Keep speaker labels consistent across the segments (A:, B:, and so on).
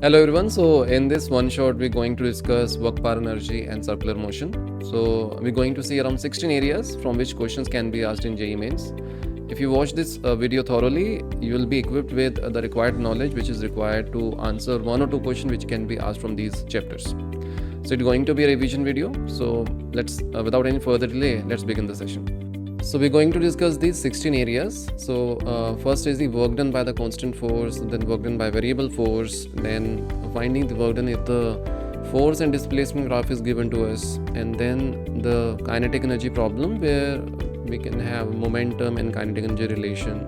A: Hello everyone, so in this one shot we're going to discuss work power energy and circular motion. So we're going to see around 16 areas from which questions can be asked in JEE Mains. If you watch this video thoroughly, you will be equipped with the required knowledge which is required to answer one or two questions which can be asked from these chapters. So it's going to be a revision video, so let's without any further delay, let's begin the session. So we're going to discuss these 16 areas. So first is the work done by the constant force, then work done by variable force, then finding the work done if the force and displacement graph is given to us, and then the kinetic energy problem where we can have momentum and kinetic energy relation.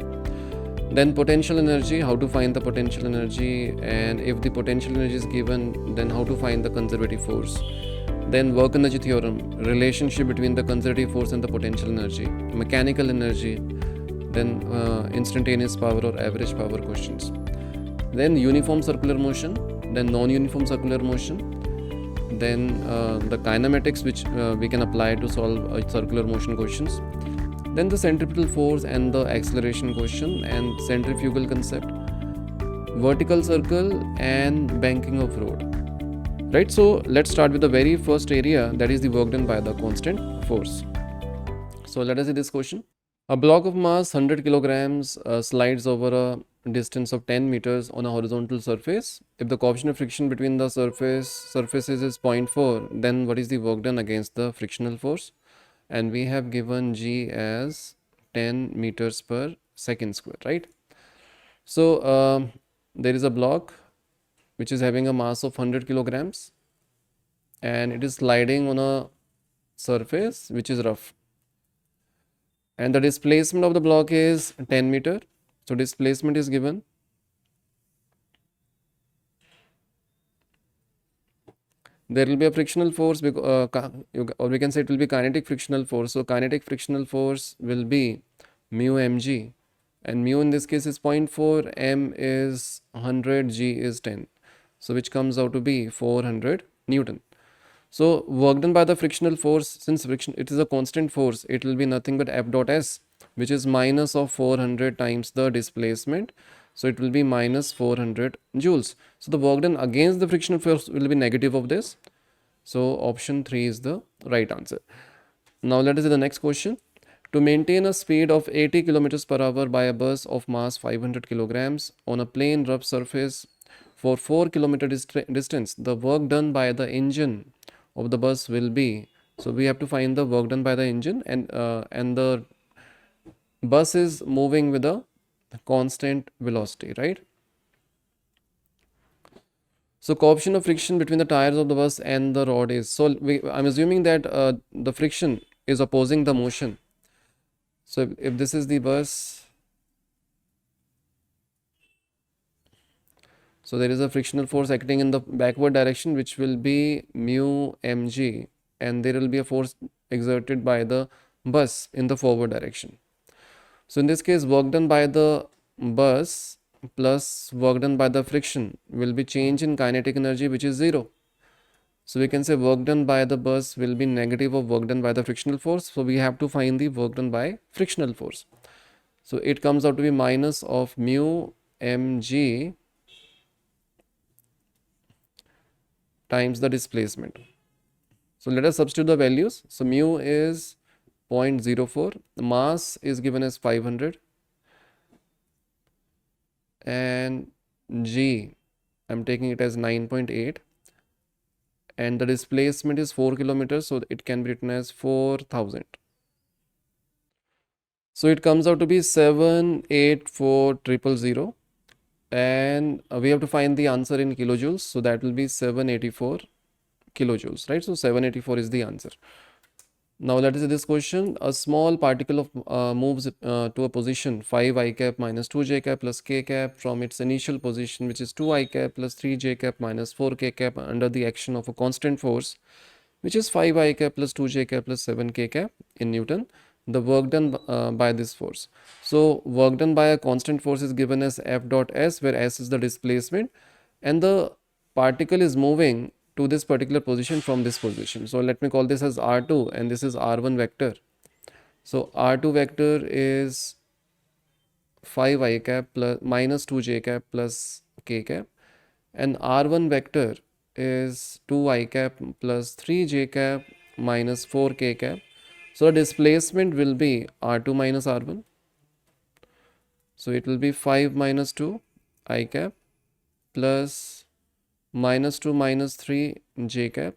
A: Then potential energy, how to find the potential energy, and if the potential energy is given, then how to find the conservative force. Then work energy theorem, relationship between the conservative force and the potential energy, mechanical energy, then instantaneous power or average power questions. Then uniform circular motion, then non-uniform circular motion, then the kinematics which we can apply to solve circular motion questions. Then the centripetal force and the acceleration question and centrifugal concept, vertical circle and banking of road. Right, so let's start with the very first area, that is the work done by the constant force. So let us see this question. A block of mass 100 kilograms slides over a distance of 10 meters on a horizontal surface. If the coefficient of friction between the surfaces is 0.4, then what is the work done against the frictional force? And we have given G as 10 meters per second square, right? So there is a block which is having a mass of 100 kilograms and it is sliding on a surface which is rough, and the displacement of the block is 10 meter. So displacement is given. There will be a frictional force, or we can say it will be kinetic frictional force. So kinetic frictional force will be mu mg, and mu in this case is 0.4, m is 100, g is 10. So which comes out to be 400 Newton. So work done by the frictional force, since friction it is a constant force, it will be nothing but F dot S, which is minus of 400 times the displacement. So it will be minus 400 joules. So the work done against the frictional force will be negative of this. So option 3 is the right answer. Now let us see the next question. To maintain a speed of 80 kilometers per hour by a bus of mass 500 kilograms on a plain rough surface for 4 kilometer distance, the work done by the engine of the bus will be, so we have to find the work done by the engine, and the bus is moving with a constant velocity, right? So coefficient of friction between the tires of the bus and the rod is, so I'm assuming that the friction is opposing the motion. So if this is the bus, so there is a frictional force acting in the backward direction which will be mu mg, and there will be a force exerted by the bus in the forward direction. So in this case, work done by the bus plus work done by the friction will be change in kinetic energy, which is 0. So we can say work done by the bus will be negative of work done by the frictional force. So we have to find the work done by frictional force. So it comes out to be minus of mu mg times the displacement. So let us substitute the values. So mu is 0.04, the mass is given as 500, and g I'm taking it as 9.8, and the displacement is 4 kilometers, so it can be written as 4000. So it comes out to be 784,000, and we have to find the answer in kilojoules, so that will be 784 kilojoules, right? So 784 is the answer. Now let us see this question. A small particle of moves to a position 5 I cap minus 2 j cap plus k cap from its initial position, which is 2 I cap plus 3 j cap minus 4 k cap, under the action of a constant force, which is 5 I cap plus 2 j cap plus 7 k cap in Newton. The work done by this force. So work done by a constant force is given as F dot S, where S is the displacement, and the particle is moving to this particular position from this position. So let me call this as R2, and this is R1 vector. So R2 vector is 5 I cap plus minus 2 j cap plus k cap, and r1 vector is 2 I cap plus 3 j cap minus 4 k cap. So the displacement will be r2 minus r1. So it will be 5 minus 2 I cap plus minus 2 minus 3 j cap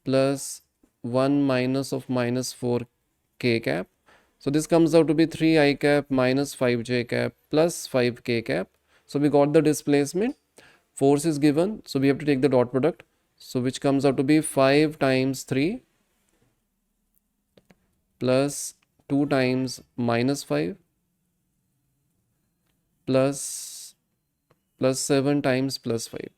A: plus 1 minus of minus 4 k cap. So this comes out to be 3 I cap minus 5 j cap plus 5 k cap. So we got the displacement. Force is given, so we have to take the dot product. So which comes out to be 5 times 3 plus 2 times minus 5 plus 7 times plus 5.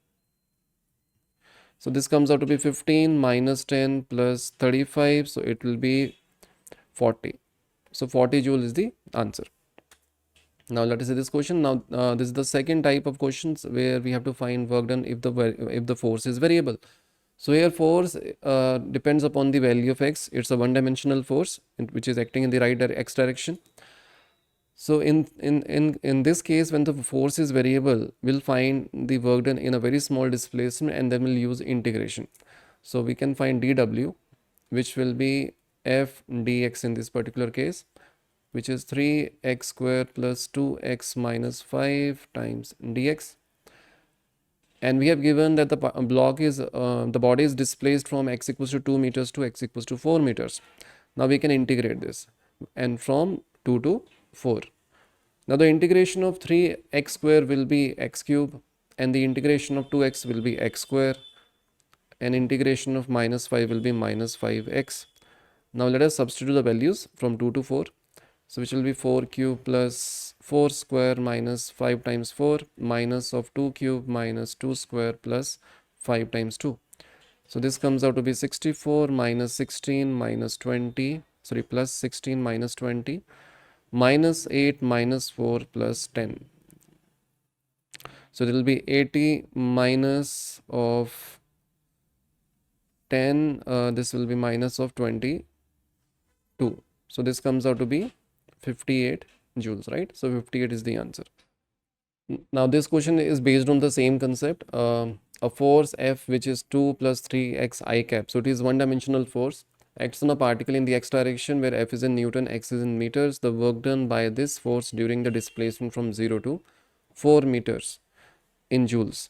A: So this comes out to be 15 minus 10 plus 35. So it will be 40. So 40 joule is the answer. Now let us see this question. Now this is the second type of questions where we have to find work done if the force is variable. So here force depends upon the value of x. It's a one-dimensional force which is acting in the right x direction. So in this case, when the force is variable, we'll find the work done in a very small displacement and then we'll use integration. So we can find dw, which will be f dx in this particular case, which is 3x square plus 2x minus 5 times dx. And we have given that the block is the body is displaced from x equals to 2 meters to x equals to 4 meters. Now we can integrate this, and from 2 to 4. Now the integration of 3x square will be x cube, and the integration of 2x will be x square, and integration of minus 5 will be minus 5x. Now let us substitute the values from 2 to 4. So which will be 4 cube plus 4 square minus 5 times 4 minus of 2 cube minus 2 square plus 5 times 2. So this comes out to be 64 minus 16 minus 20, sorry, plus 16 minus 20 minus 8 minus 4 plus 10. So it will be 80 minus of 10, this will be minus of 22. So this comes out to be 58 joules, right? So 58 is the answer. Now this question is based on the same concept, a force F which is 2 plus 3x I cap. So it is one-dimensional force, acts on a particle in the x direction where F is in Newton, x is in meters. The work done by this force during the displacement from 0 to 4 meters in joules.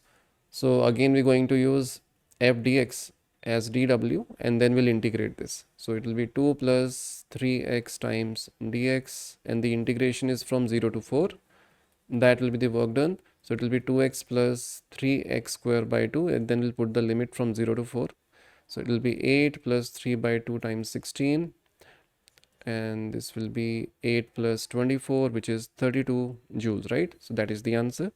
A: So again we're going to use F dx as dw, and then we'll integrate this. So it will be 2 plus 3x times dx, and the integration is from 0 to 4. That will be the work done. So it will be 2x plus 3x square by 2, and then we'll put the limit from 0 to 4. So it will be 8 plus 3 by 2 times 16, and this will be 8 plus 24, which is 32 joules, right? So that is the answer.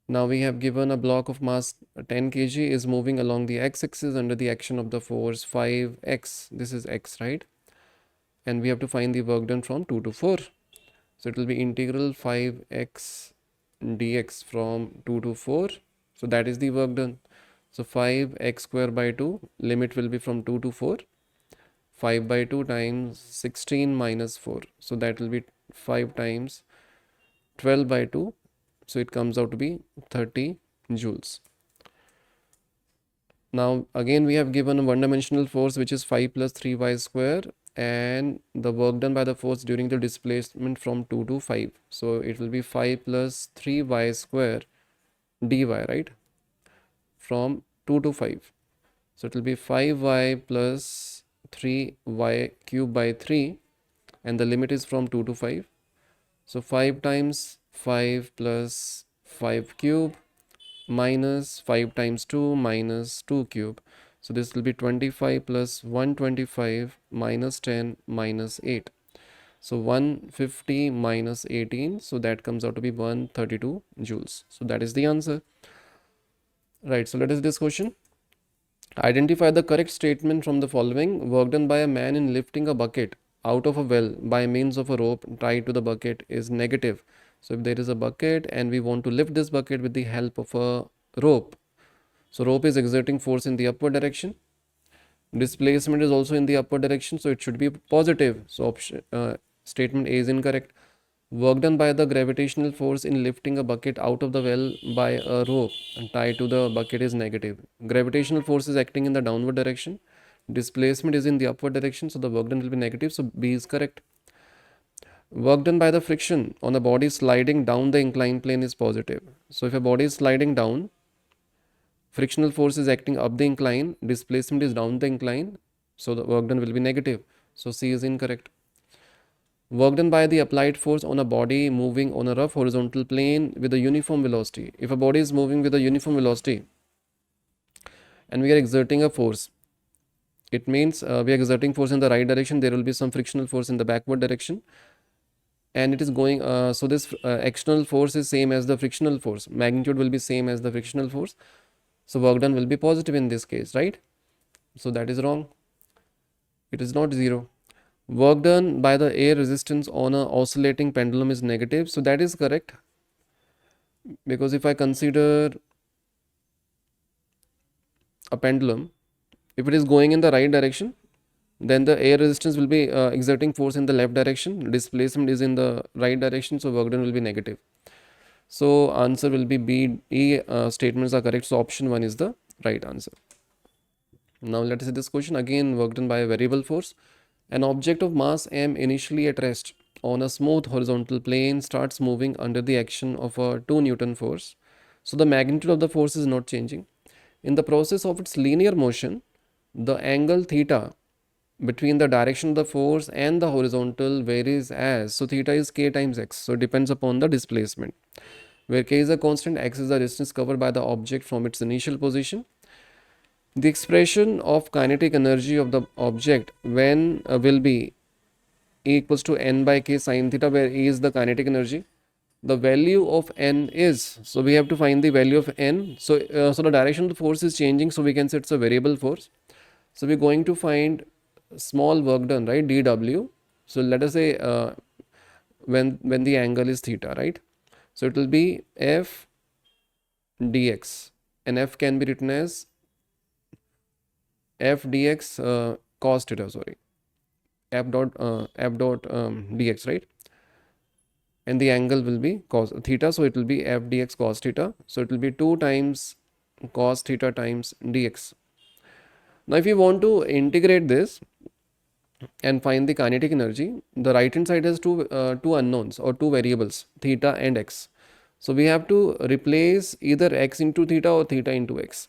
A: Now we have given a block of mass 10 kg is moving along the x-axis under the action of the force 5x. This is x, right? And we have to find the work done from 2 to 4. So it will be integral 5x dx from 2 to 4. So that is the work done. So 5x square by 2, limit will be from 2 to 4. 5 by 2 times 16 minus 4. So that will be 5 times 12 by 2. So it comes out to be 30 joules. Now again we have given a one-dimensional force which is 5 plus 3y square, and the work done by the force during the displacement from 2 to 5. So it will be 5 plus 3y square dy, right? From 2 to 5. So it will be 5y plus 3y cube by 3, and the limit is from 2 to 5. So 5 times 5 plus 5 cube minus 5 times 2 minus 2 cube. So this will be 25 plus 125 minus 10 minus 8. So 150 minus 18. So that comes out to be 132 joules. So that is the answer. Right. So let us do this question. Identify the correct statement from the following. Work done by a man in lifting a bucket out of a well by means of a rope tied to the bucket is negative. So if there is a bucket and we want to lift this bucket with the help of a rope, so rope is exerting force in the upward direction. Displacement is also in the upward direction, so it should be positive. So option, statement A is incorrect. Work done by the gravitational force in lifting a bucket out of the well by a rope tied to the bucket is negative. Gravitational force is acting in the downward direction. Displacement is in the upward direction, so the work done will be negative, so B is correct. Work done by the friction on the body sliding down the inclined plane is positive. So if a body is sliding down, frictional force is acting up the incline, displacement is down the incline, so the work done will be negative. So C is incorrect. Work done by the applied force on a body moving on a rough horizontal plane with a uniform velocity. If a body is moving with a uniform velocity and we are exerting a force, it means we are exerting force in the right direction, there will be some frictional force in the backward direction, and it is going, so this external force is same as the frictional force, magnitude will be same as the frictional force, so work done will be positive in this case, right? So that is wrong, it is not 0. Work done by the air resistance on a oscillating pendulum is negative, so that is correct, because if I consider a pendulum, if it is going in the right direction, then the air resistance will be exerting force in the left direction, displacement is in the right direction, so work done will be negative. So answer will be B, E statements are correct, so option 1 is the right answer. Now let us see this question again. Work done by a variable force. An object of mass m initially at rest on a smooth horizontal plane starts moving under the action of a 2 Newton force. So the magnitude of the force is not changing. In the process of its linear motion, the angle theta between the direction of the force and the horizontal varies as, so theta is k times x, so it depends upon the displacement, where k is a constant, x is the distance covered by the object from its initial position. The expression of kinetic energy of the object when will be E equals to n by k sine theta, where E is the kinetic energy. The value of n is, so we have to find the value of n. So the direction of the force is changing, so we can say it's a variable force. So we're going to find small work done, right, dw. So let us say when the angle is theta, right, so it will be f dx, and f can be written as f dx cos theta, sorry, f dot dx, right, and the angle will be cos theta, so it will be f dx cos theta, so it will be 2 times cos theta times dx. Now if you want to integrate this and find the kinetic energy, the right hand side has two unknowns or two variables, theta and x. So we have to replace either x into theta or theta into x.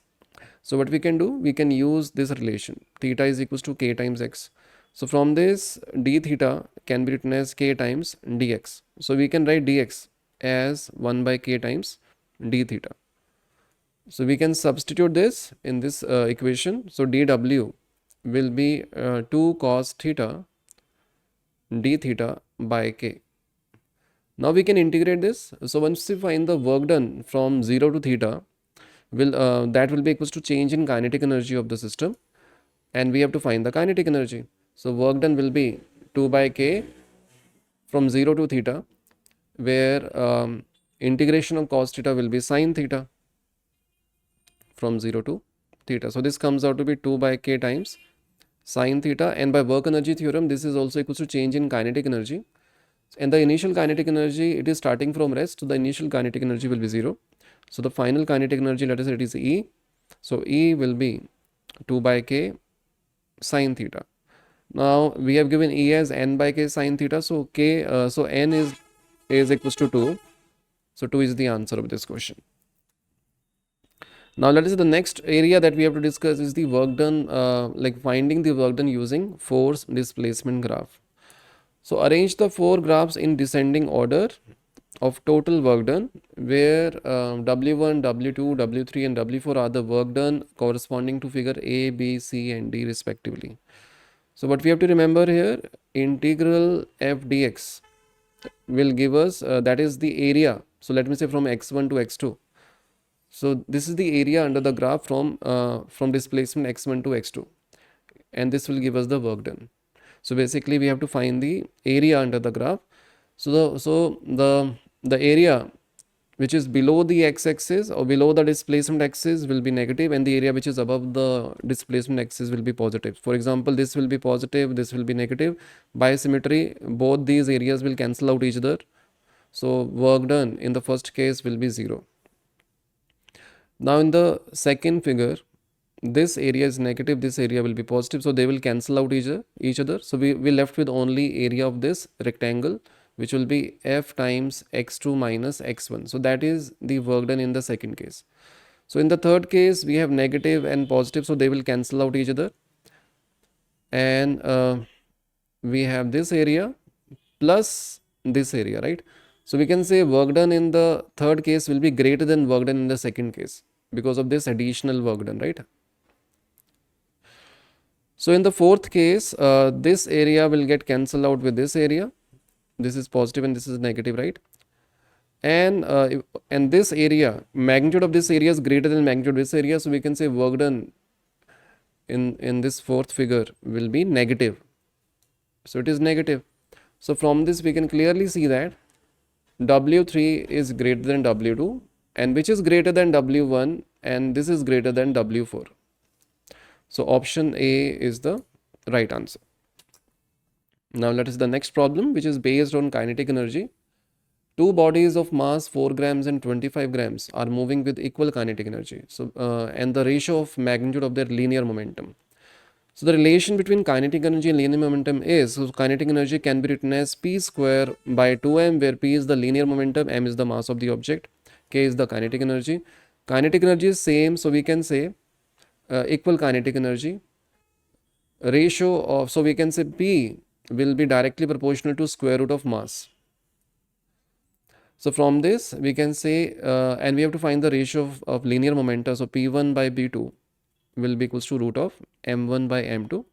A: So what we can do, we can use this relation, theta is equals to k times x. So from this, d theta can be written as k times dx. So we can write dx as 1 by k times d theta. So we can substitute this in this equation. So dw will be 2 cos theta d theta by k. Now we can integrate this. So once we find the work done from 0 to theta, that will be equals to change in kinetic energy of the system, and we have to find the kinetic energy. So work done will be 2 by k from 0 to theta, where integration of cos theta will be sine theta from 0 to theta. So this comes out to be 2 by k times sine theta, and by work energy theorem, this is also equals to change in kinetic energy. And the initial kinetic energy, it is starting from rest, so the initial kinetic energy will be 0. So the final kinetic energy, let us say it is E. So E will be 2 by k sine theta. Now we have given E as n by k sine theta, so so n is equals to 2. So 2 is the answer of this question. Now let us see the next area that we have to discuss is the work done, like finding the work done using force displacement graph. So arrange the 4 graphs in descending order of total work done, where W1, W2, W3 and W4 are the work done corresponding to figure A, B, C and D respectively. So what we have to remember here, integral f dx will give us, that is the area. So let me say from x1 to x2. So this is the area under the graph from displacement x1 to x2, and this will give us the work done. So basically we have to find the area under the graph. So the area which is below the x-axis or below the displacement axis will be negative, and the area which is above the displacement axis will be positive. For example, this will be positive, this will be negative. By symmetry, both these areas will cancel out each other. So work done in the first case will be 0. Now in the second figure, this area is negative, this area will be positive, so they will cancel out each other. So we left with only area of this rectangle, which will be f times x2 minus x1. So that is the work done in the second case. So in the third case, we have negative and positive, so they will cancel out each other. And we have this area plus this area, right? So we can say work done in the third case will be greater than work done in the second case because of this additional work done, right? So in the fourth case, this area will get cancelled out with this area. This is positive and this is negative, right? And this area, magnitude of this area is greater than magnitude of this area. So we can say work done in this fourth figure will be negative. So it is negative. So from this we can clearly see that W3 is greater than W2, and which is greater than W1, and this is greater than W4. So option A is the right answer. Now let us the next problem, which is based on kinetic energy. Two bodies of mass 4 grams and 25 grams are moving with equal kinetic energy. So and the ratio of magnitude of their linear momentum. So the relation between kinetic energy and linear momentum is, so kinetic energy can be written as p square by 2m, where p is the linear momentum, m is the mass of the object, k is the kinetic energy. Kinetic energy is same, so we can say equal kinetic energy. Ratio of, so we can say p will be directly proportional to square root of mass. So from this we can say, and we have to find the ratio of linear momentum. So p1 by p2 will be equals to root of m1 by m2.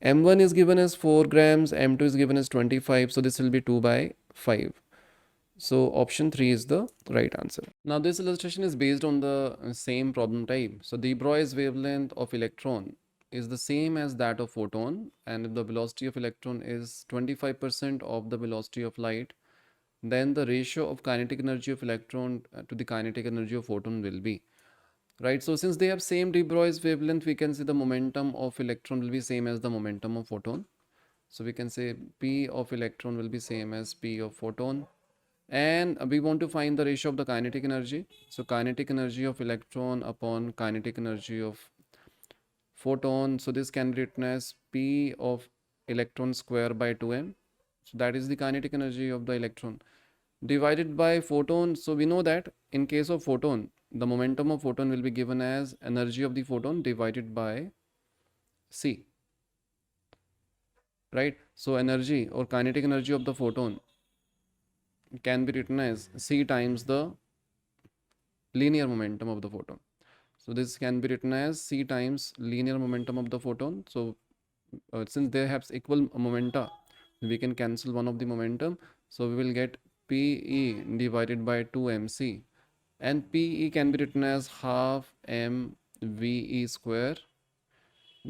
A: m1 is given as 4 grams, m2 is given as 25, so this will be 2 by 5. So option 3 is the right answer. Now this illustration is based on the same problem type. So the de Broglie's wavelength of electron is the same as that of photon, and if the velocity of electron is 25% of the velocity of light, then the ratio of kinetic energy of electron to the kinetic energy of photon will be, right? So since they have same de Broglie's wavelength, we can say the momentum of electron will be same as the momentum of photon. So we can say P of electron will be same as P of photon, and we want to find the ratio of the kinetic energy. So kinetic energy of electron upon kinetic energy of photon, so this can be written as P of electron square by 2m. So that is the kinetic energy of the electron divided by photon. So we know that in case of photon, the momentum of photon will be given as energy of the photon divided by c, right? So energy or kinetic energy of the photon can be written as c times the linear momentum of the photon. So this can be written as c times linear momentum of the photon. So since they have equal momenta, we can cancel one of the momentum. So we will get Pe divided by 2mc, and Pe can be written as half mve square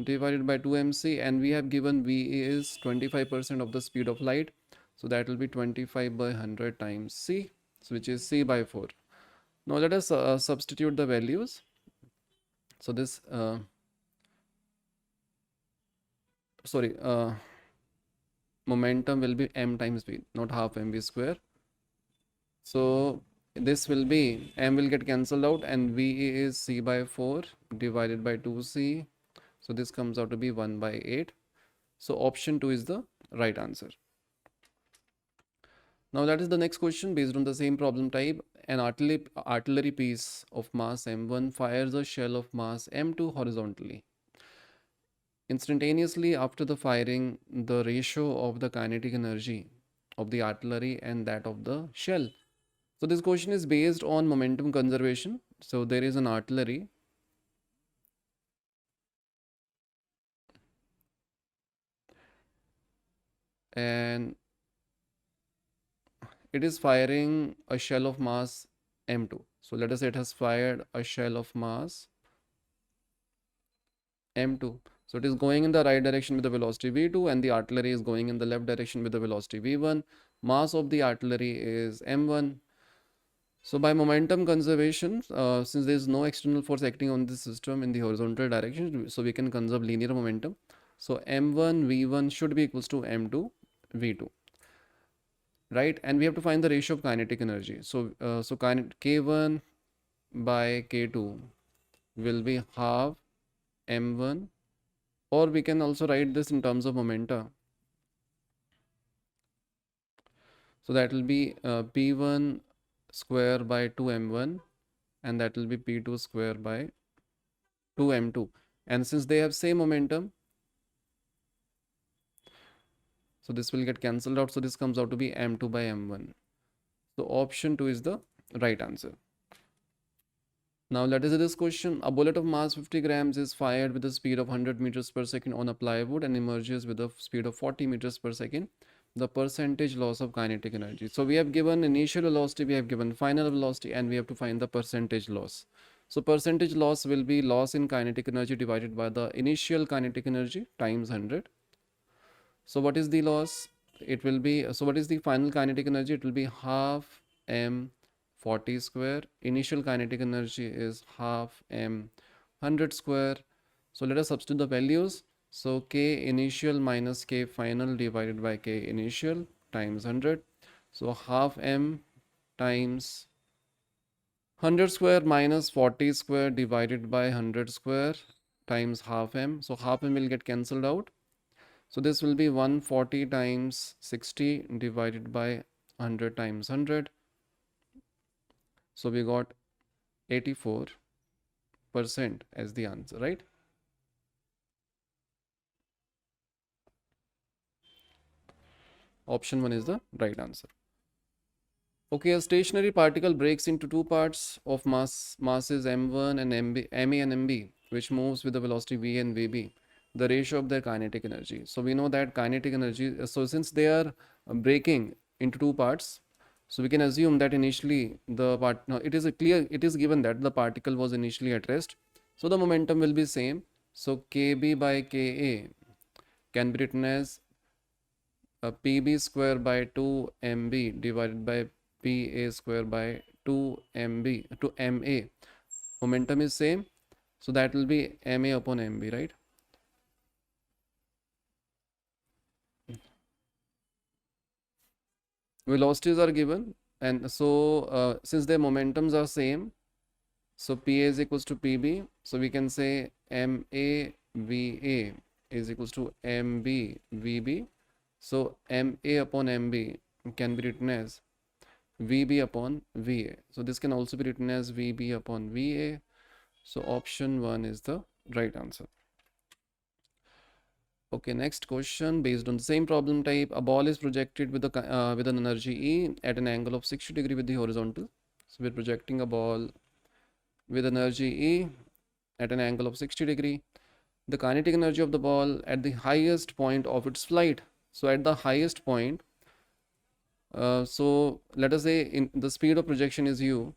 A: divided by 2mc, and we have given ve is 25% of the speed of light, so that will be 25 by 100 times c, so which is c by 4. Now let us substitute the values. So this momentum will be m times v, not half mv square. So this will be, m will get cancelled out, and ve is c by 4 divided by 2c. So this comes out to be 1 by 8. So option 2 is the right answer. Now that is the next question based on the same problem type. An artillery piece of mass m1 fires a shell of mass m2 horizontally. Instantaneously after the firing, the ratio of the kinetic energy of the artillery and that of the shell. So this question is based on momentum conservation. So there is an artillery and it is firing a shell of mass m2. So let us say it has fired a shell of mass m2. So it is going in the right direction with the velocity v2, and the artillery is going in the left direction with the velocity v1. Mass of the artillery is m1. So by momentum conservation, since there is no external force acting on the system in the horizontal direction, so we can conserve linear momentum. So m1 v1 should be equals to m2 v2. right? And we have to find the ratio of kinetic energy. So K1 by K2 will be half m1, or we can also write this in terms of momenta. So that will be P1 square by 2m1, and that will be P2 square by 2m2. And since they have same momentum, so this will get cancelled out. So this comes out to be m2 by m1. So option 2 is the right answer. Now let us see this question. A bullet of mass 50 grams is fired with a speed of 100 meters per second on a plywood and emerges with a speed of 40 meters per second. The percentage loss of kinetic energy. So we have given initial velocity, we have given final velocity, and we have to find the percentage loss. So percentage loss will be loss in kinetic energy divided by the initial kinetic energy times 100. So what is the loss? It will be, so what is the final kinetic energy? It will be half m 40 square. Initial kinetic energy is half m 100 square. So let us substitute the values. So k initial minus k final divided by k initial times 100. So half m times 100 square minus 40 square divided by 100 square times half m. So half m will get cancelled out. So this will be 140 times 60 divided by 100 times 100. So we got 84% as the answer, right? Option 1 is the right answer. Okay, a stationary particle breaks into two parts of masses m1 and mb, ma and mb, which moves with the velocity v and vb. The ratio of their kinetic energy. So we know that kinetic energy, so since they are breaking into two parts, so we can assume that initially the part, now it is given that the particle was initially at rest. So the momentum will be same. So kb by ka can be written as pb square by 2 mb divided by pa square by 2 mb to ma. Momentum is same. So that will be ma upon mb, right? Velocities are given, and so since their momentums are same, so pa is equals to pb, so we can say ma va is equals to mb vb. So ma upon mb can be written as vb upon va. So this can also be written as vb upon va. So option 1 is the right answer. Okay, next question based on the same problem type. A ball is projected with an energy E at an angle of 60 degree with the horizontal. So we're projecting a ball with energy E at an angle of 60 degree. The kinetic energy of the ball at the highest point of its flight. So at the highest point, so let us say in the speed of projection is u.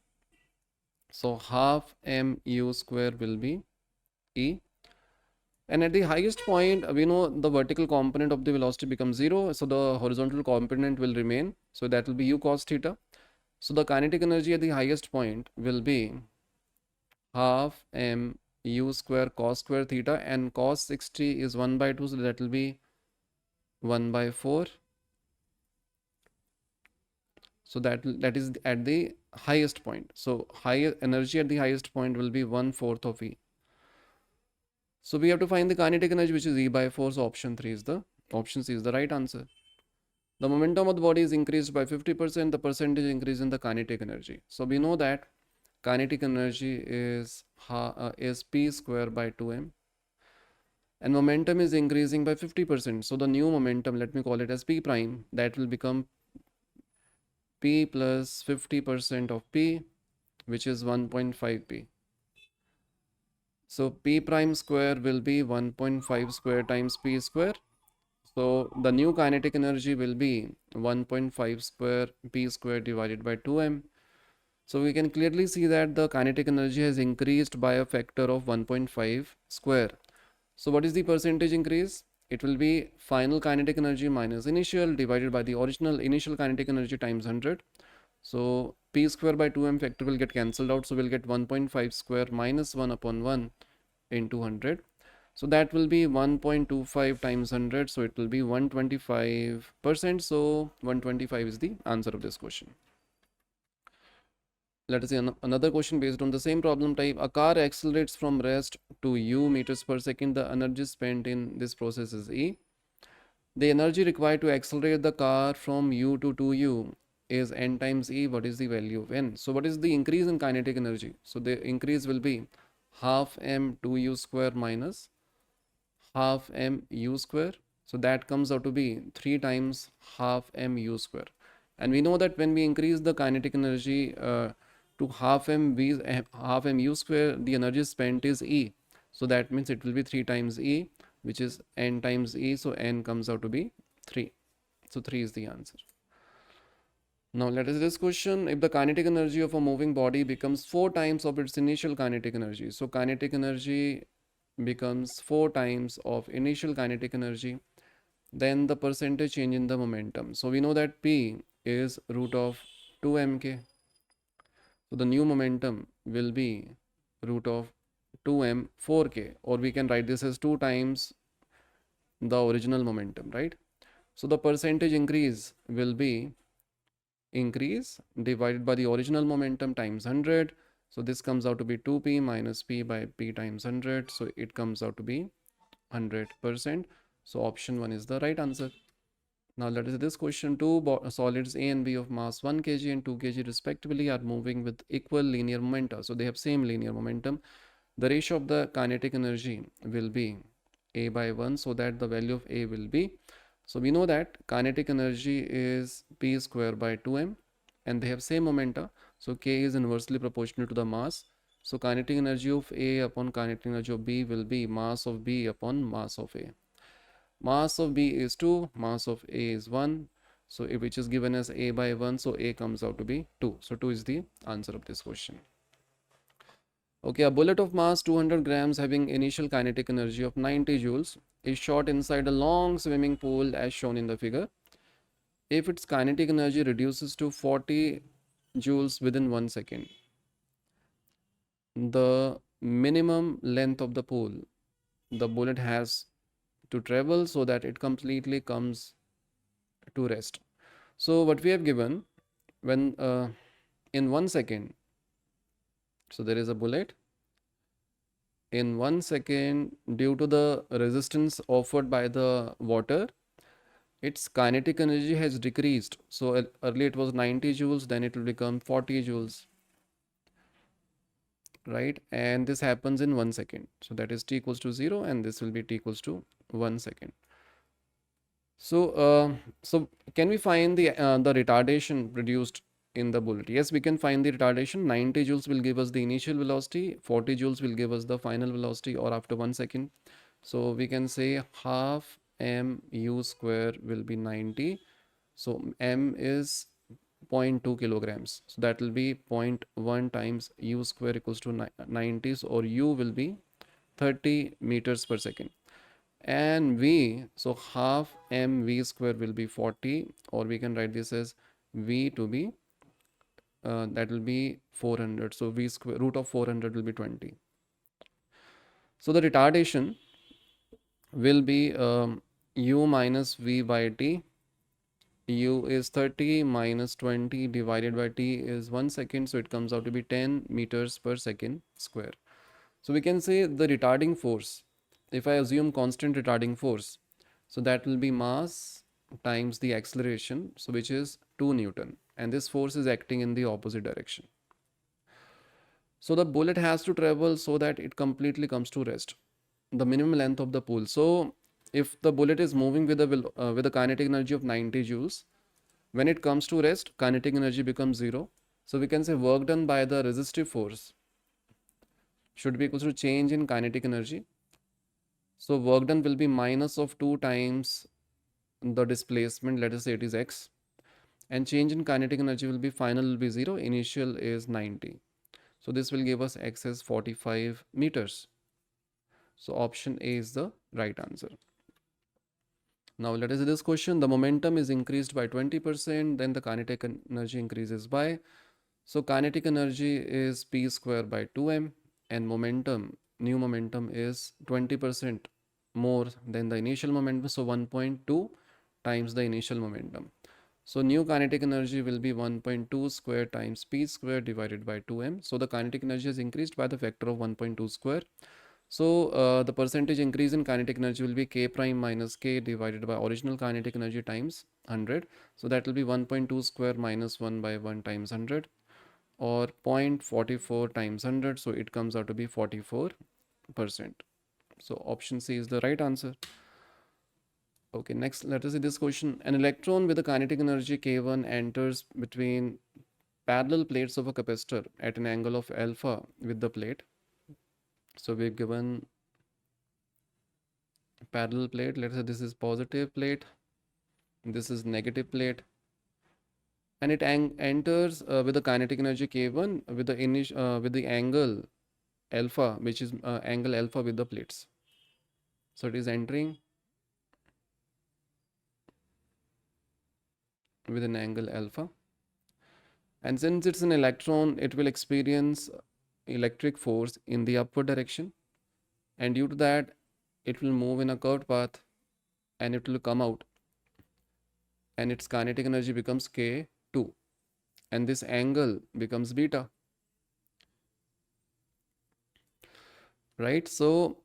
A: So half mu square will be E. And at the highest point, we know the vertical component of the velocity becomes 0. So the horizontal component will remain. So that will be u cos theta. So the kinetic energy at the highest point will be half m u square cos square theta, and cos 60 is 1 by 2. So that will be 1 by 4. So that is at the highest point. So higher energy at the highest point will be 1/4 of E. So we have to find the kinetic energy, which is E by 4. So option C is the right answer. The momentum of the body is increased by 50%. The percentage increase in the kinetic energy. So we know that kinetic energy is p square by 2m. And momentum is increasing by 50%. So the new momentum, let me call it as p prime, that will become p plus 50% of p, which is 1.5 p. So p prime square will be 1.5 square times p square. So the new kinetic energy will be 1.5 square p square divided by 2m. So we can clearly see that the kinetic energy has increased by a factor of 1.5 square. So what is the percentage increase? It will be final kinetic energy minus initial divided by the original initial kinetic energy times 100. So p square by 2m factor will get cancelled out. So we'll get 1.5 square minus 1 upon 1 into 100. So that will be 1.25 times 100. So it will be 125%. So 125 is the answer of this question. Let us see another question based on the same problem type. A car accelerates from rest to u meters per second. The energy spent in this process is E. The energy required to accelerate the car from u to 2u is n times E. What is the value of n? So what is the increase in kinetic energy? So the increase will be half m 2u square minus half m u square. So that comes out to be 3 times half m u square. And we know that when we increase the kinetic energy to half m u square, the energy spent is E. So that means it will be 3 times E, which is n times E. So n comes out to be 3. So 3 is the answer. Now let us this question. If the kinetic energy of a moving body becomes 4 times of its initial kinetic energy, so kinetic energy becomes 4 times of initial kinetic energy, then the percentage change in the momentum. So we know that P is root of 2 mk. So the new momentum will be root of 2m 4k, or we can write this as 2 times the original momentum, right? So the percentage increase will be increase divided by the original momentum times 100. So this comes out to be 2p minus p by p times 100. So it comes out to be 100%. So option 1 is the right answer. Now let us see this question. Two solids A and B of mass 1 kg and 2 kg respectively are moving with equal linear momenta. So they have same linear momentum. The ratio of the kinetic energy will be A by 1, so that the value of A will be, so we know that kinetic energy is P square by 2m and they have same momenta. So K is inversely proportional to the mass. So kinetic energy of A upon kinetic energy of B will be mass of B upon mass of A. Mass of B is 2, mass of A is 1. So which is given as A by 1. So A comes out to be 2. So 2 is the answer of this question. Okay, a bullet of mass 200 grams having initial kinetic energy of 90 joules is shot inside a long swimming pool as shown in the figure. If its kinetic energy reduces to 40 joules within 1 second, the minimum length of the pool the bullet has to travel so that it completely comes to rest. So what we have given, when in 1 second, so there is a bullet in 1 second, due to the resistance offered by the water, its kinetic energy has decreased. So earlier it was 90 joules, then it will become 40 joules, right? And this happens in 1 second. So that is t equals to 0 and this will be t equals to 1 second. So so can we find the retardation produced in the bullet? Yes, we can find the retardation. 90 joules will give us the initial velocity, 40 joules will give us the final velocity or after 1 second. So we can say half m u square will be 90. So m is 0.2 kilograms. So that will be 0.1 times u square equals to 90. So, or u will be 30 meters per second. And v, so half m v square will be 40, or we can write this as v to be that will be 400. So v square root of 400 will be 20. So the retardation will be u minus v by t. U is 30 minus 20 divided by t is 1 second. So it comes out to be 10 meters per second square. So we can say the retarding force, if I assume constant retarding force, so that will be mass times the acceleration, so which is 2 Newton, and this force is acting in the opposite direction. So the bullet has to travel so that it completely comes to rest, the minimum length of the pool. So if the bullet is moving with a kinetic energy of 90 joules, when it comes to rest, kinetic energy becomes 0. So we can say work done by the resistive force should be equal to change in kinetic energy. So work done will be minus of 2 times the displacement, let us say it is x, and change in kinetic energy will be final will be 0, initial is 90. So this will give us x as 45 meters. So option A is the right answer. Now let us see this question. The momentum is increased by 20%, then the kinetic energy increases by, so kinetic energy is p square by 2m and momentum new momentum is 20% more than the initial momentum, so 1.2 times the initial momentum. So new kinetic energy will be 1.2 square times p square divided by 2m. So the kinetic energy is increased by the factor of 1.2 square. So the percentage increase in kinetic energy will be k prime minus k divided by original kinetic energy times 100. So that will be 1.2 square minus 1 by 1 times 100, or 0.44 times 100. So it comes out to be 44%. So option C is the right answer. Okay, next let us see this question. An electron with a kinetic energy k1 enters between parallel plates of a capacitor at an angle of alpha with the plate. So we've given parallel plate. Let's say this is positive plate, this is negative plate, and it enters with the kinetic energy k1 with the angle alpha, which is angle alpha with the plates. So it is entering with an angle alpha, and since it's an electron, it will experience electric force in the upward direction, and due to that it will move in a curved path and it will come out, and its kinetic energy becomes k2, and this angle becomes beta, right? So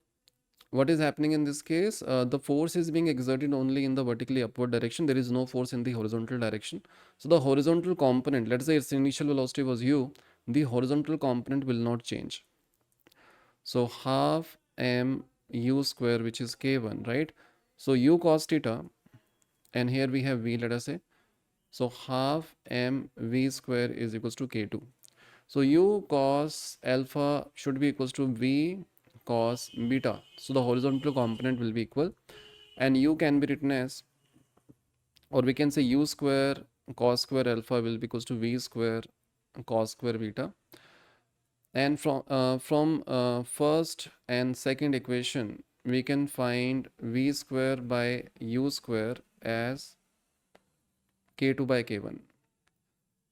A: what is happening in this case? The force is being exerted only in the vertically upward direction. There is no force in the horizontal direction. So the horizontal component, let's say its initial velocity was u, the horizontal component will not change. So half m u square, which is k1, right? So u cos theta, and here we have v, let us say. So half m v square is equals to k2. So u cos alpha should be equals to v cos beta. So the horizontal component will be equal, and u can be written as, or we can say u square cos square alpha will be equals to v square cos square beta. And from first and second equation, we can find v square by u square as k2 by k1.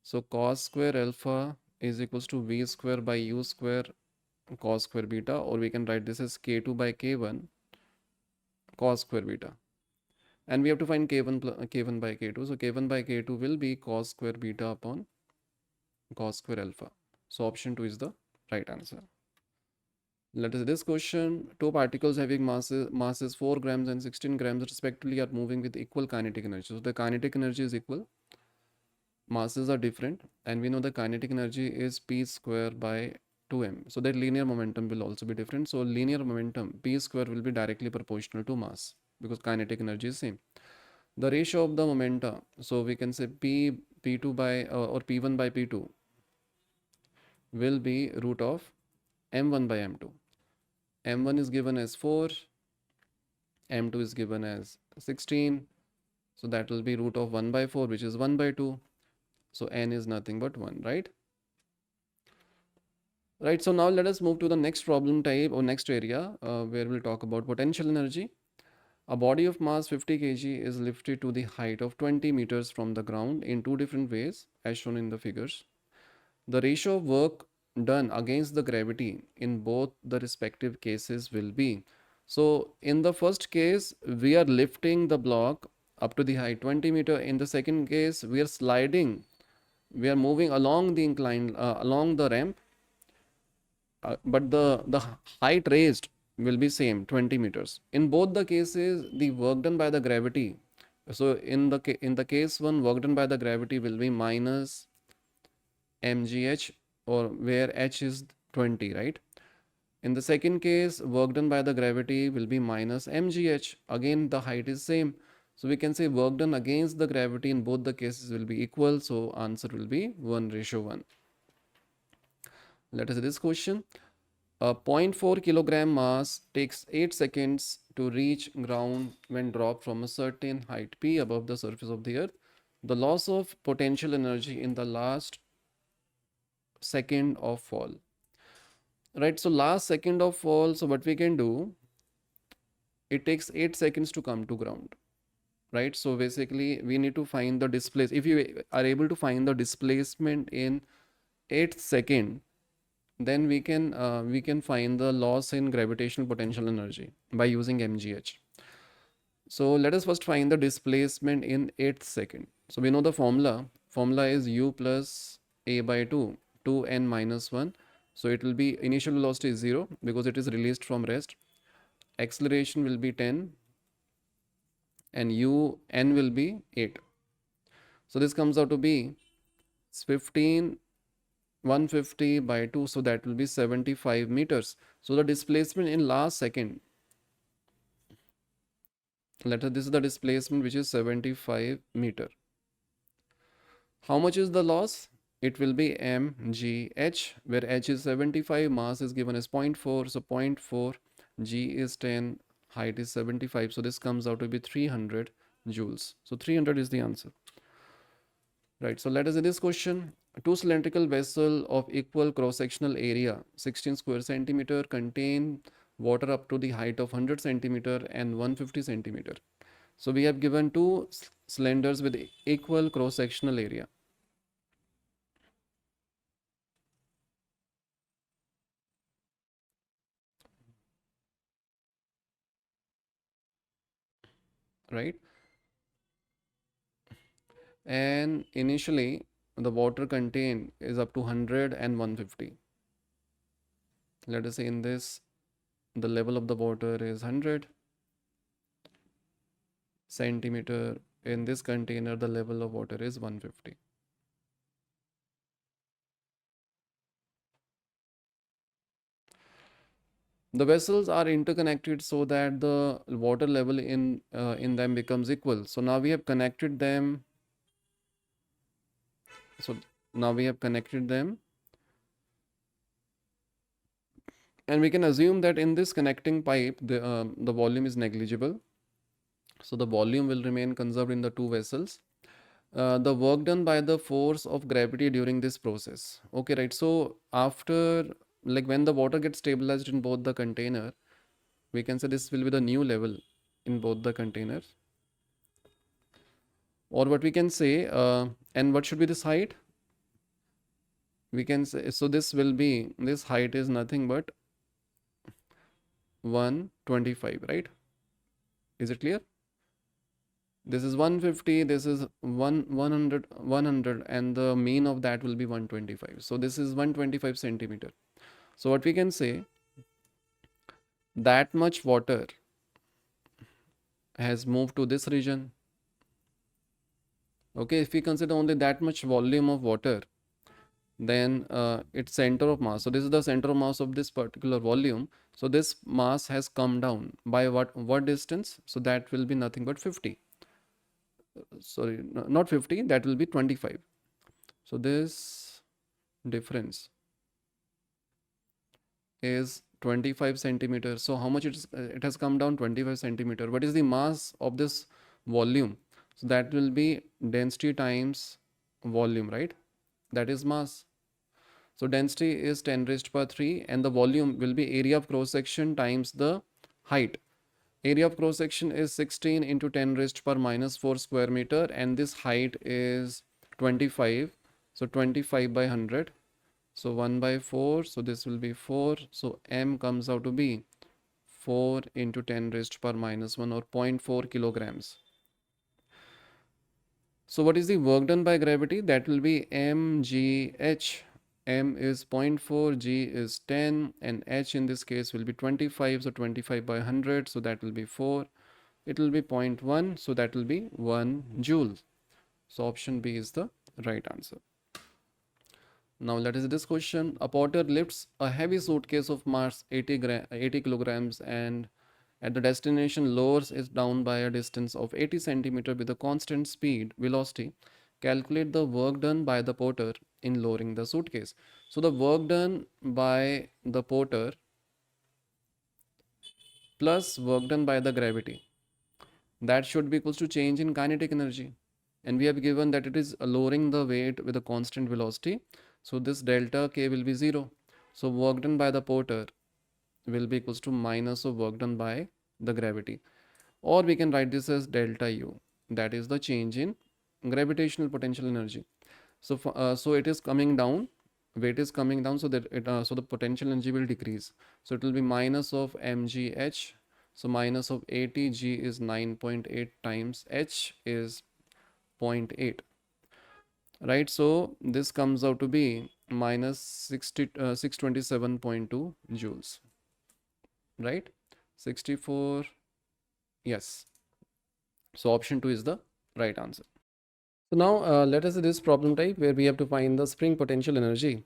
A: So cos square alpha is equals to v square by u square cos square beta, or we can write this as k2 by k1 cos square beta. And we have to find k1 by k2. So k1 by k2 will be cos square beta upon cos square alpha. So option 2 is the right answer. Let us see this question. Two particles having masses 4 grams and 16 grams respectively are moving with equal kinetic energy. So the kinetic energy is equal, masses are different, and we know the kinetic energy is p square by 2m. So that linear momentum will also be different. So linear momentum p square will be directly proportional to mass because kinetic energy is same. The ratio of the momenta, so we can say p2 by or p1 by p2 will be root of m1 by m2. m1 is given as 4, m2 is given as 16, so that will be root of 1 by 4, which is 1 by 2. So n is nothing but 1, right? Right, so now let us move to the next problem type or next area where we'll talk about potential energy. A body of mass 50 kg is lifted to the height of 20 meters from the ground in two different ways as shown in the figures. The ratio of work done against the gravity in both the respective cases will be. So in the first case, we are lifting the block up to the height 20 meter. In the second case, we are sliding, we are moving along the incline, along the ramp, but the height raised will be same 20 meters. In both the cases, the work done by the gravity, so in the case one, work done by the gravity will be minus mgh, or where h is 20, right? In the second case, work done by the gravity will be minus mgh, again the height is same, so we can say work done against the gravity in both the cases will be equal, so answer will be 1:1. Let us see this question. A 0.4 kilogram mass takes 8 seconds to reach ground when dropped from a certain height p above the surface of the earth. The loss of potential energy in the last second of fall. Right, so last second of fall, so what we can do, it takes 8 seconds to come to ground, right? So basically we need to find the displacement. If you are able to find the displacement in 8th second, then we can find the loss in gravitational potential energy by using mgh. So let us first find the displacement in 8th second. So we know the formula is u plus a by 2, 2n minus 1. So it will be initial velocity is 0 because it is released from rest. Acceleration will be 10 and n will be 8. So this comes out to be 15 150 by 2, so that will be 75 meters. So the displacement in last second, this is the displacement which is 75 meter. How much is the loss? It will be mgh, where h is 75, mass is given as 0.4, so 0.4, g is 10, height is 75, so this comes out to be 300 joules. So 300 is the answer. Right, so let us see this question. Two cylindrical vessel of equal cross-sectional area, 16 square centimeter, contain water up to the height of 100 centimeter and 150 centimeter. So we have given two cylinders with equal cross-sectional area. Right, and initially the water contained is up to 100 and 150. Let us say in this the level of the water is 100 centimeter. In this container the level of water is 150. The vessels are interconnected so that the water level in them becomes equal. So now we have connected them. So now we have connected them, and we can assume that in this connecting pipe the volume is negligible. So the volume will remain conserved in the two vessels. The work done by the force of gravity during this process. Okay, right. So after, like, when the water gets stabilized in both the container, we can say this will be the new level in both the containers. Or what we can say, and what should be this height? We can say, so this will be, this height is nothing but 125, right? Is it clear? This is 150, this is 100, and the mean of that will be 125. So this is 125 centimeter. So what we can say, that much water has moved to this region. Okay, if we consider only that much volume of water, then its center of mass. So this is the center of mass of this particular volume. So this mass has come down by what distance? So that will be nothing but 50. Sorry, not 50, that will be 25. So this difference is 25 centimeters. So how much it has come down? 25 centimeter. What is the mass of this volume? So that will be density times volume, right? That is mass. So density is 10 raised to power 3, and the volume will be area of cross section times the height. Area of cross section is 16 into 10 raised to power minus 4 square meter, and this height is 25. So 25 by 100. So 1 by 4. So this will be 4. So m comes out to be 4 into 10 raised to power minus 1, or 0.4 kilograms. So what is the work done by gravity? That will be mgh. M is 0.4, G is 10, and H in this case will be 25. So 25 by 100, so that will be 4. It will be 0.1, so that will be 1 joule. So option B is the right answer. Now let us see this question. A porter lifts a heavy suitcase of mass 80 kilograms and at the destination lowers it down by a distance of 80 centimeter with a constant speed velocity. Calculate the work done by the porter in lowering the suitcase. So the work done by the porter plus work done by the gravity, that should be equals to change in kinetic energy, and we have given that it is lowering the weight with a constant velocity. So this delta k will be 0. So work done by the porter will be equals to minus of work done by the gravity, or we can write this as delta u, that is the change in gravitational potential energy. So so it is coming down weight is coming down, so that so the potential energy will decrease. So it will be minus of mgh. So minus of 80, g is 9.8 times h is 0.8, right? So this comes out to be minus 627.2 joules, right? 64, yes. So option 2 is the right answer. So now let us see this problem type where we have to find the spring potential energy.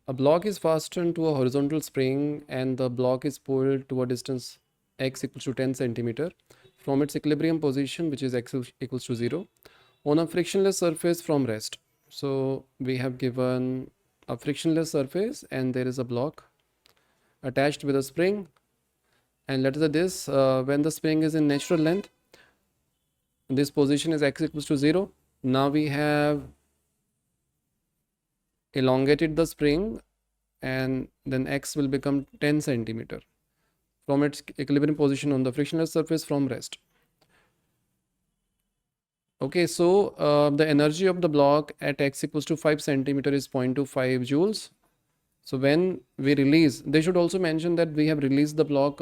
A: A block is fastened to a horizontal spring and the block is pulled to a distance x equals to 10 centimeter from its equilibrium position, which is x equals to 0, on a frictionless surface from rest. So we have given a frictionless surface and there is a block attached with a spring, and let us say this when the spring is in natural length, this position is x equals to 0. Now we have elongated the spring and then x will become 10 centimeter from its equilibrium position on the frictionless surface from rest. Okay, so the energy of the block at x equals to 5 centimeter is 0.25 joules. So when we release, they should also mention that we have released the block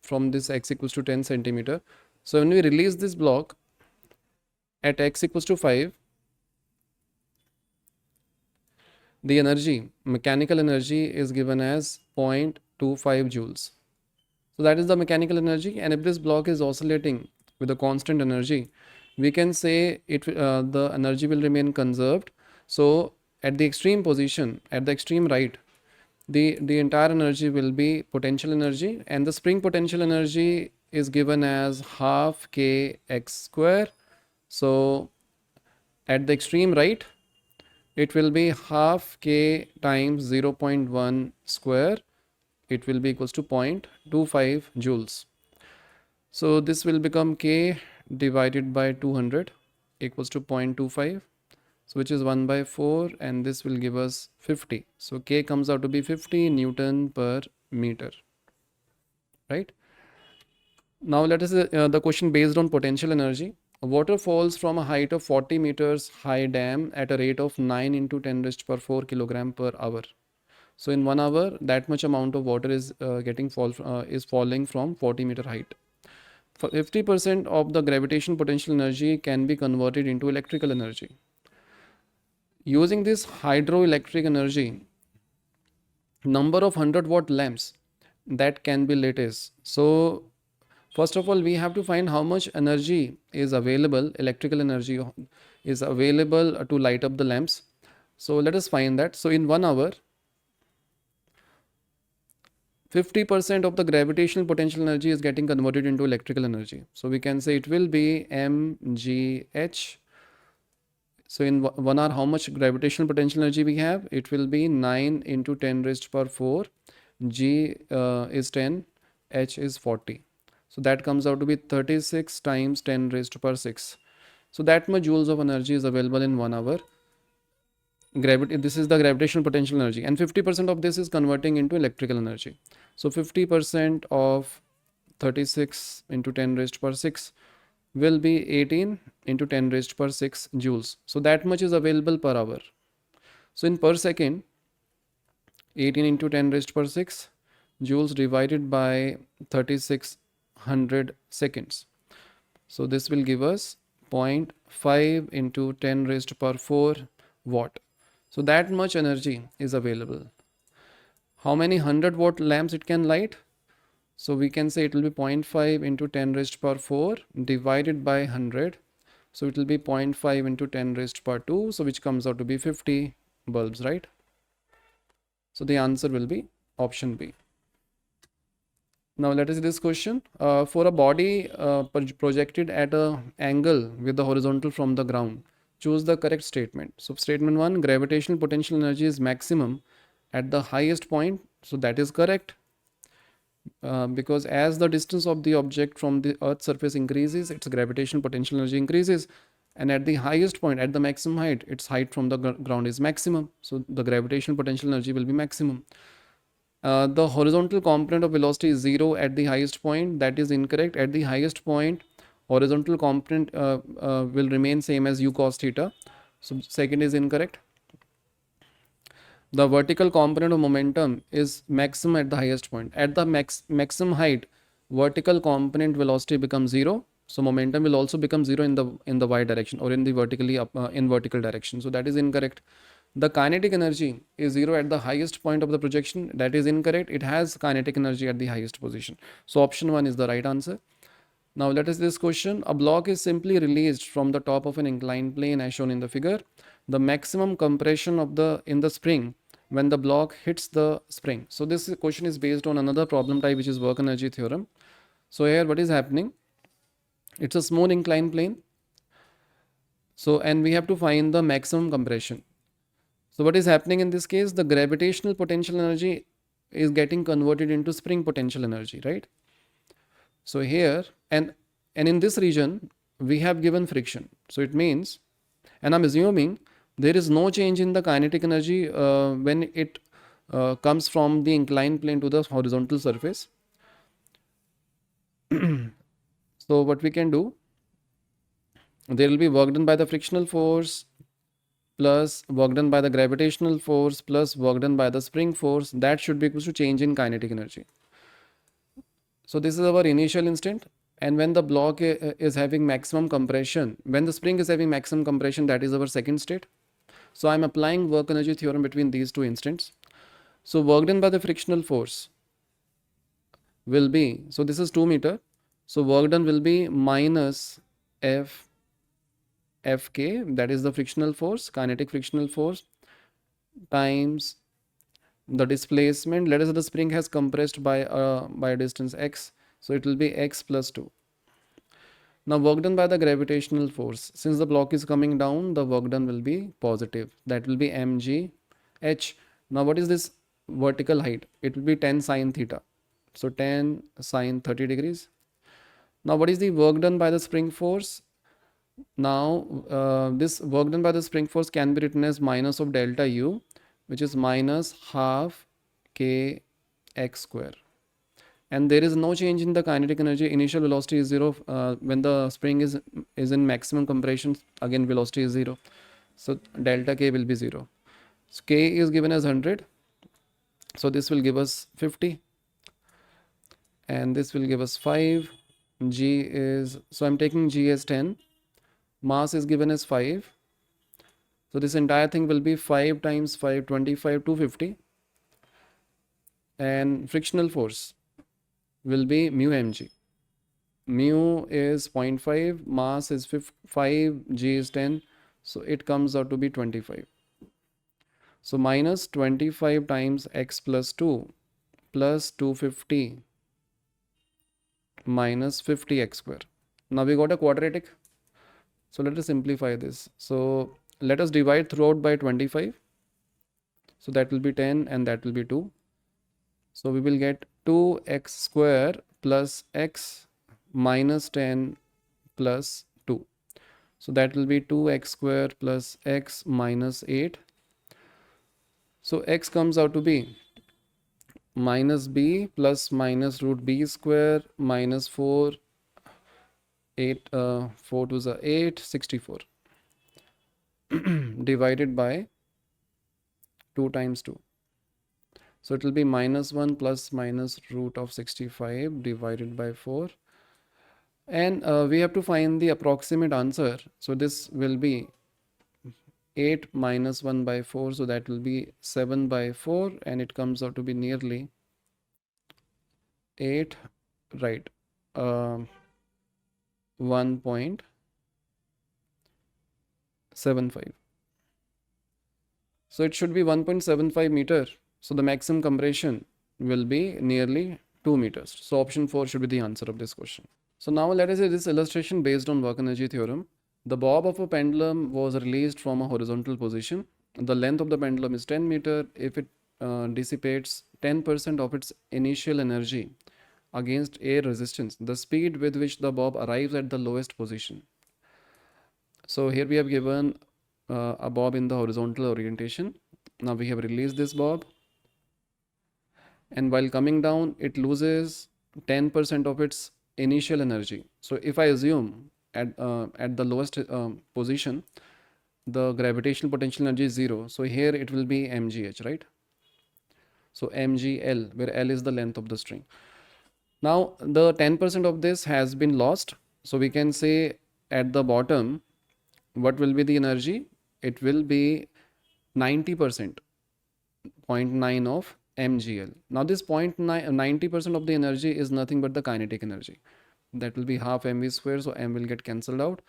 A: from this x equals to 10 centimeter. So when we release this block at x equals to 5, the energy, mechanical energy, is given as 0.25 joules. So that is the mechanical energy, and if this block is oscillating with a constant energy, we can say the energy will remain conserved. So at the extreme position, at the extreme right, the entire energy will be potential energy, and the spring potential energy is given as half k x square. So at the extreme right, it will be half k times 0.1 square. It will be equals to 0.25 joules. So this will become k divided by 200 equals to 0.25, so which is 1 by 4, and this will give us 50. So k comes out to be 50 Newton per meter, right? Now let us the question based on potential energy. Water falls from a height of 40 meters high dam at a rate of 9 into 10 raised per 4 kilogram per hour. So in 1 hour, that much amount of water is falling from 40-meter height. 50% of the gravitational potential energy can be converted into electrical energy. Using this hydroelectric energy, number of 100-watt lamps that can be lit is. So first of all, we have to find how much energy is available, electrical energy is available to light up the lamps. So let us find that. So in 1 hour, 50% of the gravitational potential energy is getting converted into electrical energy. So we can say it will be mgh. So in 1 hour, how much gravitational potential energy we have? It will be 9 into 10 raised per 4. G is 10, h is 40. So that comes out to be 36 times 10 raised per 6. So that much joules of energy is available in 1 hour. This is the gravitational potential energy, and 50% of this is converting into electrical energy. So 50% of 36 into 10 raised per 6 will be 18 into 10 raised per 6 joules. So that much is available per hour. So in per second, 18 into 10 raised per 6 joules divided by 3600 seconds. So this will give us 0.5 into 10 raised per 4 watt. So that much energy is available. How many 100-watt lamps it can light? So we can say it will be 0.5 into 10 raised per 4 divided by 100. So it will be 0.5 into 10 raised per 2. So which comes out to be 50 bulbs, right? So the answer will be option B. Now let us see this question. For a body projected at an angle with the horizontal from the ground, choose the correct statement. So statement 1, gravitational potential energy is maximum at the highest point. So that is correct. Because as the distance of the object from the Earth's surface increases, its gravitational potential energy increases. And at the highest point, at the maximum height, its height from the ground is maximum. So the gravitational potential energy will be maximum. The horizontal component of velocity is 0 at the highest point. That is incorrect. At the highest point, horizontal component will remain same as u cos theta. So second is incorrect. the vertical component of momentum is maximum at the highest point. At the maximum height, vertical component velocity becomes 0. So momentum will also become 0 in the y direction, or in the vertically up in vertical direction. So that is incorrect. The kinetic energy is 0 at the highest point of the projection. That is incorrect. It has kinetic energy at the highest position. So option 1 is the right answer. Now let us this question. A block is simply released from the top of an inclined plane as shown in the figure. The maximum compression of in the spring when the block hits the spring. So this question is based on another problem type, which is work energy theorem. So here what is happening? It's a smooth inclined plane. So, and we have to find the maximum compression. So what is happening in this case? The gravitational potential energy is getting converted into spring potential energy, right? So here, and in this region, we have given friction. So it means, and I'm assuming there is no change in the kinetic energy when it comes from the inclined plane to the horizontal surface. So what we can do, there will be work done by the frictional force plus work done by the gravitational force plus work done by the spring force. That should be equal to change in kinetic energy. So this is our initial instant, and when the block is having maximum compression, when the spring is having maximum compression, that is our second state. So I'm applying work energy theorem between these two instants. So work done by the frictional force will be, so this is 2 meter. So work done will be minus Fk, that is the frictional force, kinetic frictional force, times the displacement. Let us say the spring has compressed by a distance x, so it will be x plus 2. Now work done by the gravitational force, since the block is coming down, the work done will be positive, that will be mg h. Now what is this vertical height? It will be 10 sine theta, so 10 sine 30 degrees. Now what is the work done by the spring force? Now this work done by the spring force can be written as minus of delta u, which is minus half k x square, and there is no change in the kinetic energy. Initial velocity is 0 when the spring is in maximum compression. Again velocity is 0, so delta k will be 0. So k is given as 100, so this will give us 50, and this will give us 5. G is, so I'm taking G as 10, mass is given as 5, so this entire thing will be 5 times 5, 25, 250, and frictional force will be mu mg. Mu is 0.5, mass is 5, G is 10, so it comes out to be 25. So minus 25 times x plus 2 plus 250 minus 50x square. Now we got a quadratic. So let us simplify this. So let us divide throughout by 25. So that will be 10 and that will be 2. So we will get 2x square plus x minus 10 plus 2. So that will be 2x square plus x minus 8. So x comes out to be minus b plus minus root b square minus 4, 8, 4 to the 8, 64 divided by 2 times 2. So it will be minus 1 plus minus root of 65 divided by 4. And we have to find the approximate answer. So this will be 8 minus 1 by 4. So that will be 7 by 4. And it comes out to be nearly 8, right, 1.75. So it should be 1.75 meter. So the maximum compression will be nearly 2 meters. So option 4 should be the answer of this question. So now let us say this illustration based on work energy theorem. The bob of a pendulum was released from a horizontal position. The length of the pendulum is 10 meter. If it dissipates 10% of its initial energy against air resistance, the speed with which the bob arrives at the lowest position. So here we have given a bob in the horizontal orientation. Now we have released this bob, and while coming down it loses 10% of its initial energy. So if I assume at the lowest position the gravitational potential energy is 0. So here it will be mgh, right? So mgl, where L is the length of the string. Now the 10% of this has been lost. So we can say at the bottom, what will be the energy? It will be 90%, 0.9 of mgl. Now this 90% of the energy is nothing but the kinetic energy. That will be half mv square, so m will get cancelled out.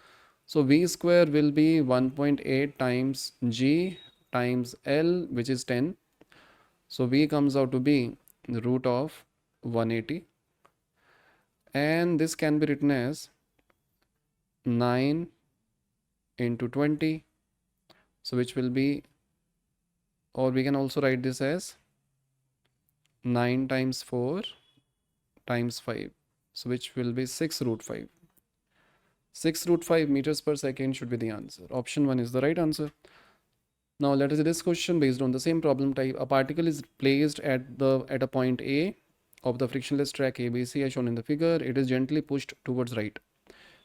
A: So v square will be 1.8 times g times L, which is 10. So v comes out to be the root of 180. And this can be written as 9 into 20. So which will be, or we can also write this as 9 times 4 times 5. So which will be 6 root 5. 6 root 5 meters per second should be the answer. Option 1 is the right answer. Now let us see this question based on the same problem type. A particle is placed at a point A of the frictionless track ABC as shown in the figure. It is gently pushed towards right.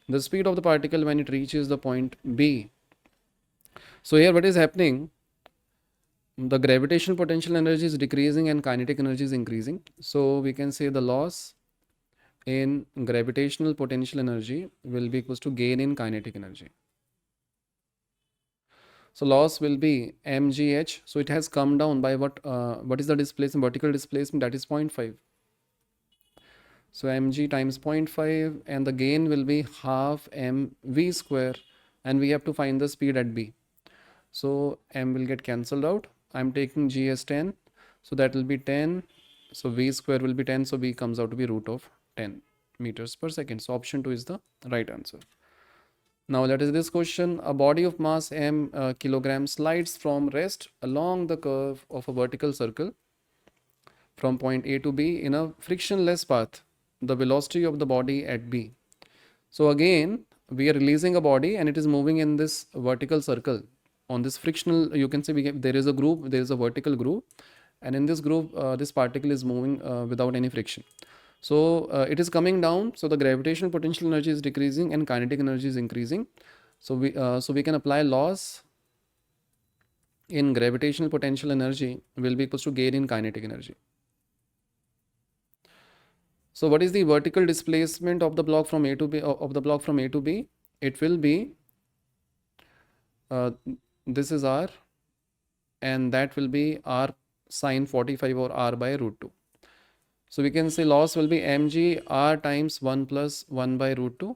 A: The speed of the particle when it reaches the point B. So here what is happening? The gravitational potential energy is decreasing and kinetic energy is increasing. So we can say the loss in gravitational potential energy will be equals to gain in kinetic energy. So loss will be mgh. So it has come down by what is the displacement, vertical displacement, that is 0.5. So mg times 0.5, and the gain will be half mv square, and we have to find the speed at B. So m will get cancelled out. I'm taking g as 10, so that will be 10. So v square will be 10, so v comes out to be root of 10 meters per second. So option 2 is the right answer. Now let us this question. A body of mass m kilograms slides from rest along the curve of a vertical circle from point A to B in a frictionless path. The velocity of the body at B. So again, we are releasing a body and it is moving in this vertical circle. On this frictional, you can say there is a groove, there is a vertical groove, and in this groove, this particle is moving without any friction. So it is coming down. So the gravitational potential energy is decreasing and kinetic energy is increasing. So we can apply loss in gravitational potential energy will be equal to gain in kinetic energy. So what is the vertical displacement of the block from A to B? It will be this is r, and that will be r sine 45 or r by root 2. So we can say loss will be mg r times 1 plus 1 by root 2,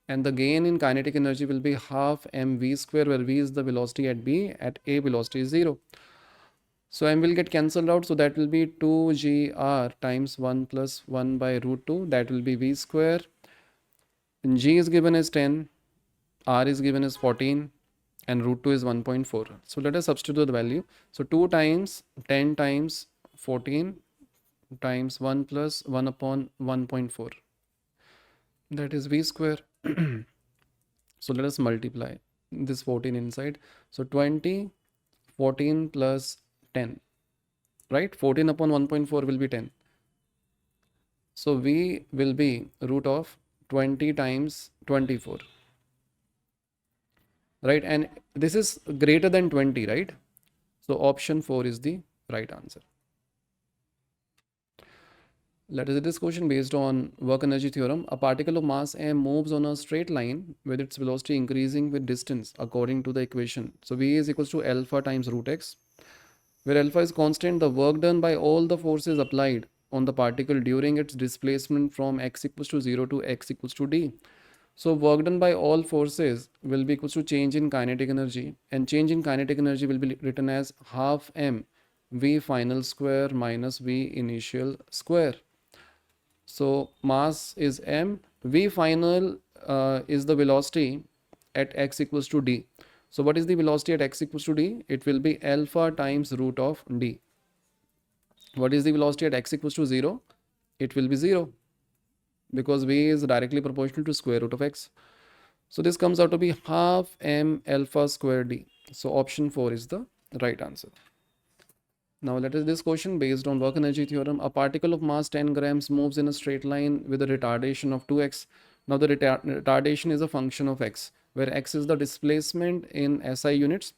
A: and the gain in kinetic energy will be half mv square, where v is the velocity at B, at A velocity is 0. So m will get cancelled out, so that will be 2gr times 1 plus 1 by root 2, that will be v square. And g is given as 10, r is given as 14, and root 2 is 1.4. So let us substitute the value. So 2 times 10 times 14 times 1 plus 1 upon 1.4, that is v square. So let us multiply this 14 inside. So 20, 14 plus 10, right? 14 upon 1.4 will be 10. So v will be root of 20 times 24, right? And this is greater than 20, right? So option 4 is the right answer. Let us do this question based on work energy theorem. A particle of mass m moves on a straight line with its velocity increasing with distance according to the equation. So v is equals to alpha times root x, where alpha is constant. The work done by all the forces applied on the particle during its displacement from x equals to 0 to x equals to d. So work done by all forces will be equals to change in kinetic energy, and change in kinetic energy will be written as half m v final square minus v initial square. So mass is m, v final is the velocity at x equals to d. So what is the velocity at x equals to d? It will be alpha times root of d. What is the velocity at x equals to 0? It will be 0, because v is directly proportional to square root of x. So this comes out to be half m alpha square d. So option 4 is the right answer. Now let us this question based on work energy theorem. A particle of mass 10 grams moves in a straight line with a retardation of 2x. Now the retardation is a function of x. where x is the displacement in SI units.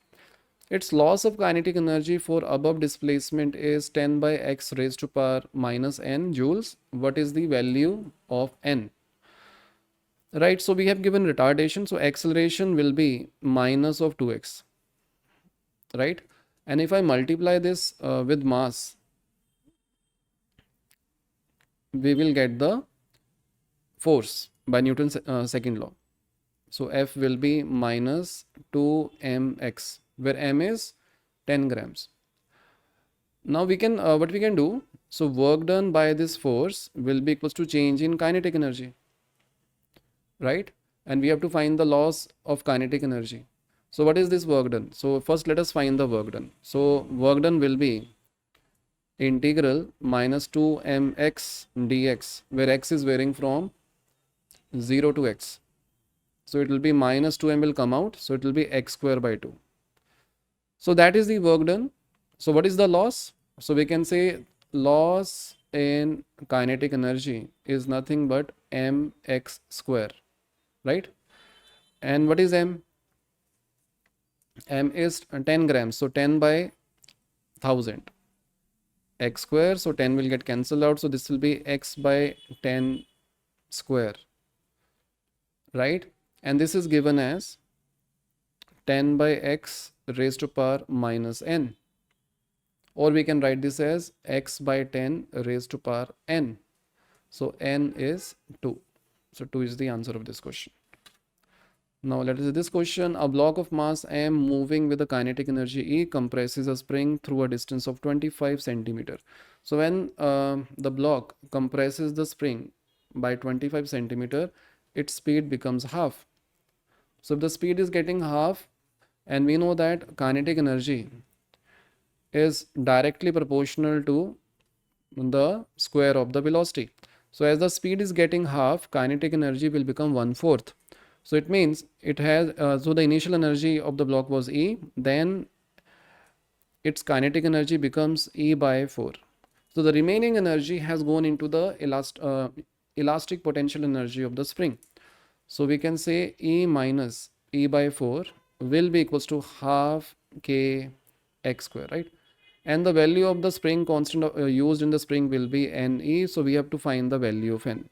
A: Its loss of kinetic energy for above displacement is 10 by x raised to power minus n joules. What is the value of n? Right, so we have given retardation, so acceleration will be minus of 2x, right? And if I multiply this with mass, we will get the force by Newton's second law. So F will be minus 2mx, where m is 10 grams. Now we can, what we can do, so work done by this force will be equals to change in kinetic energy, right? And we have to find the loss of kinetic energy. So what is this work done? So first let us find the work done. So work done will be integral minus 2mx dx, where x is varying from 0 to x. So it will be minus 2m will come out. So it will be x square by 2. So that is the work done. So what is the loss? So we can say loss in kinetic energy is nothing but mx square, right? And what is m? M is 10 grams. So 10 by 1000. X square. So 10 will get cancelled out. So this will be x by 10 square, right? And this is given as 10 by x raised to power minus n. Or we can write this as x by 10 raised to power n. So n is 2. So 2 is the answer of this question. Now let us see this question. A block of mass m moving with a kinetic energy E compresses a spring through a distance of 25 centimeter. So when the block compresses the spring by 25 centimeter, its speed becomes half. So if the speed is getting half, and we know that kinetic energy is directly proportional to the square of the velocity. So as the speed is getting half, kinetic energy will become 1/4. So it means it has, so the initial energy of the block was E, then its kinetic energy becomes E by 4. So the remaining energy has gone into the elastic potential energy of the spring. So we can say E minus E by 4 will be equals to half k x square, right? And the value of the spring constant used in the spring will be Ne. So we have to find the value of n.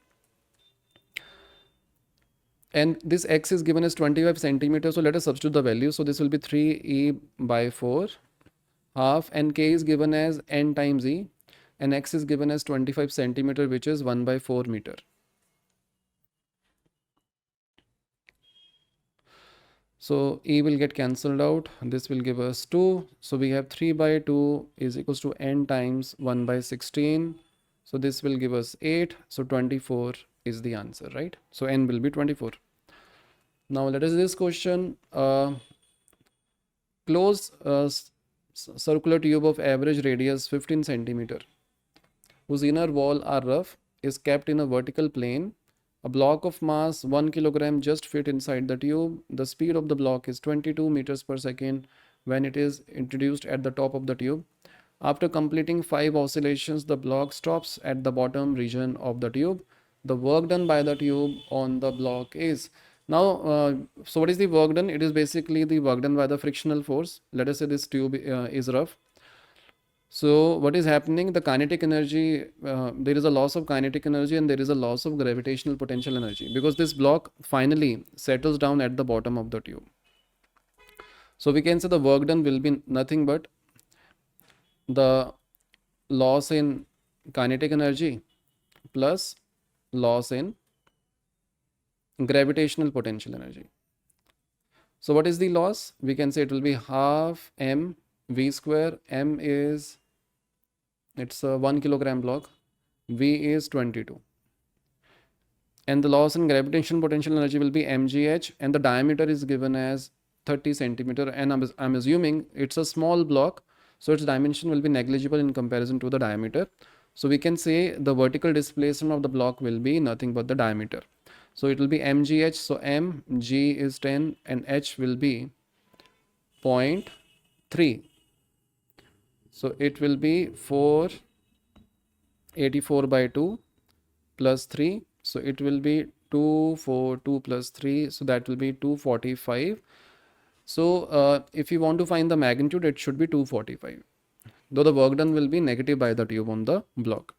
A: And this x is given as 25 centimeters. So let us substitute the value. So this will be 3e by 4 half, and k is given as n times e, and x is given as 25 centimeter, which is 1 by 4 meter. So e will get cancelled out. This will give us 2. So we have 3 by 2 is equals to n times 1 by 16. So this will give us 8. So 24 is the answer, right? So n will be 24. Now let us this question. Closed circular tube of average radius 15 centimeter, whose inner wall are rough, is kept in a vertical plane. A block of mass 1 kilogram just fit inside the tube. The speed of the block is 22 meters per second when it is introduced at the top of the tube. After completing 5 oscillations, the block stops at the bottom region of the tube. The work done by the tube on the block is, now so what is the work done? It is basically the work done by the frictional force. Let us say this tube is rough. So what is happening? The kinetic energy, there is a loss of kinetic energy and there is a loss of gravitational potential energy, because this block finally settles down at the bottom of the tube. So we can say the work done will be nothing but the loss in kinetic energy plus loss in gravitational potential energy. So what is the loss? We can say it will be half m v square. M is, it's a 1 kilogram block, v is 22, and the loss in gravitational potential energy will be mgh, and the diameter is given as 30 centimeter, and I'm assuming it's a small block, so its dimension will be negligible in comparison to the diameter. So we can say the vertical displacement of the block will be nothing but the diameter. So it will be mgh. So m, g is 10, and h will be 0.3. So it will be 484 by 2 plus 3. So it will be 2, 4, 2 plus 3. So that will be 245. So if you want to find the magnitude, it should be 245. Though the work done will be negative by the tube on the block.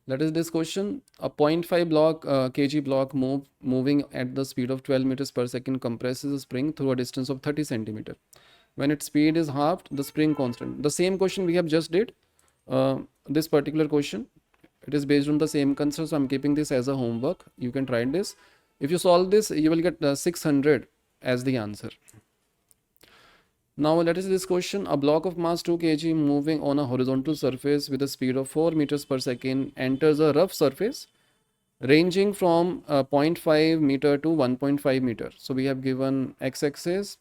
A: That is this question. A 0.5 kg block moving at the speed of 12 meters per second compresses a spring through a distance of 30 centimeter. When its speed is halved, the spring constant. The same question we have just did. This particular question, it is based on the same concept. So I'm keeping this as a homework. You can try this. If you solve this, you will get 600 as the answer. Now let us see this question. A block of mass 2 kg moving on a horizontal surface with a speed of 4 meters per second enters a rough surface ranging from 0.5 meter to 1.5 meter. So we have given x-axis.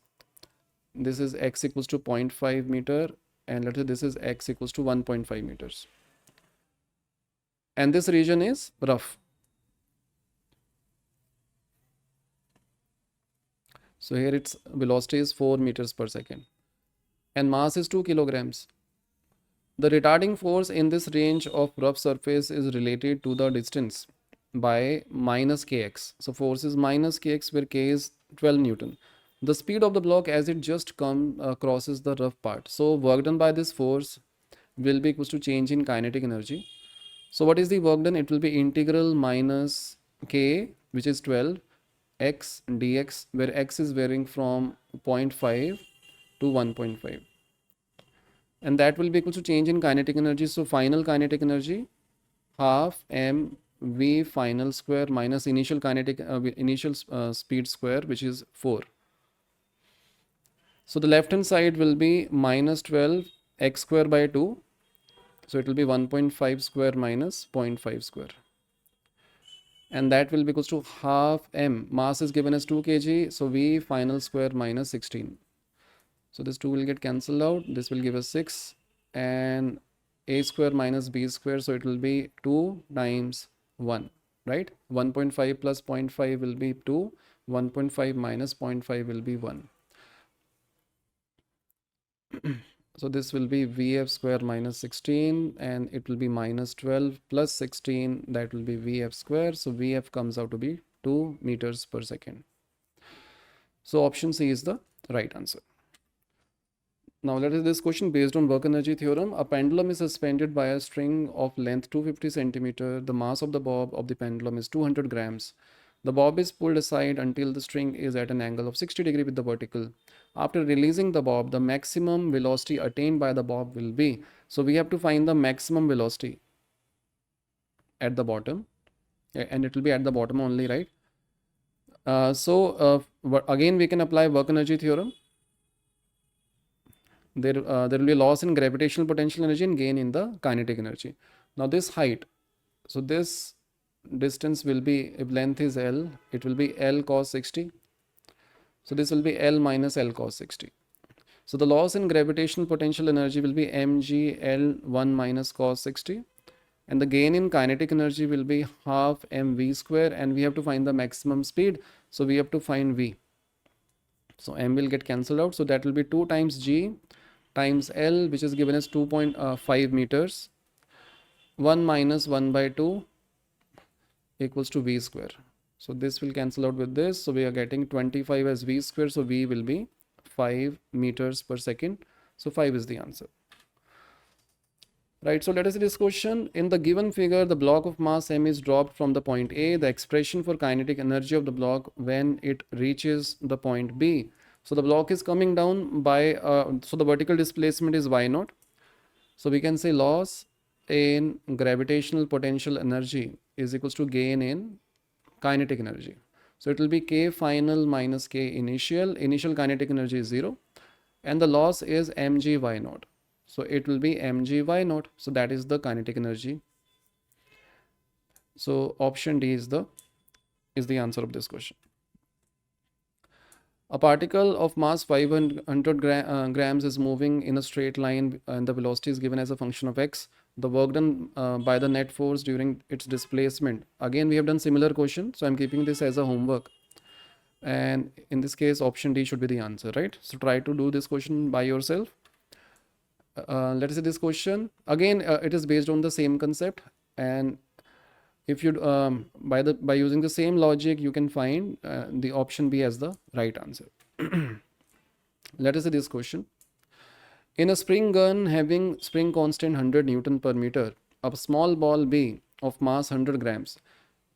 A: This is x equals to 0.5 meter, and let's say this is x equals to 1.5 meters. And this region is rough. So here its velocity is 4 meters per second and mass is 2 kilograms. The retarding force in this range of rough surface is related to the distance by minus kx. So force is minus kx where k is 12 Newton. The speed of the block as it just crosses the rough part. So work done by this force will be equals to change in kinetic energy. So what is the work done? It will be integral minus k, which is 12, x dx, where x is varying from 0.5 to 1.5. And that will be equal to change in kinetic energy. So final kinetic energy, half m v final square minus initial kinetic speed square, which is 4. So the left hand side will be minus 12 x square by 2. So it will be 1.5 square minus 0.5 square. And that will be equals to half m. Mass is given as 2 kg. So v final square minus 16. So this 2 will get cancelled out. This will give us 6. And a square minus b square. So it will be 2 times 1. Right? 1.5 plus 0.5 will be 2. 1.5 minus 0.5 will be 1. So this will be vf square minus 16, and it will be minus 12 plus 16, that will be vf square. So vf comes out to be 2 meters per second. So option C is the right answer. Now let us this question based on work energy theorem. A pendulum is suspended by a string of length 250 centimeter. The mass of the bob of the pendulum is 200 grams. The bob is pulled aside until the string is at an angle of 60 degree with the vertical. After releasing the bob, the maximum velocity attained by the bob will be. So we have to find the maximum velocity at the bottom, and it will be at the bottom only, right? Again we can apply work energy theorem. There will be loss in gravitational potential energy and gain in the kinetic energy. Now this height, so this distance will be, if length is L, it will be L cos 60. So this will be L minus L cos 60. So the loss in gravitational potential energy will be mg L1 minus cos 60. And the gain in kinetic energy will be half mv square, and we have to find the maximum speed. So we have to find v. So m will get cancelled out. So that will be 2 times g times L, which is given as 2.5 meters. 1 minus 1 by 2 equals to v square. So this will cancel out with this. So we are getting 25 as v square. So v will be 5 meters per second. So 5 is the answer. Right, so let us see this question. In the given figure, the block of mass m is dropped from the point A. The expression for kinetic energy of the block when it reaches the point B. So the block is coming down by, so the vertical displacement is y naught. So we can say loss in gravitational potential energy is equals to gain in kinetic energy. So it will be k final minus k initial. Initial kinetic energy is 0. And the loss is mg y naught. So it will be mg y naught. So that is the kinetic energy. So option D is the answer of this question. A particle of mass 500 grams is moving in a straight line, and the velocity is given as a function of x. The work done by the net force during its displacement. Again, we have done similar question. So I'm keeping this as a homework. And in this case, option D should be the answer, right? So try to do this question by yourself. Let us see this question. Again, it is based on the same concept. And if you by using the same logic, you can find the option B as the right answer. Let us see this question. In a spring gun having spring constant 100 Newton per meter, a small ball B of mass 100 grams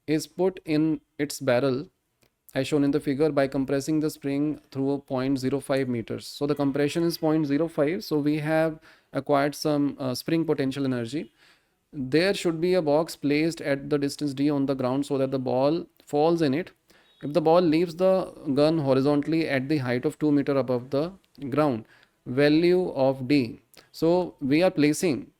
A: is put in its barrel as shown in the figure by compressing the spring through 0.05 meters. So the compression is 0.05. So we have acquired some spring potential energy. There should be a box placed at the distance d on the ground so that the ball falls in it. If the ball leaves the gun horizontally at the height of 2 meters above the ground, value of d. So we are placing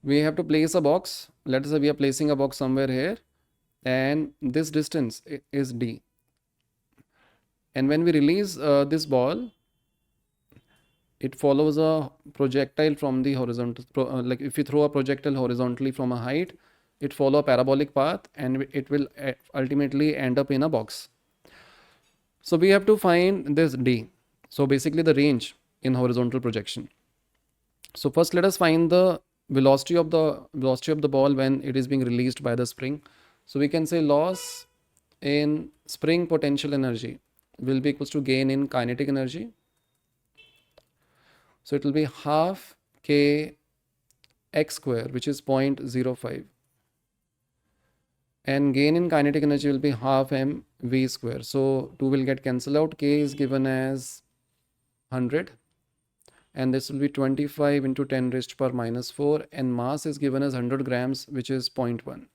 A: we have to place a box. Let us say we are placing a box somewhere here, and this distance is d. And when we release this ball, it follows a projectile from the horizontal, like if you throw a projectile horizontally from a height, it follow a parabolic path and it will ultimately end up in a box. So we have to find this d. So basically the range in horizontal projection. So first let us find the velocity of the ball when it is being released by the spring. So we can say loss in spring potential energy will be equals to gain in kinetic energy. So it will be half k x square, which is 0.05, and gain in kinetic energy will be half m v square. So 2 will get cancelled out. K is given as 100, and this will be 25 into 10 raised to power minus 4, and mass is given as 100 grams, which is 0.1.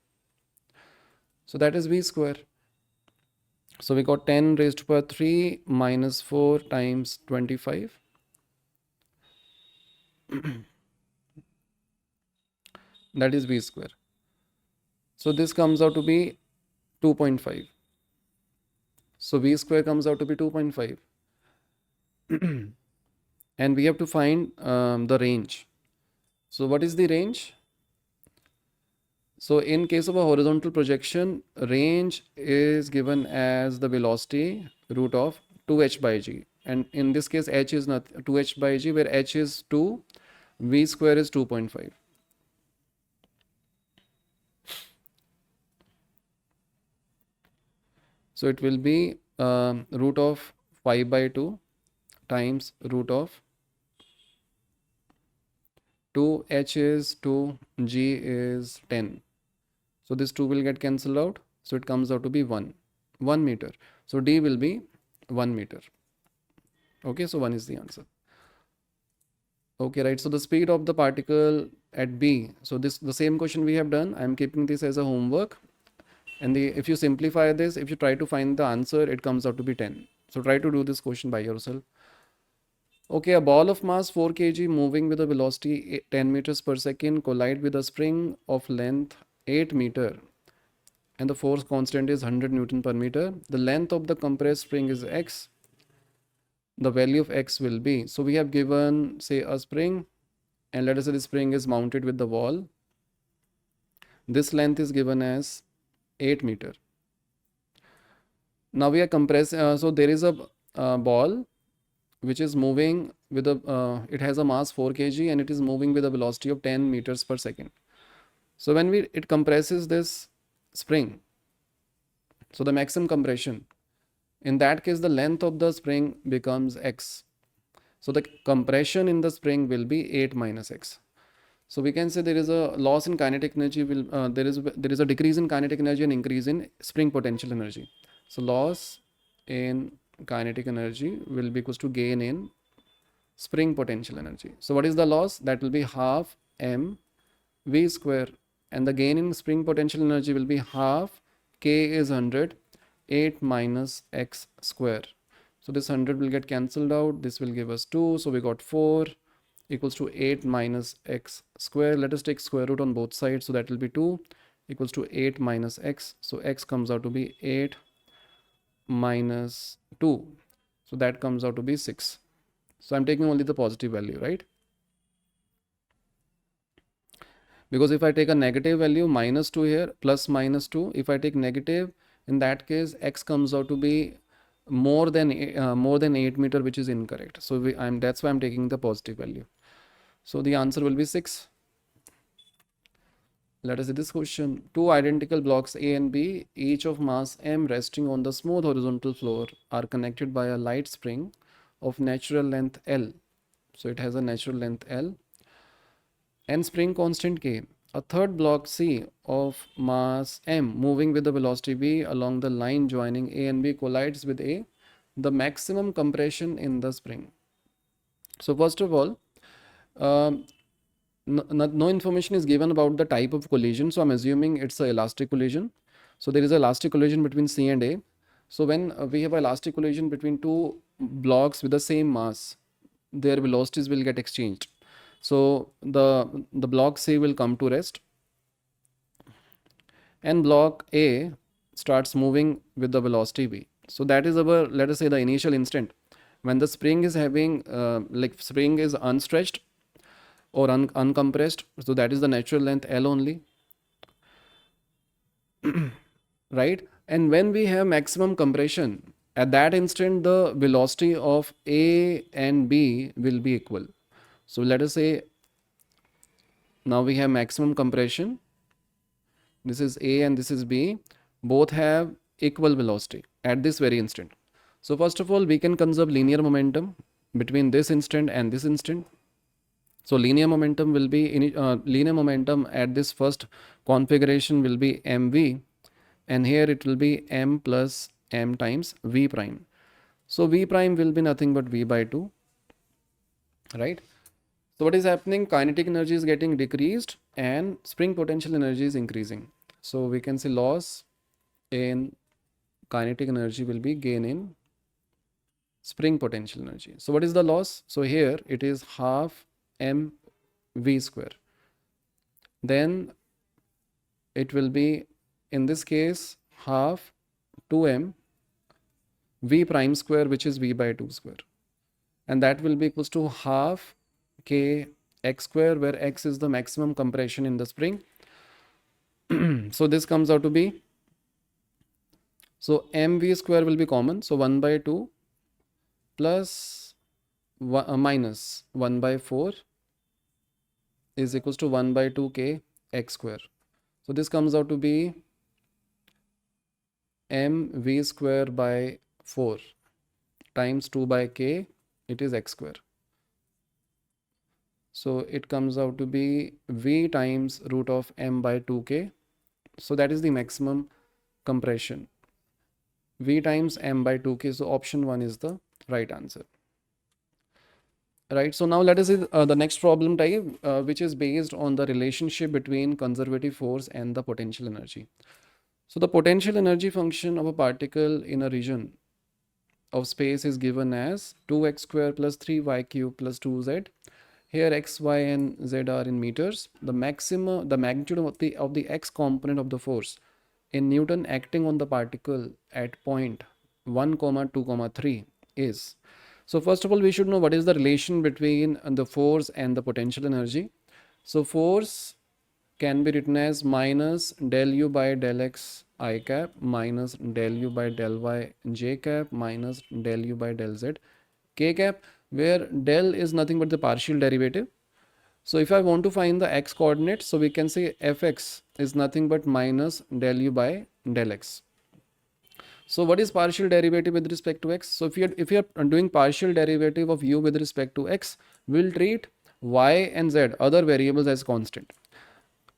A: So that is v square. So we got 10 raised to power 3 minus 4 times 25. That is v square. So this comes out to be 2.5. So v square comes out to be 2.5. And we have to find the range. So what is the range? So in case of a horizontal projection, range is given as the velocity root of 2h by g. And in this case, h is not 2h by g, where h is 2, v square is 2.5. So it will be root of 5 by 2 times root of 2, h is 2, g is 10. So this 2 will get cancelled out. So it comes out to be 1 meter. So d will be 1 meter. Okay, so 1 is the answer. Okay, right. So the speed of the particle at B. So this the same question we have done. I am keeping this as a homework. And if you simplify this, if you try to find the answer, it comes out to be 10. So try to do this question by yourself. Okay, a ball of mass 4 kg moving with a velocity 10 meters per second collide with a spring of length 8 meter, and the force constant is 100 Newton per meter. The length of the compressed spring is x. The value of x will be, so we have given say a spring, and let us say the spring is mounted with the wall. This length is given as 8 meter. Now we are compressing, so there is a ball which is moving with a, it has a mass 4 kg and it is moving with a velocity of 10 meters per second. So when it compresses this spring, so the maximum compression, in that case the length of the spring becomes x. So the compression in the spring will be 8 minus x. So we can say there is a loss in kinetic energy, there is a decrease in kinetic energy and increase in spring potential energy. So loss in kinetic energy will be equals to gain in spring potential energy. So what is the loss? That will be half m v square, and the gain in spring potential energy will be half k is 100, 8 minus x square. So this 100 will get cancelled out. This will give us 2. So we got 4 equals to 8 minus x square. Let us take square root on both sides. So that will be 2 equals to 8 minus x. So x comes out to be 8 minus 2. So that comes out to be 6. So I'm taking only the positive value, right? Because if I take a negative value, minus 2 here, plus minus 2, if I take negative, in that case, x comes out to be more than 8 meter, which is incorrect. So that's why I'm taking the positive value. So the answer will be 6. Let us see this question. Two identical blocks A and B, each of mass m, resting on the smooth horizontal floor, are connected by a light spring of natural length L. So it has a natural length L and spring constant K. A third block C of mass m, moving with the velocity v along the line joining A and B, collides with A. The maximum compression in the spring. So first of all, no information is given about the type of collision, so I'm assuming it's an elastic collision. So there is an elastic collision between C and A. So when we have an elastic collision between two blocks with the same mass, their velocities will get exchanged. So the block C will come to rest and block A starts moving with the velocity v. So that is our, let us say, the initial instant when the spring is having spring is unstretched or uncompressed. So that is the natural length L only. Right? And when we have maximum compression, at that instant the velocity of A and B will be equal. So let us say now we have maximum compression. This is A and this is B. Both have equal velocity at this very instant. So first of all, we can conserve linear momentum between this instant and this instant. So linear momentum will be linear momentum at this first configuration will be mv, and here it will be m plus m times v prime. So v prime will be nothing but v by 2, right? So what is happening? Kinetic energy is getting decreased and spring potential energy is increasing. So we can say loss in kinetic energy will be gain in spring potential energy. So what is the loss? So here it is half m v square. Then it will be, in this case, half 2m v prime square, which is v by 2 square. And that will be equals to half k x square, where x is the maximum compression in the spring. So this comes out to be, so mv square will be common. So 1 by 2 plus minus 1 by 4 is equals to 1 by 2 k x square. So this comes out to be mv square by 4 times 2 by k, it is x square. So it comes out to be v times root of m by 2k. So that is the maximum compression, v times m by 2k. So option 1 is the right answer. Right, so now let us see the next problem type, which is based on the relationship between conservative force and the potential energy. So the potential energy function of a particle in a region of space is given as 2x square plus 3y cube plus 2z. Here x, y and z are in meters. The magnitude of the x component of the force in Newton acting on the particle at point 1, 2, 3 is. So first of all, we should know what is the relation between the force and the potential energy. So force can be written as minus del u by del x I cap minus del u by del y j cap minus del u by del z k cap, where del is nothing but the partial derivative. So if I want to find the x coordinate, so we can say fx is nothing but minus del u by del x. So what is partial derivative with respect to x? So if you are doing partial derivative of u with respect to x, we'll treat y and z, other variables, as constant,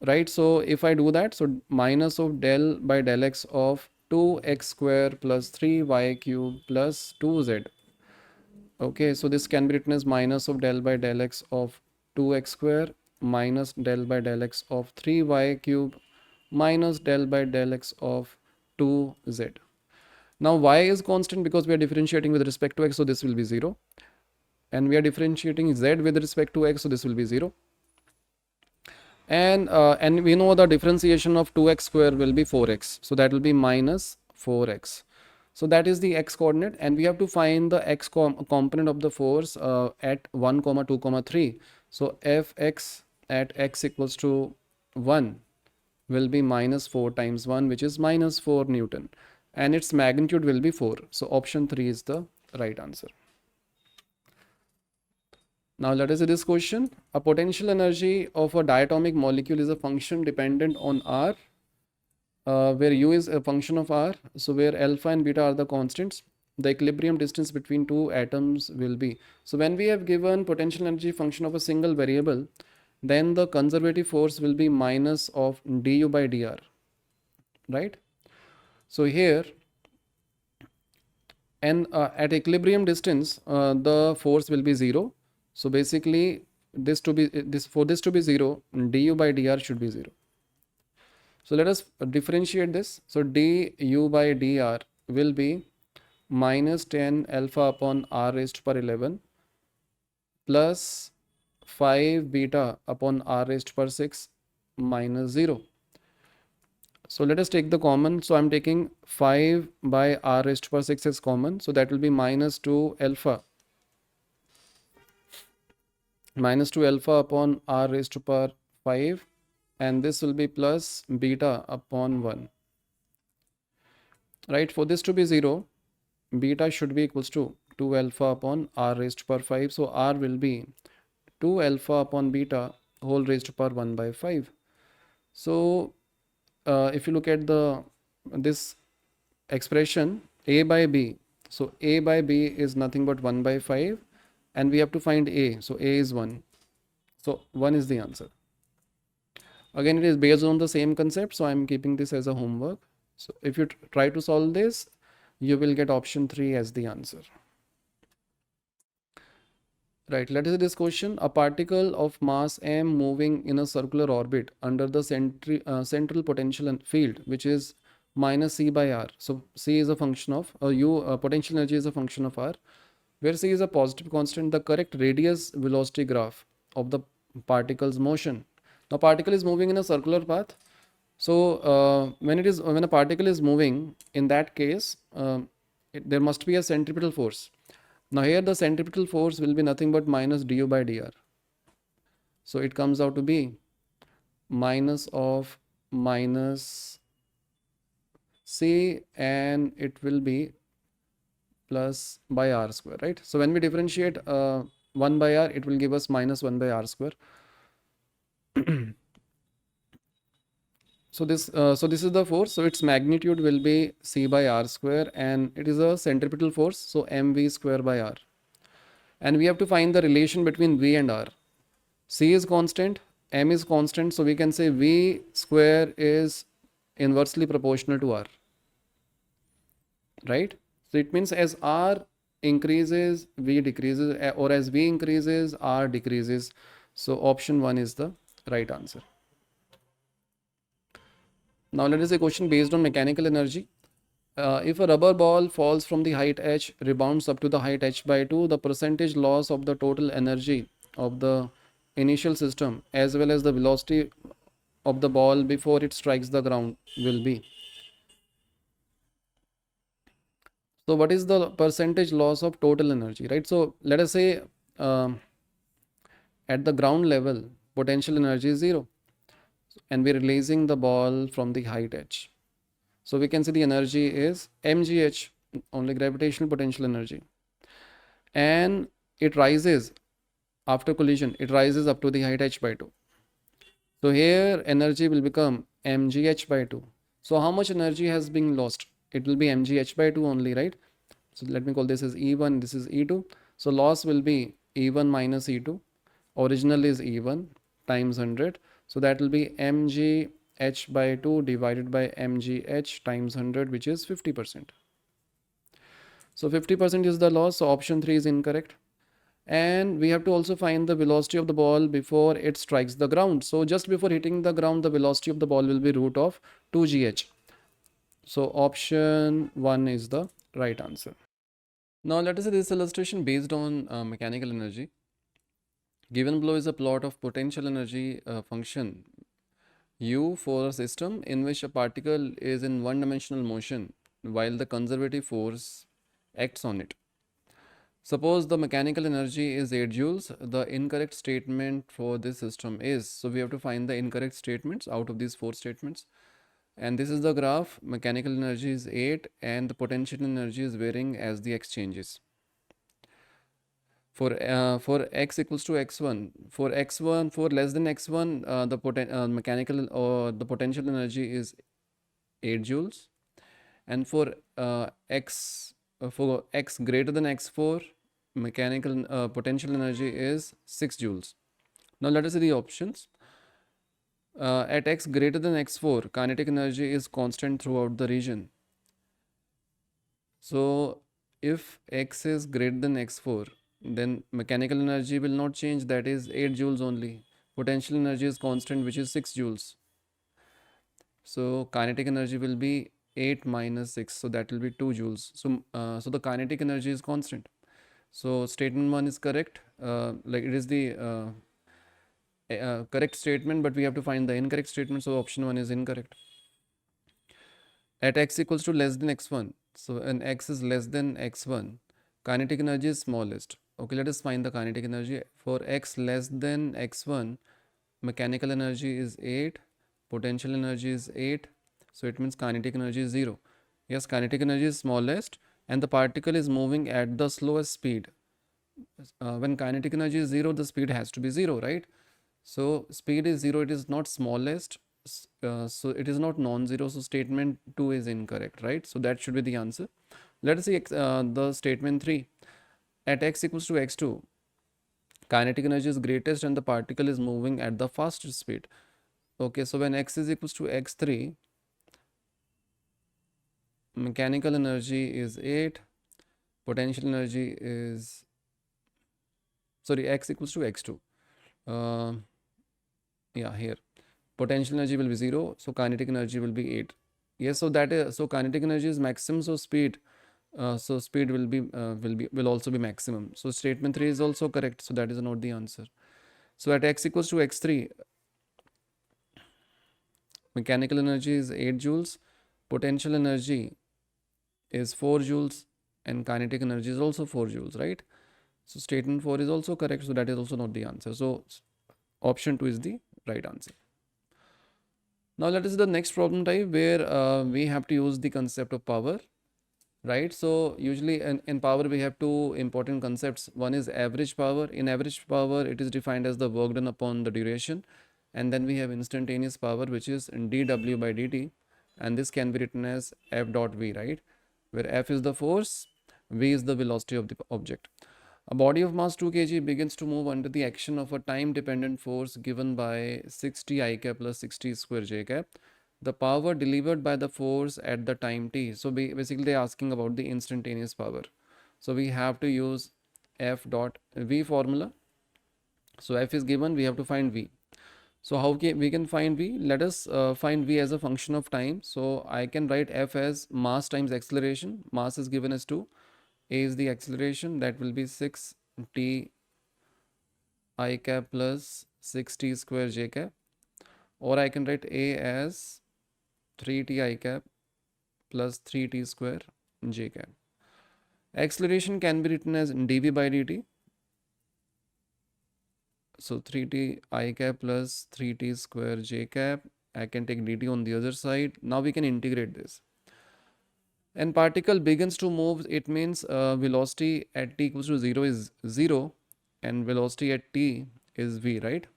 A: right? So if I do that, so minus of del by del x of 2x square plus 3y cube plus 2z. Okay, so this can be written as minus of del by del x of 2x square minus del by del x of 3y cube minus del by del x of 2z. Now y is constant because we are differentiating with respect to x, so this will be 0. And we are differentiating z with respect to x, so this will be 0. And we know the differentiation of 2x square will be 4x, so that will be minus 4x. So that is the x coordinate, and we have to find the x component of the force at 1, 2, 3. So fx at x equals to 1 will be minus 4 times 1, which is minus 4 Newton. and its magnitude will be 4. So option 3 is the right answer. Now let us see this question. A potential energy of a diatomic molecule is a function dependent on R, where U is a function of R. So where alpha and beta are the constants, the equilibrium distance between two atoms will be. So when we have given potential energy function of a single variable, then the conservative force will be minus of du by dr, right? So here, and at equilibrium distance, the force will be 0. So basically, this to be 0, du by dr should be 0. So let us differentiate this. So du by dr will be minus 10 alpha upon r raised to power 11 plus 5 beta upon r raised to power 6 minus 0. So let us take the common. So I'm taking 5 by r raised to power 6 as common. So that will be minus 2 alpha upon r raised to power 5, and this will be plus beta upon 1. Right, for this to be 0, beta should be equals to 2 alpha upon r raised to power 5. So r will be 2 alpha upon beta whole raised to power 1 by 5. So if you look at this expression a by b, so a by b is nothing but 1 by 5, and we have to find a. So a is 1. So 1 is the answer. Again, it is based on the same concept, so I'm keeping this as a homework. So if you try to solve this, you will get option 3 as the answer. Right, let us see this question. A particle of mass m moving in a circular orbit under the central potential field, which is minus c by r. So c is a function of potential energy is a function of r, where c is a positive constant. The correct radius velocity graph of the particle's motion. Now particle is moving in a circular path. So when a particle is moving, in that case, there must be a centripetal force. Now here the centripetal force will be nothing but minus du by dr. So it comes out to be minus of minus c, and it will be plus by r square, right? So when we differentiate 1 by r, it will give us minus 1 by r square. So this is the force. So its magnitude will be c by r square, and it is a centripetal force. So mv square by r. And we have to find the relation between v and r. C is constant, m is constant. So we can say v square is inversely proportional to r. Right? So it means as r increases, v decreases, or as v increases, r decreases. So option 1 is the right answer. Now let us say a question based on mechanical energy. If a rubber ball falls from the height h, rebounds up to the height h by 2, the percentage loss of the total energy of the initial system as well as the velocity of the ball before it strikes the ground will be. So what is the percentage loss of total energy, right? So let us say at the ground level, potential energy is 0. And we're releasing the ball from the height h. So we can see the energy is mgh, only gravitational potential energy. And it rises after collision, it rises up to the height h by 2. So here energy will become mgh by 2. So how much energy has been lost? It will be mgh by 2 only, right? So let me call this as E1, this is E2. So loss will be E1 minus E2. Original is E1 times 100. So that will be mgh by 2 divided by mgh times 100, which is 50%. So 50% is the loss. So option 3 is incorrect. And we have to also find the velocity of the ball before it strikes the ground. So just before hitting the ground, the velocity of the ball will be root of 2gh. So option 1 is the right answer. Now let us see this illustration based on mechanical energy. Given below is a plot of potential energy function u for a system in which a particle is in one-dimensional motion while the conservative force acts on it. Suppose the mechanical energy is 8 joules. The incorrect statement for this system is, so we have to find the incorrect statements out of these 4 statements. And this is the graph. Mechanical energy is 8 and the potential energy is varying as the x changes. For x equals to x1, for less than x1, mechanical or the potential energy is 8 joules, and for x greater than x4, mechanical potential energy is 6 joules. Now let us see the options. At x greater than x4, kinetic energy is constant throughout the region. So if x is greater than x4, then mechanical energy will not change, that is 8 joules only. Potential energy is constant, which is 6 joules. So kinetic energy will be 8 minus 6, so that will be 2 joules. So the kinetic energy is constant. So statement 1 is correct. Like it is the correct statement, but we have to find the incorrect statement. So option 1 is incorrect. At x equals to less than x1, so when x is less than x1, kinetic energy is smallest. Okay, let us find the kinetic energy. For x less than x1, mechanical energy is 8, potential energy is 8, so it means kinetic energy is 0. Yes, kinetic energy is smallest and the particle is moving at the slowest speed. When kinetic energy is 0, the speed has to be 0, right? So speed is 0, it is not smallest, so it is not non-zero, so statement 2 is incorrect, right? So that should be the answer. Let us see the statement 3. At x equals to x2, kinetic energy is greatest and the particle is moving at the fastest speed. Okay, so when x is equals to x3, mechanical energy is 8, potential energy is, sorry, x equals to x2. Yeah, here potential energy will be 0, so kinetic energy will be 8. Yes, so that is, so kinetic energy is maximum, so speed will also be maximum. So statement 3 is also correct, so that is not the answer. So at x equals to x3, mechanical energy is 8 joules, potential energy is 4 joules, and kinetic energy is also 4 joules, right? So statement 4 is also correct, so that is also not the answer. So option 2 is the right answer. Now let us see the next problem type, where we have to use the concept of power, right? So usually in power we have two important concepts. One is average power. In average power, it is defined as the work done upon the duration, and then we have instantaneous power, which is dw by dt, and this can be written as f dot v, right, where f is the force, v is the velocity of the object. A body of mass 2 kg begins to move under the action of a time dependent force given by 60 I cap plus 60 square j cap. The power delivered by the force at the time t. So basically they're asking about the instantaneous power. So we have to use f dot v formula. So f is given, we have to find v. So how we can find v? Let us find v as a function of time. So I can write f as mass times acceleration. Mass is given as 2. A is the acceleration, that will be 6t I cap plus 6t square j cap, or I can write A as 3t I cap plus 3t square j cap. Acceleration can be written as dv by dt. So 3t I cap plus 3t square j cap. I can take dt on the other side. Now we can integrate this. And particle begins to move, it means velocity at t equals to 0 is 0 and velocity at t is v, right?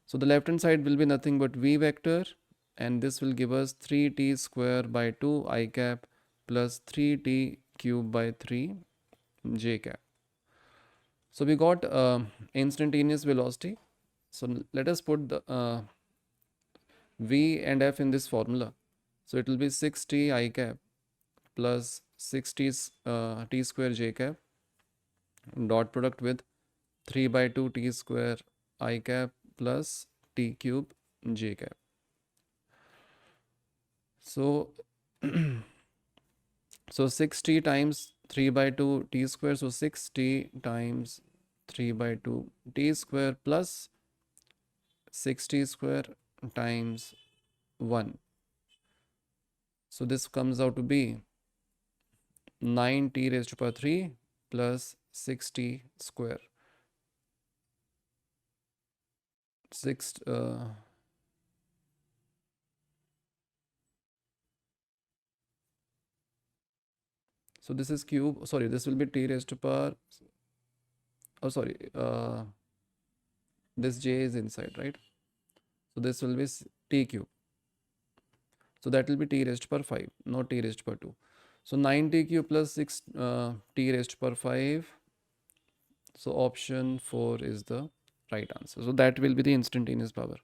A: So the left hand side will be nothing but v vector, and this will give us 3t square by 2 I cap plus 3t cube by 3 j cap. So we got instantaneous velocity. So let us put the v and f in this formula. So it will be 6t I cap plus 6t t square j cap dot product with 3 by 2 t square I cap plus t cube j cap. So so 6t times 3 by 2 t square, so 6t times 3 by 2 t square plus 6t square times 1. So this comes out to be 9t raised to power 3 plus 6t square. 6 So this is cube, sorry, this will be t raised to power, oh sorry, this j is inside, right? So this will be t cube. So that will be t raised to power 5, not t raised to power 2. So 9t cube plus 6 t raised to power 5. So option 4 is the right answer. So that will be the instantaneous power.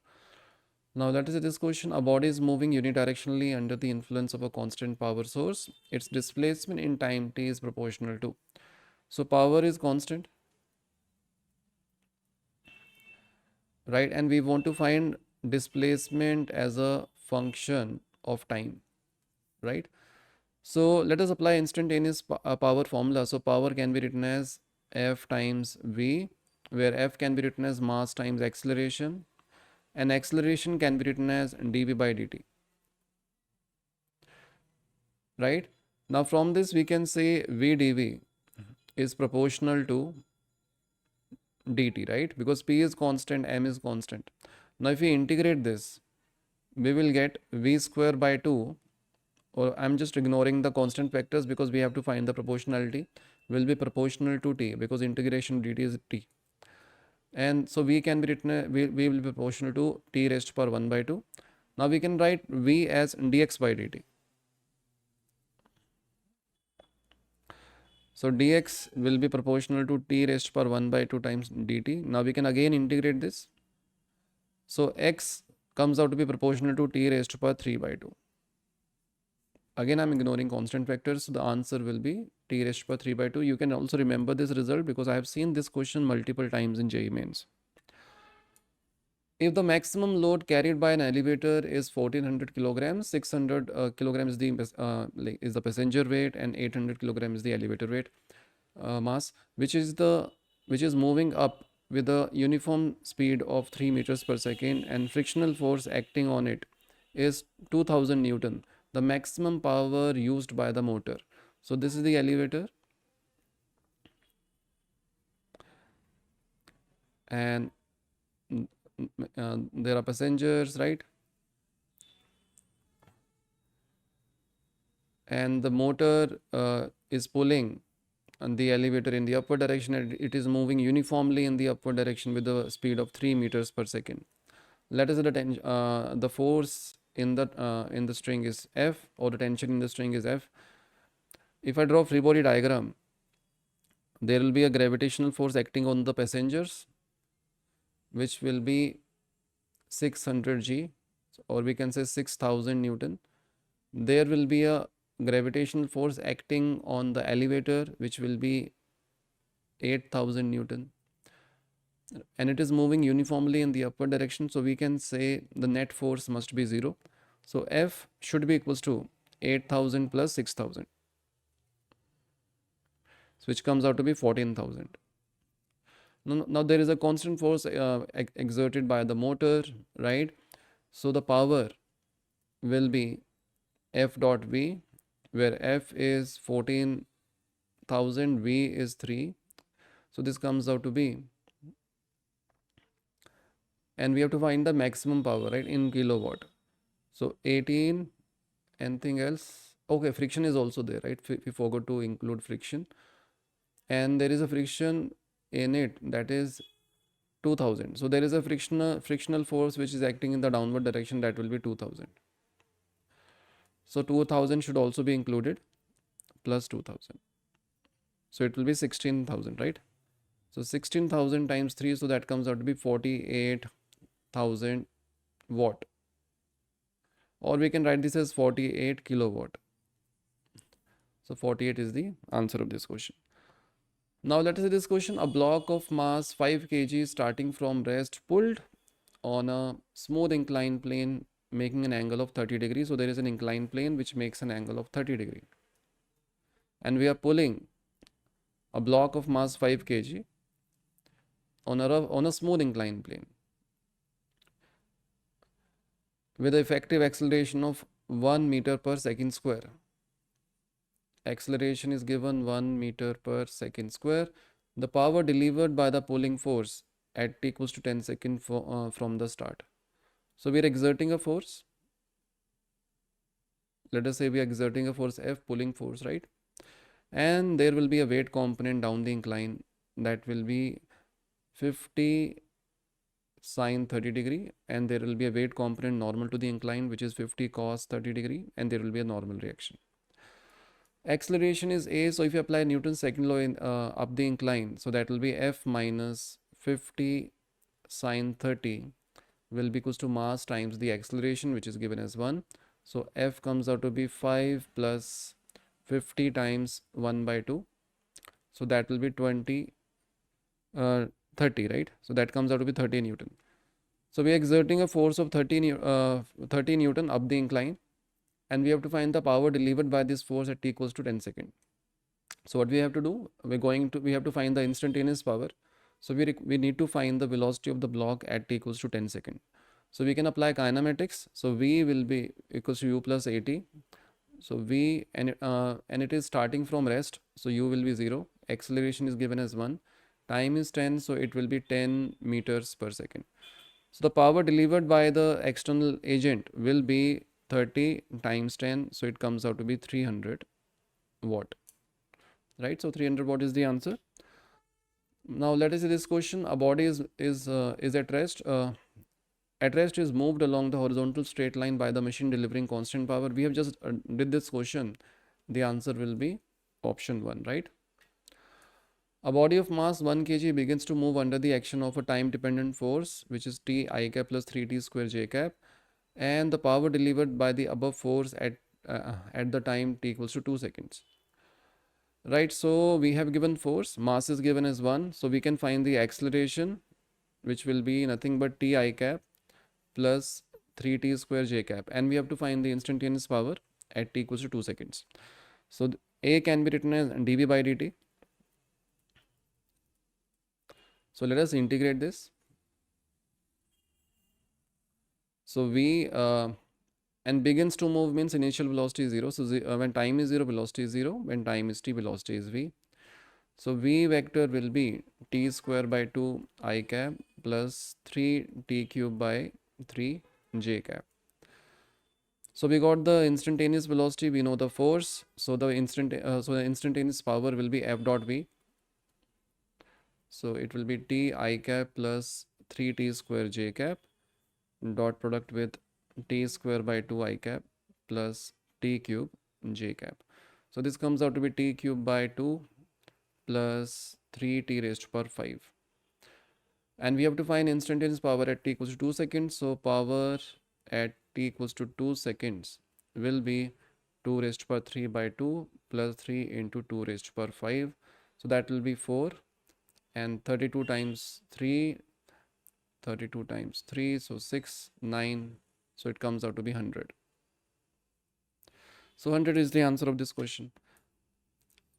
A: Now let us say this question: a body is moving unidirectionally under the influence of a constant power source. Its displacement in time t is proportional to. So power is constant, right? And we want to find displacement as a function of time, right? So let us apply instantaneous power formula. So power can be written as F times V, where F can be written as mass times acceleration, and acceleration can be written as dV by dt, right? Now from this we can say V dV is proportional to dt, right? Because P is constant, M is constant. Now if we integrate this, we will get V square by 2, or I'm just ignoring the constant factors because we have to find the proportionality, will be proportional to t, because integration dt is t. And so v can be written, we will be proportional to t raised to power 1 by 2. Now we can write v as dx by dt. So dx will be proportional to t raised to power 1 by 2 times dt. Now we can again integrate this. So x comes out to be proportional to t raised to power 3 by 2. Again, I'm ignoring constant factors. So the answer will be t raised to power 3 by 2. You can also remember this result because I have seen this question multiple times in JEE Mains. If the maximum load carried by an elevator is 1400 kilograms, 600 kilograms is the passenger weight, and 800 kilograms is the elevator weight mass, which is moving up with a uniform speed of 3 meters per second, and frictional force acting on it is 2000 Newton, the maximum power used by the motor. So this is the elevator, and there are passengers, right? And the motor is pulling the elevator in the upward direction, and it is moving uniformly in the upward direction with a speed of 3 meters per second. Let us say the force in the string is F, or the tension in the string is F. If I draw free body diagram, there will be a gravitational force acting on the passengers, which will be 600 G, or we can say 6000 Newton. There will be a gravitational force acting on the elevator, which will be 8000 Newton, and it is moving uniformly in the upward direction. So we can say the net force must be 0. So F should be equals to 8000 plus 6000, which comes out to be 14,000. Now there is a constant force exerted by the motor, right? So the power will be F dot V, where F is 14,000, V is 3. So this comes out to be, and we have to find the maximum power, right, in kilowatt. So 18, anything else? Okay, friction is also there, right? We forgot to include friction. And there is a friction in it, that is 2000. So there is a frictional force which is acting in the downward direction, that will be 2000. So 2000 should also be included, plus 2000. So it will be 16,000, right? So 16,000 times 3, so that comes out to be 48,000 watt. Or we can write this as 48 kilowatt. So 48 is the answer of this question. Now let us say this question: a block of mass 5 kg starting from rest pulled on a smooth inclined plane making an angle of 30 degrees. So there is an inclined plane which makes an angle of 30 degrees. And we are pulling a block of mass 5 kg on a smooth inclined plane with an effective acceleration of 1 meter per second square. Acceleration is given 1 meter per second square. The power delivered by the pulling force at t equals to 10 seconds from the start. So we are exerting a force. Let us say we are exerting a force F, pulling force, right? and there will be a weight component down the incline that will be 50 sine 30 degree, and there will be a weight component normal to the incline which is 50 cos 30 degree, and there will be a normal reaction. Acceleration is a, so if you apply Newton's second law in up the incline, so that will be F minus 50 sine 30 will be equals to mass times the acceleration, which is given as 1. So F comes out to be 5 plus 50 times 1 by 2, so that will be 30, right? So that comes out to be 30 Newton. So we are exerting a force of 30 Newton up the incline, and we have to find the power delivered by this force at t equals to 10 seconds. So what we have to do, we have to find the instantaneous power. So we need to find the velocity of the block at t equals to 10 seconds. So we can apply kinematics. So v will be equals to u plus at. So v and it is starting from rest. So u will be 0. Acceleration is given as 1. Time is 10. So it will be 10 meters per second. So the power delivered by the external agent will be 30 times 10. So it comes out to be 300 watt. Right? So 300 watt is the answer. Now let us see this question. A body is at rest. At rest is moved along the horizontal straight line by the machine delivering constant power. We have just did this question. The answer will be option 1, right? A body of mass 1 kg begins to move under the action of a time dependent force, which is t I cap plus 3t square j cap, and the power delivered by the above force at the time t equals to 2 seconds. Right, so we have given force, mass is given as 1, so we can find the acceleration, which will be nothing but t I cap plus 3t square j cap, and we have to find the instantaneous power at t equals to 2 seconds. So A can be written as dv by dt. So let us integrate this. So v and begins to move means initial velocity is 0. So when time is 0, velocity is 0. When time is t, velocity is v. So v vector will be t square by 2 I cap plus 3t cube by 3 j cap. So we got the instantaneous velocity, we know the force. So the instantaneous power will be F dot v. So it will be t I cap plus 3t square j cap dot product with t square by 2 I cap plus t cube j cap. So this comes out to be t cube by 2 plus 3t raised to power 5. And we have to find instantaneous power at t equals to 2 seconds. So power at t equals to 2 seconds will be 2 raised to power 3 by 2 plus 3 into 2 raised to power 5. So that will be 4, and 32 times 3, so 6, 9, so it comes out to be 100. So 100 is the answer of this question.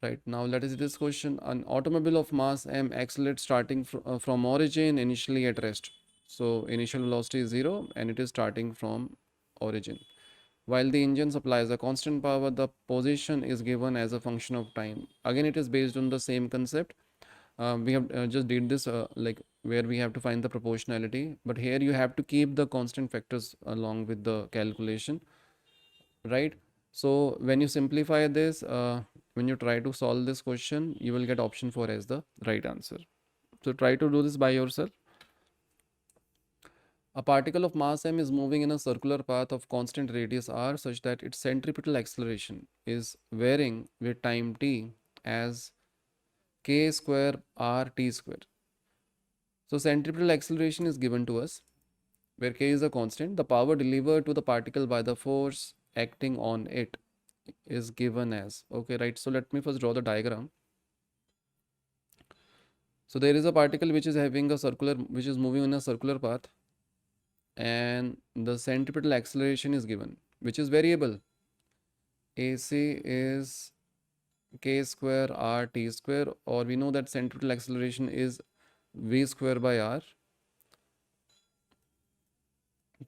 A: Right, now let us see this question. An automobile of mass m accelerates starting from origin initially at rest. So initial velocity is 0 and it is starting from origin. While the engine supplies a constant power, the position is given as a function of time. Again, it is based on the same concept. We have just did this like where we have to find the proportionality, but here you have to keep the constant factors along with the calculation, right? So when you simplify this, when you try to solve this question, you will get option 4 as the right answer. So try to do this by yourself. A particle of mass m is moving in a circular path of constant radius r such that its centripetal acceleration is varying with time t as k square r t square. So centripetal acceleration is given to us, where k is a constant. The power delivered to the particle by the force acting on it is given as, okay, right? So let me first draw the diagram. So there is a particle which is moving in a circular path, and the centripetal acceleration is given, which is variable. AC is k square r t square, or we know that centripetal acceleration is v square by r,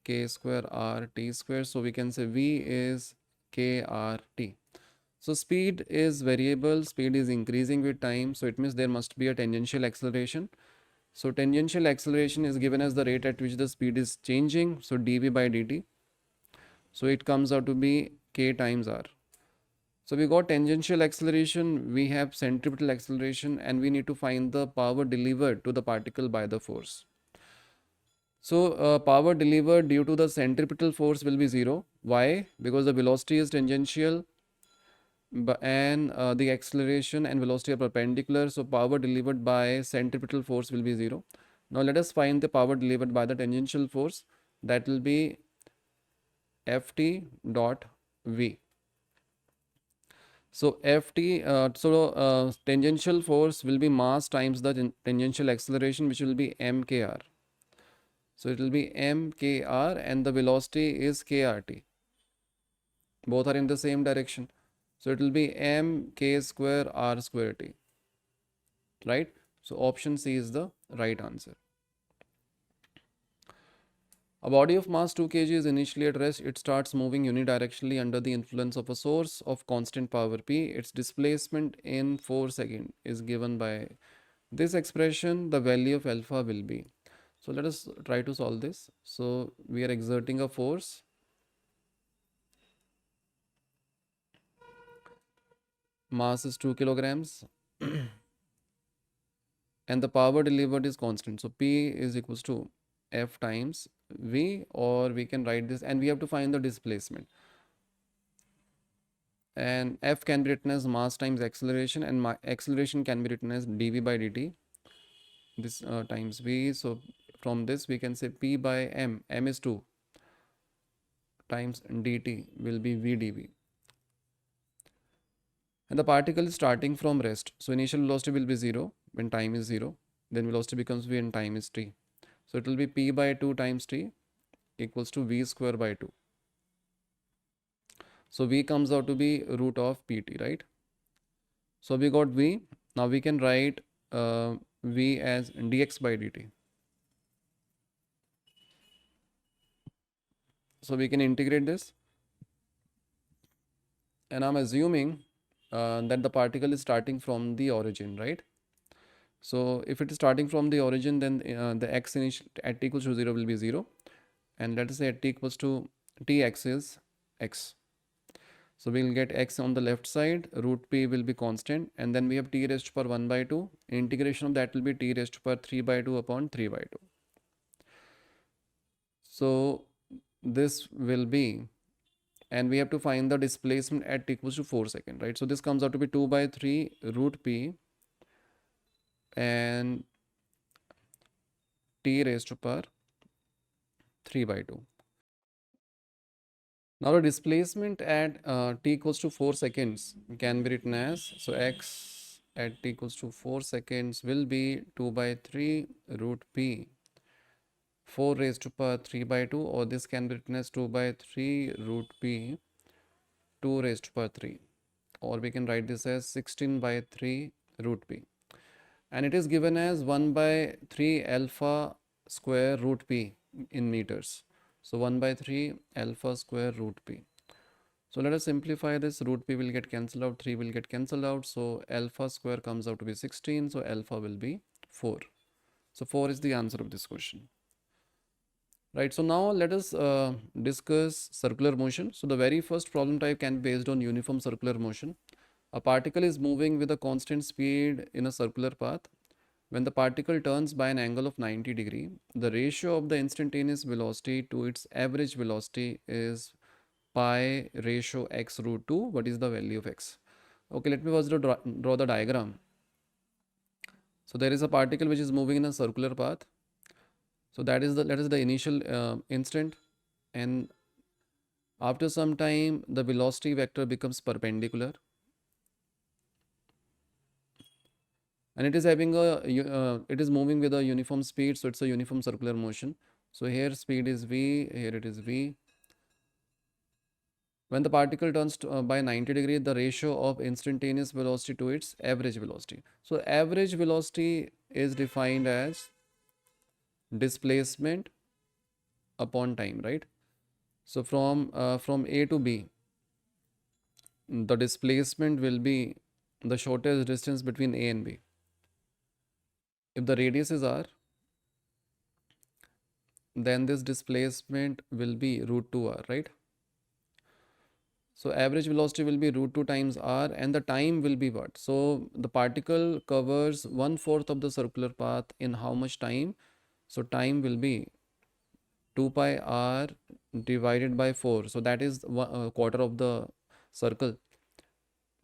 A: k square r t square. So we can say v is k r t. So speed is variable, speed is increasing with time, so it means there must be a tangential acceleration. So tangential acceleration is given as the rate at which the speed is changing, so dv by dt. So it comes out to be k times r. So we got tangential acceleration, we have centripetal acceleration, and we need to find the power delivered to the particle by the force. So power delivered due to the centripetal force will be 0. Why? Because the velocity is tangential and the acceleration and velocity are perpendicular. So power delivered by centripetal force will be 0. Now let us find the power delivered by the tangential force. That will be Ft dot V. So tangential force will be mass times the tangential acceleration, which will be mkr. So it will be mkr and the velocity is krt. Both are in the same direction. So it will be mk square r square t. Right? So option C is the right answer. A body of mass 2 kg is initially at rest. It starts moving unidirectionally under the influence of a source of constant power P. Its displacement in 4 seconds is given by this expression. The value of alpha will be. So let us try to solve this. So we are exerting a force. Mass is 2 kilograms. And the power delivered is constant. So P is equals to F times V, or we can write this, and we have to find the displacement. And F can be written as mass times acceleration, and acceleration can be written as dV by dt. This times V. So from this we can say P by M. M is 2 times dt will be V dV. And the particle is starting from rest. So initial velocity will be 0 when time is 0. Then velocity becomes V and time is t. So it will be P by 2 times t equals to V square by 2. So V comes out to be root of Pt, right? So we got V. Now we can write V as dx by dt. So we can integrate this. And I'm assuming that the particle is starting from the origin, right? So if it is starting from the origin, then the x initial at t equals to 0 will be 0. And let us say at t equals to tx is x. So we'll get x on the left side, root p will be constant, and then we have t raised to power 1 by 2. Integration of that will be t raised to power 3 by 2 upon 3 by 2. So this will be, and we have to find the displacement at t equals to 4 seconds, right? So this comes out to be 2 by 3 root p and t raised to power 3 by 2. Now the displacement at t equals to 4 seconds can be written as, so x at t equals to 4 seconds will be 2 by 3 root p 4 raised to power 3 by 2, or this can be written as 2 by 3 root p 2 raised to power 3, or we can write this as 16 by 3 root p, and it is given as 1 by 3 alpha square root p in meters. So 1 by 3 alpha square root p. So let us simplify this. Root p will get cancelled out, 3 will get cancelled out. So alpha square comes out to be 16. So alpha will be 4. So 4 is the answer of this question. Right. So now let us discuss circular motion. So the very first problem type can be based on uniform circular motion. A particle is moving with a constant speed in a circular path. When the particle turns by an angle of 90 degree, the ratio of the instantaneous velocity to its average velocity is pi ratio x root 2. What is the value of x? Okay, let me first draw the diagram. So there is a particle which is moving in a circular path. So that is the initial instant, and after some time the velocity vector becomes perpendicular, and it is having it is moving with a uniform speed, so it's a uniform circular motion. So here speed is v, here it is v. When the particle turns by 90 degree, the ratio of instantaneous velocity to its average velocity. So average velocity is defined as displacement upon time, right? So from A to B, the displacement will be the shortest distance between A and B. If the radius is r, then this displacement will be root 2r, right? So average velocity will be root 2 times r, and the time will be what? So the particle covers 1/4 of the circular path in how much time? So time will be 2 pi r divided by 4. So that is quarter of the circle,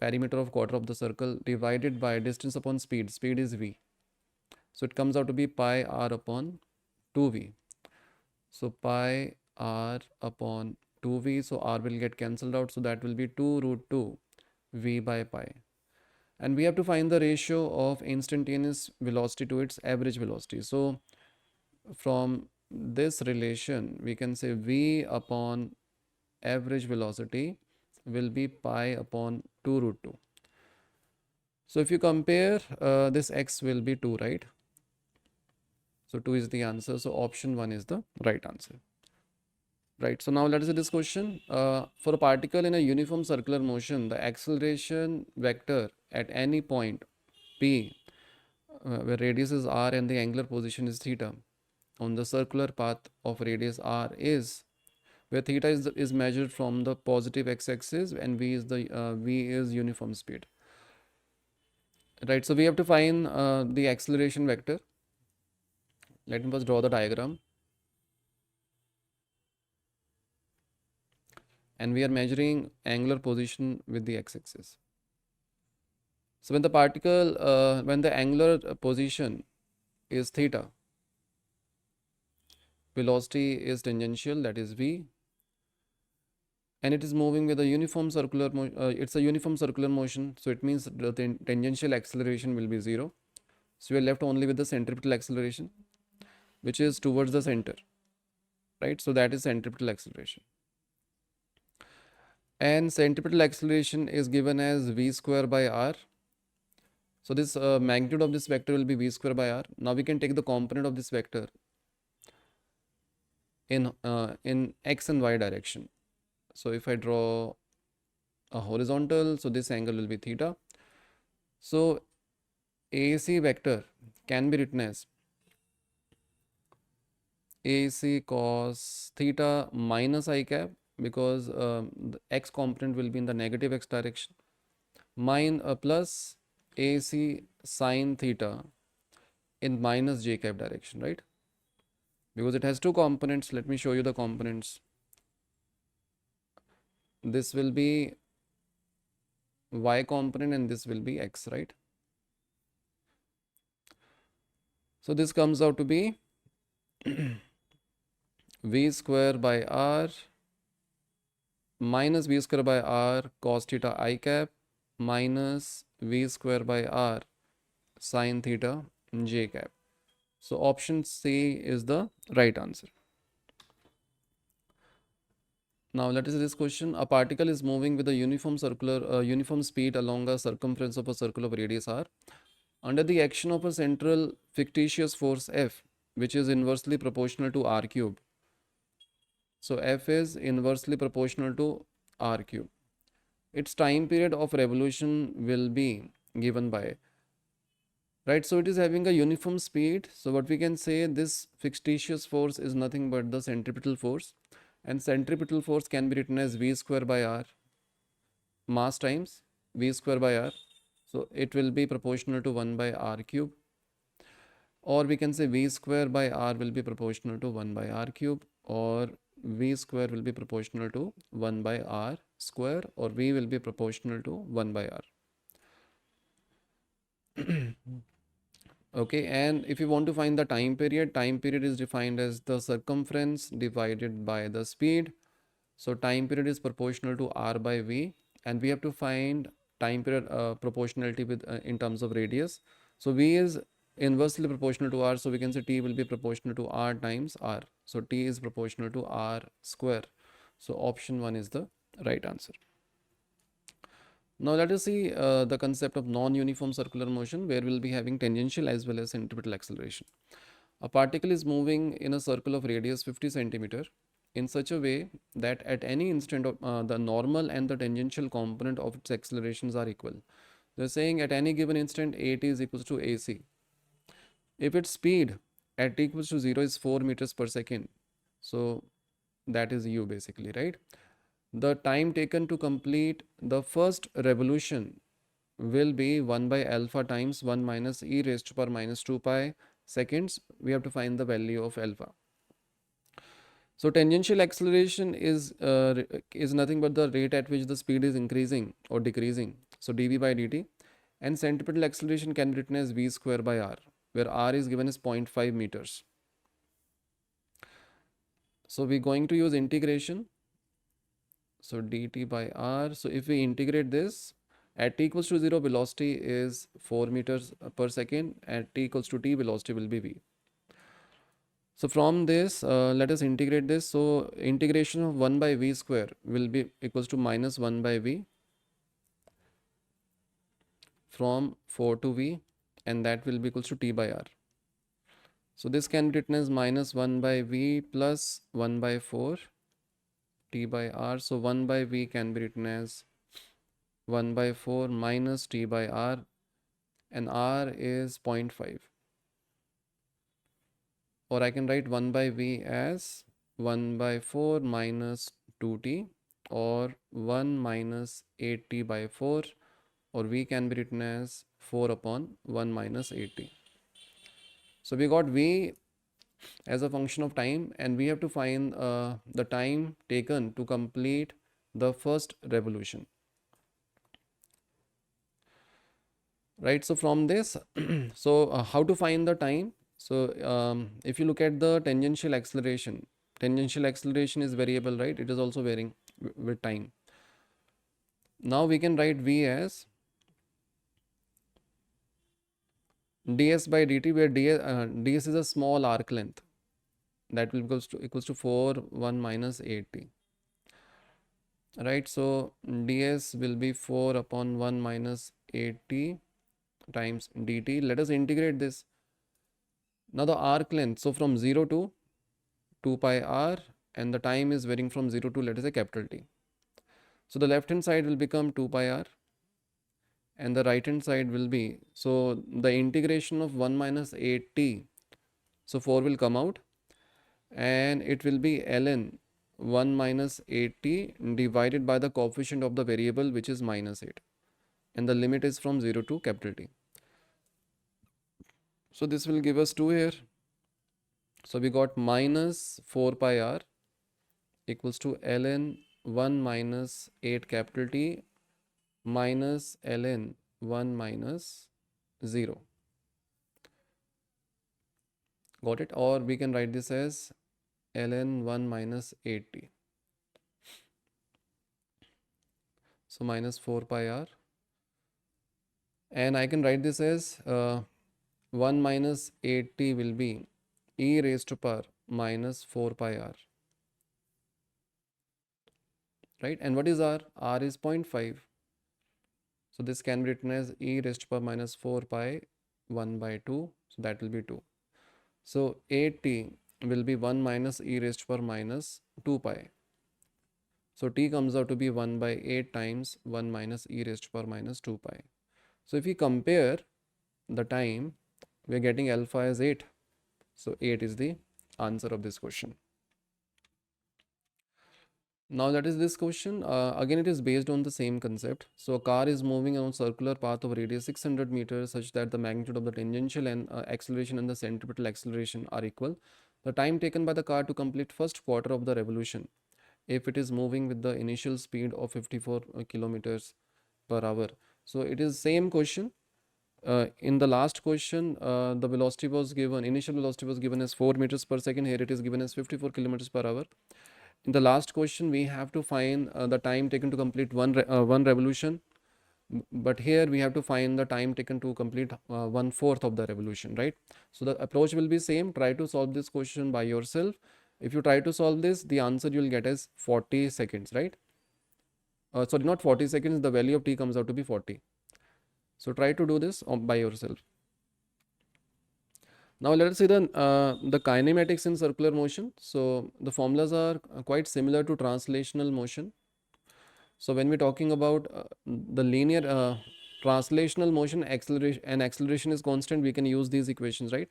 A: perimeter of quarter of the circle, divided by distance upon speed. Speed is v. So it comes out to be pi r upon 2v. So pi r upon 2v. So r will get cancelled out. So that will be 2 root 2 v by pi. And we have to find the ratio of instantaneous velocity to its average velocity. So from this relation, we can say v upon average velocity will be pi upon 2 root 2. So if you compare, this x will be 2, right? So 2 is the answer. So option 1 is the right answer. Right. So now let us see this question. For a particle in a uniform circular motion, the acceleration vector at any point P, where radius is r and the angular position is theta, on the circular path of radius r is, where theta is measured from the positive x-axis and v is uniform speed. Right. So we have to find the acceleration vector. Let me first draw the diagram. And we are measuring angular position with the x-axis. So when the particle, when the angular position is theta, velocity is tangential, that is v, and it is moving with a uniform circular it's a uniform circular motion, so it means the tangential acceleration will be 0. So we are left only with the centripetal acceleration, which is towards the center, right? So that is centripetal acceleration. And centripetal acceleration is given as v square by r. So this magnitude of this vector will be v square by r. Now we can take the component of this vector in x and y direction. So if I draw a horizontal, so this angle will be theta. So AC vector can be written as AC cos theta minus I cap, because the x component will be in the negative x direction, plus AC sin theta in minus j cap direction, right? Because it has two components. Let me show you the components. This will be y component and this will be x, right? So this comes out to be v square by r minus v square by r cos theta I cap minus v square by r sin theta j cap. So option C is the right answer. Now let us see this question. A particle is moving with a uniform speed along a circumference of a circle of radius r under the action of a central fictitious force F, which is inversely proportional to r cube. So F is inversely proportional to r cube. Its time period of revolution will be given by, right? So it is having a uniform speed. So what we can say, this fictitious force is nothing but the centripetal force, and centripetal force can be written as v square by r mass times v square by r. So it will be proportional to 1 by r cube, or we can say v square by r will be proportional to 1 by r cube, or v square will be proportional to 1 by r square, or v will be proportional to 1 by r. Okay, and if you want to find the time period is defined as the circumference divided by the speed. So time period is proportional to r by v, and we have to find time period proportionality with in terms of radius. So v is inversely proportional to r, so we can say t will be proportional to r times r. So t is proportional to r square. So option 1 is the right answer. Now let us see the concept of non-uniform circular motion, where we'll be having tangential as well as centripetal acceleration. A particle is moving in a circle of radius 50 centimeter in such a way that at any instant the normal and the tangential component of its accelerations are equal. They're saying at any given instant AT is equals to AC. If its speed at t equals to 0 is 4 meters per second, so that is u basically, right? the time taken to complete the first revolution will be 1 by alpha times 1 minus e raised to power minus 2 pi seconds. We have to find the value of alpha. So tangential acceleration is nothing but the rate at which the speed is increasing or decreasing. So dv by dt. And centripetal acceleration can be written as v square by r, where r is given as 0.5 meters. So we're going to use integration. So dt by r. So if we integrate this, at t equals to 0, velocity is 4 meters per second. At t equals to t, velocity will be v. So from this, let us integrate this. So integration of 1 by v square will be equals to minus 1 by v from 4 to v, and that will be equals to t by r. So this can be written as minus 1 by v plus 1 by 4 t by r. So 1 by v can be written as 1 by 4 minus t by r, and r is 0.5. Or I can write 1 by v as 1 by 4 minus 2t, or 1 minus 8t by 4, or v can be written as 4 upon 1 minus 8t. So we got v as a function of time, and we have to find the time taken to complete the first revolution. Right, so from this, how to find the time? So if you look at the tangential acceleration is variable, right? It is also varying with time. Now we can write v as ds by dt, where ds is a small arc length, that will equals to 4 1 minus 8t. Right, so ds will be 4 upon 1 minus 8t times dt. Let us integrate this. Now the arc length, so from 0 to 2 pi r, and the time is varying from 0 to, let us say, capital T. So the left hand side will become 2 pi r, and the right hand side will be, so the integration of 1 minus 8t, so 4 will come out, and it will be ln 1 minus 8t divided by the coefficient of the variable, which is minus 8, and the limit is from 0 to capital T. So this will give us 2 here. So we got minus 4 pi r equals to ln 1 minus 8 capital T minus ln 1 minus 0. Got it? Or we can write this as ln 1 minus 8t. So minus 4 pi r. And I can write this as 1 minus 8t will be e raised to power minus 4 pi r. Right? And what is r? R is 0.5. So this can be written as e raised to power minus 4 pi 1 by 2. So that will be 2. So 8t will be 1 minus e raised to power minus 2 pi. So t comes out to be 1 by 8 times 1 minus e raised to power minus 2 pi. So if we compare the time, we are getting alpha as 8. So 8 is the answer of this question. Now that is this question. Again, it is based on the same concept. So a car is moving on a circular path of radius 600 meters such that the magnitude of the tangential and acceleration and the centripetal acceleration are equal. The time taken by the car to complete first quarter of the revolution, if it is moving with the initial speed of 54 kilometers per hour. So it is same question. In the last question, the velocity was given, initial velocity was given as 4 meters per second. Here it is given as 54 kilometers per hour. In the last question, we have to find the time taken to complete one revolution. But here we have to find the time taken to complete 1/4 of the revolution, right? So the approach will be same. Try to solve this question by yourself. If you try to solve this, the answer you will get is 40 seconds, right? Sorry, not 40 seconds. The value of t comes out to be 40. So try to do this by yourself. Now let us see the kinematics in circular motion. So the formulas are quite similar to translational motion. So when we're talking about the linear translational motion, acceleration is constant, we can use these equations, right?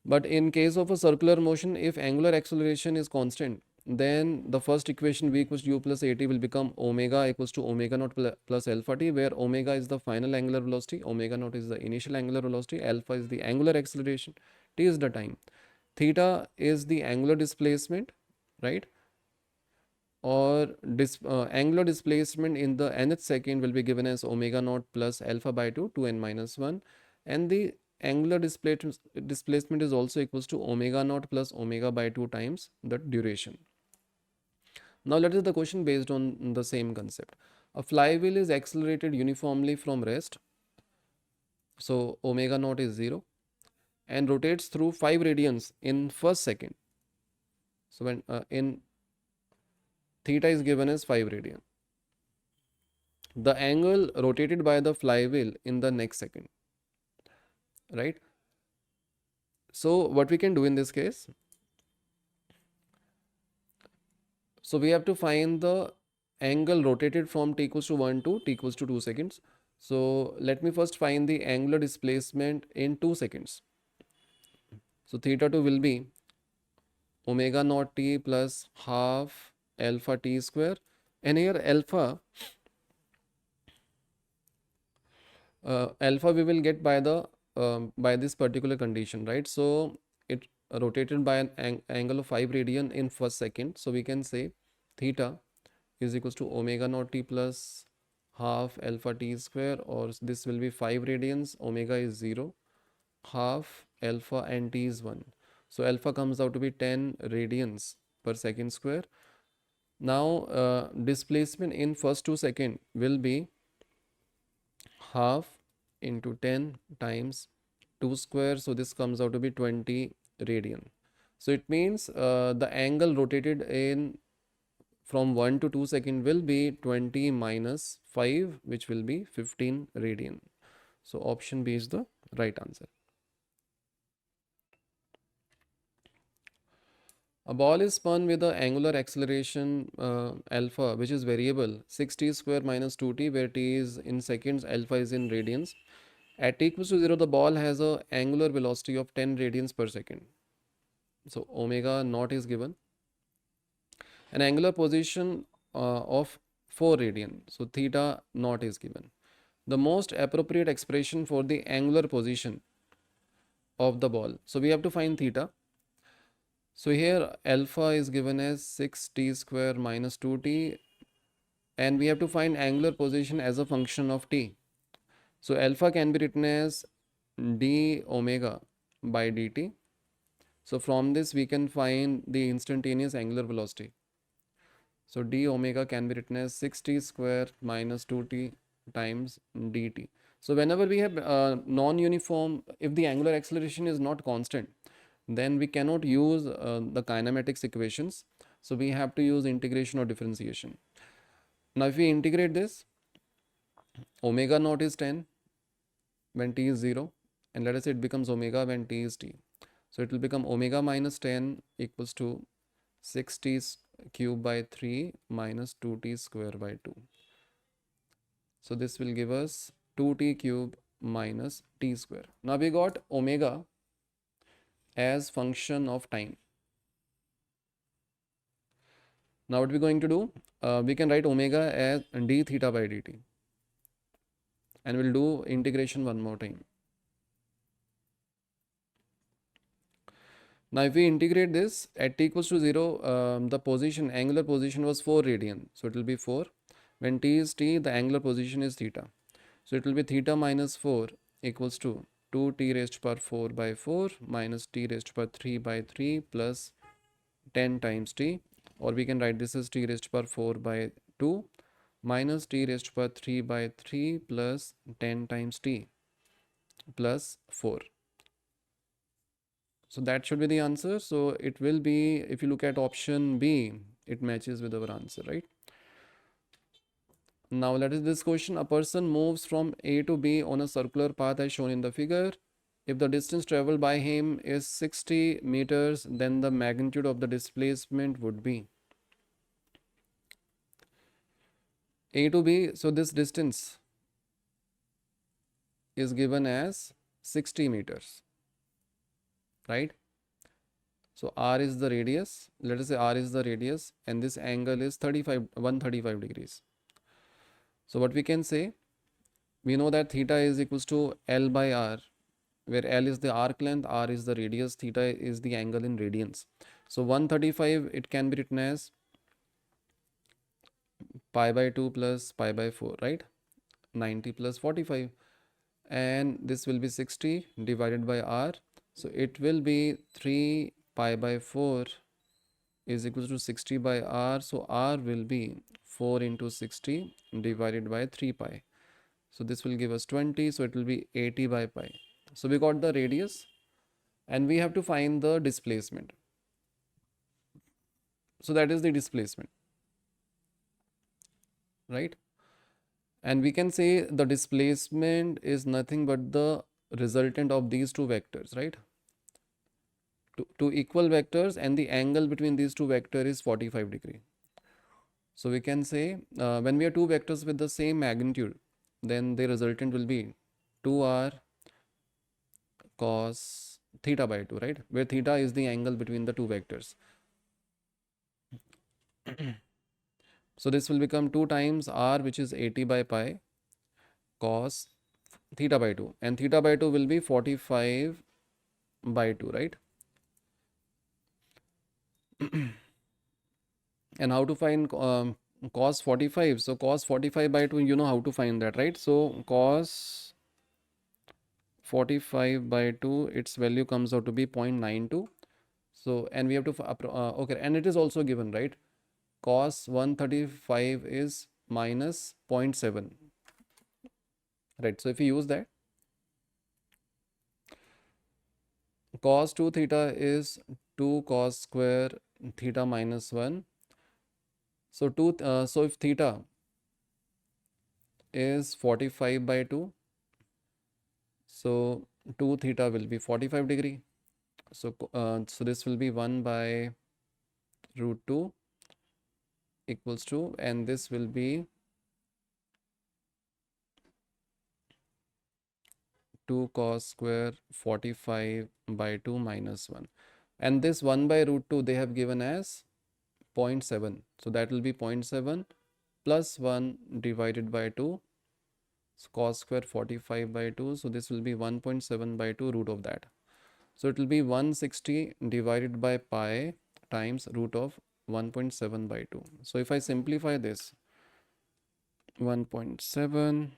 A: But in case of a circular motion, if angular acceleration is constant, then the first equation v equals to u plus at will become omega equals to omega naught plus alpha t, where omega is the final angular velocity, omega naught is the initial angular velocity, alpha is the angular acceleration, t is the time, theta is the angular displacement, right? Or angular displacement in the nth second will be given as omega naught plus alpha by 2, 2n minus 1, and the angular displacement is also equals to omega naught plus omega by 2 times the duration. Now let us the question based on the same concept. A flywheel is accelerated uniformly from rest, so omega naught is 0, and rotates through 5 radians in first second. So when in theta is given as 5 radian. The angle rotated by the flywheel in the next second, right? So what we can do in this case, so we have to find the angle rotated from t equals to 1 to t equals to 2 seconds. So let me first find the angular displacement in 2 seconds. So theta 2 will be omega naught t plus half alpha t square, and here alpha we will get by the by this particular condition, right? So it rotated by an angle of 5 radian in first second, so we can say theta is equals to omega naught t plus half alpha t square, or this will be 5 radians, omega is 0, half alpha and t is 1, so alpha comes out to be 10 radians per second square. Now displacement in first 2 second will be half into 10 times 2 square, so this comes out to be 20 radian. So it means the angle rotated in from 1 to 2 second will be 20 minus 5, which will be 15 radian. So option B is the right answer. A ball is spun with the angular acceleration alpha, which is variable, 6t square minus 2t, where t is in seconds, alpha is in radians. At t equals to 0, the ball has a angular velocity of 10 radians per second. So omega naught is given. An angular position of 4 radian. So theta naught is given. The most appropriate expression for the angular position of the ball. So we have to find theta. So here alpha is given as 6t square minus 2t, and we have to find angular position as a function of t. So alpha can be written as d omega by dt. So from this we can find the instantaneous angular velocity. So d omega can be written as 6t square minus 2t times dt. So whenever we have non-uniform, if the angular acceleration is not constant, then we cannot use the kinematics equations. So we have to use integration or differentiation. Now if we integrate this, omega naught is 10 when t is 0, and let us say it becomes omega when t is t. So it will become omega minus 10 equals to 6t cube by 3 minus 2t square by 2. So this will give us 2t cube minus t square. Now we got omega as function of time. Now what we're going to do, we can write omega as d theta by dt, and we'll do integration one more time. Now if we integrate this at t equals to 0, the position, angular position was 4 radian, so it will be 4. When t is t, the angular position is theta, so it will be theta minus 4 equals to 2t raised to power 4 by 4 minus t raised to power 3 by 3 plus 10 times t, or we can write this as t raised to power 4 by 2 minus t raised to power 3 by 3 plus 10 times t plus 4. So that should be the answer. So it will be, if you look at option B, it matches with our answer, right? Now let us this question. A person moves from A to B on a circular path as shown in the figure. If the distance traveled by him is 60 meters, then the magnitude of the displacement would be A to B. So this distance is given as 60 meters, right? So r is the radius. Let us say r is the radius, and this angle is 135 degrees. So what we can say, we know that theta is equals to L by r, where L is the arc length, r is the radius, theta is the angle in radians. So 135, it can be written as pi by 2 plus pi by 4, right? 90 plus 45, and this will be 60 divided by r. So it will be 3 pi by 4 is equals to 60 by r. So r will be 4 into 60 divided by 3 pi. So this will give us 20. So it will be 80 by pi. So we got the radius, and we have to find the displacement. So that is the displacement, right? And we can say the displacement is nothing but the resultant of these two vectors, right? Two equal vectors, and the angle between these two vectors is 45 degree. So we can say when we have two vectors with the same magnitude, then the resultant will be 2r cos theta by 2, right? Where theta is the angle between the two vectors. So this will become 2 times r, which is 80 by pi, cos theta by 2, and theta by 2 will be 45 by 2, right? And how to find cos 45? So cos 45 by 2, you know how to find that, right? So cos 45 by 2, its value comes out to be 0.92. So, and we have to okay, and it is also given, right? Cos 135 is minus 0.7, right? So if you use that, cos 2 theta is 2 cos square theta minus 1. So so if theta is 45 by 2, so 2 theta will be 45 degree. So so this will be 1 by root 2 equals to, and this will be 2 cos square 45 by 2 minus 1. And this 1 by root 2 they have given as 0.7. So that will be 0.7 plus 1 divided by 2. So cos square 45 by 2. So this will be 1.7 by 2 root of that. So it will be 160 divided by pi times root of 1.7 by 2. So if I simplify this, 1.7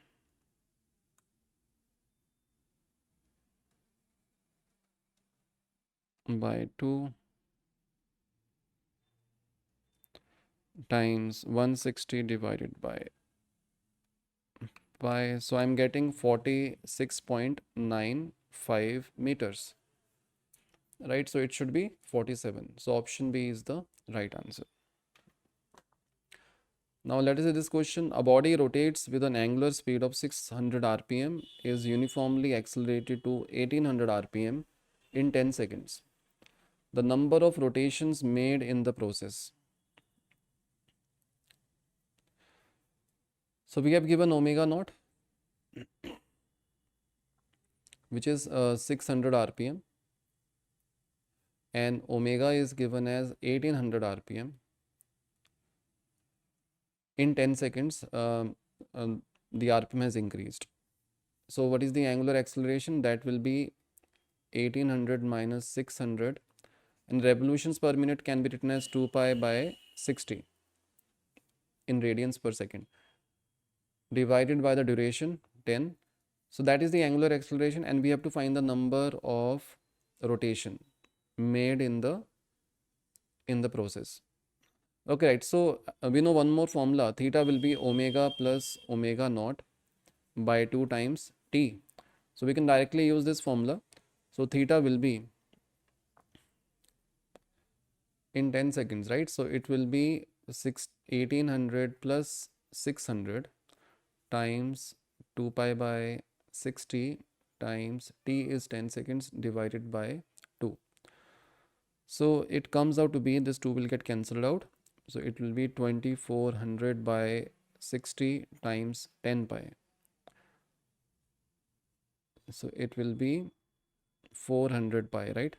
A: by 2 times 160 divided by pi. So I'm getting 46.95 meters, right? So it should be 47. So option B is the right answer. Now let us say this question: a body rotates with an angular speed of 600 rpm, is uniformly accelerated to 1800 rpm in 10 seconds. The number of rotations made in the process. So we have given omega naught, which is 600 rpm, and omega is given as 1800 rpm. In 10 seconds, the rpm has increased. So what is the angular acceleration? That will be 1800 minus 600, and revolutions per minute can be written as 2 pi by 60 in radians per second, divided by the duration 10. So that is the angular acceleration, and we have to find the number of rotation made in the process. Okay, right. So we know one more formula: theta will be omega plus omega naught by 2 times t. So we can directly use this formula. So theta will be in 10 seconds, right? So it will be 1800 plus 600 times 2 pi by 60 times t is 10 seconds divided by 2. So it comes out to be, this 2 will get cancelled out. So it will be 2400 by 60 times 10 pi. So it will be 400 pi, right?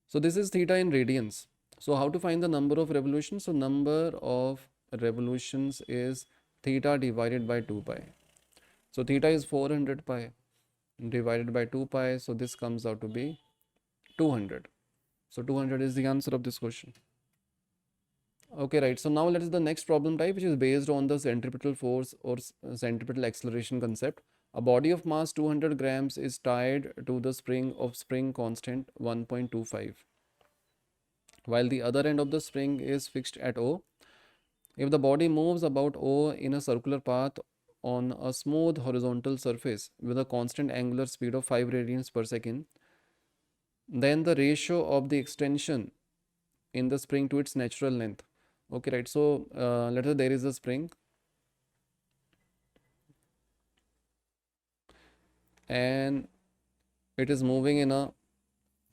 A: So this is theta in radians. So how to find the number of revolutions? So number of revolutions is theta divided by 2 pi. So theta is 400 pi divided by 2 pi. So this comes out to be 200. So 200 is the answer of this question. Okay, right. So now let us the next problem type, which is based on the centripetal force or centripetal acceleration concept. A body of mass 200 grams is tied to the spring of spring constant 1.25, while the other end of the spring is fixed at O. If the body moves about O in a circular path on a smooth horizontal surface with a constant angular speed of 5 radians per second, then the ratio of the extension in the spring to its natural length. Okay, right. So let's say there is a spring and it is moving in a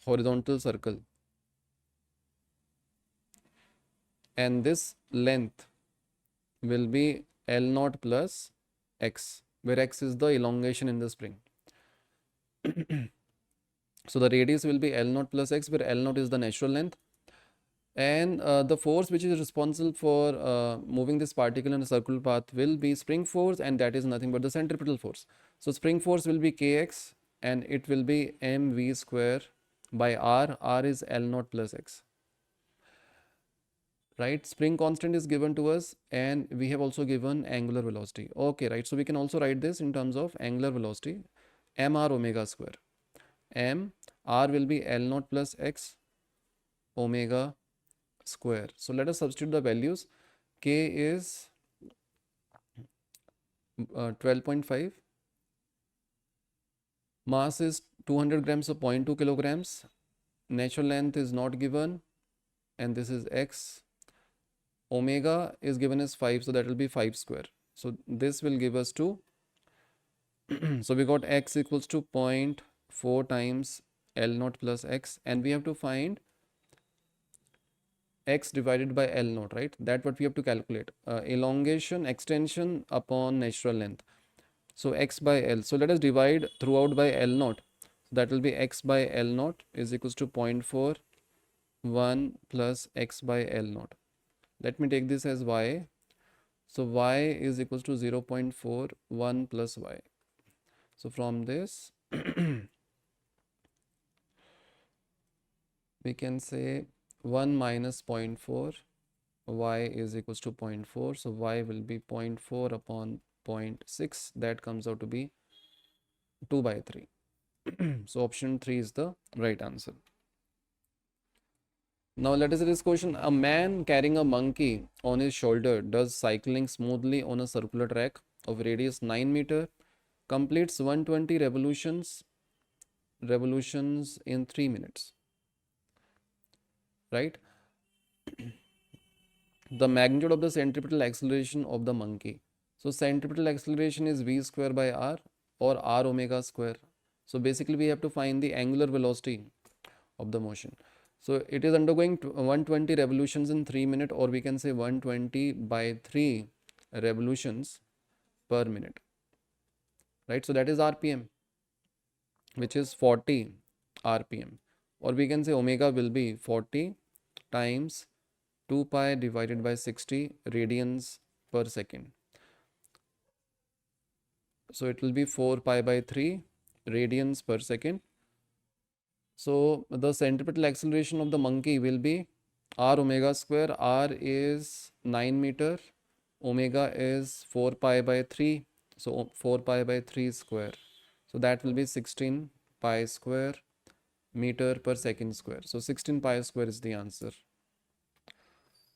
A: horizontal circle, and this length will be L naught plus x, where x is the elongation in the spring. So the radius will be L naught plus x, where L naught is the natural length, and the force which is responsible for moving this particle in a circular path will be spring force, and that is nothing but the centripetal force. So spring force will be kx, and it will be mv square by r. R is L naught plus x. Right, spring constant is given to us, and we have also given angular velocity. Okay, right, so we can also write this in terms of angular velocity, mr omega square. M r will be L naught plus x omega square. So let us substitute the values. K is 12.5, mass is 200 grams, so 0.2 kilograms, natural length is not given, and this is x. Omega is given as 5, so that will be 5 square. So this will give us 2. So we got x equals to 0.4 times L naught plus x, and we have to find x divided by L naught, right? That what we have to calculate. Elongation, extension upon natural length. So x by L. So let us divide throughout by L naught. That will be x by L naught is equals to 0.4 1 plus x by L naught. Let me take this as y. So y is equals to 0.4 1 plus y. So from this we can say 1 minus 0.4, y is equals to 0.4. So y will be 0.4 upon 0.6. That comes out to be 2 by 3. So option 3 is the right answer. Now let us see this question. A man carrying a monkey on his shoulder does cycling smoothly on a circular track of radius 9 meter, completes 120 revolutions in 3 minutes. Right? The magnitude of the centripetal acceleration of the monkey. So centripetal acceleration is v square by r or r omega square. So basically we have to find the angular velocity of the motion. So it is undergoing 120 revolutions in 3 minutes, or we can say 120 by 3 revolutions per minute. Right? So that is RPM, which is 40 RPM. Or we can say omega will be 40 times 2 pi divided by 60 radians per second. So it will be 4 pi by 3 radians per second. So the centripetal acceleration of the monkey will be r omega square. R is 9 meter, omega is 4 pi by 3. So 4 pi by 3 square. So that will be 16 pi square meter per second square. So 16 pi square is the answer.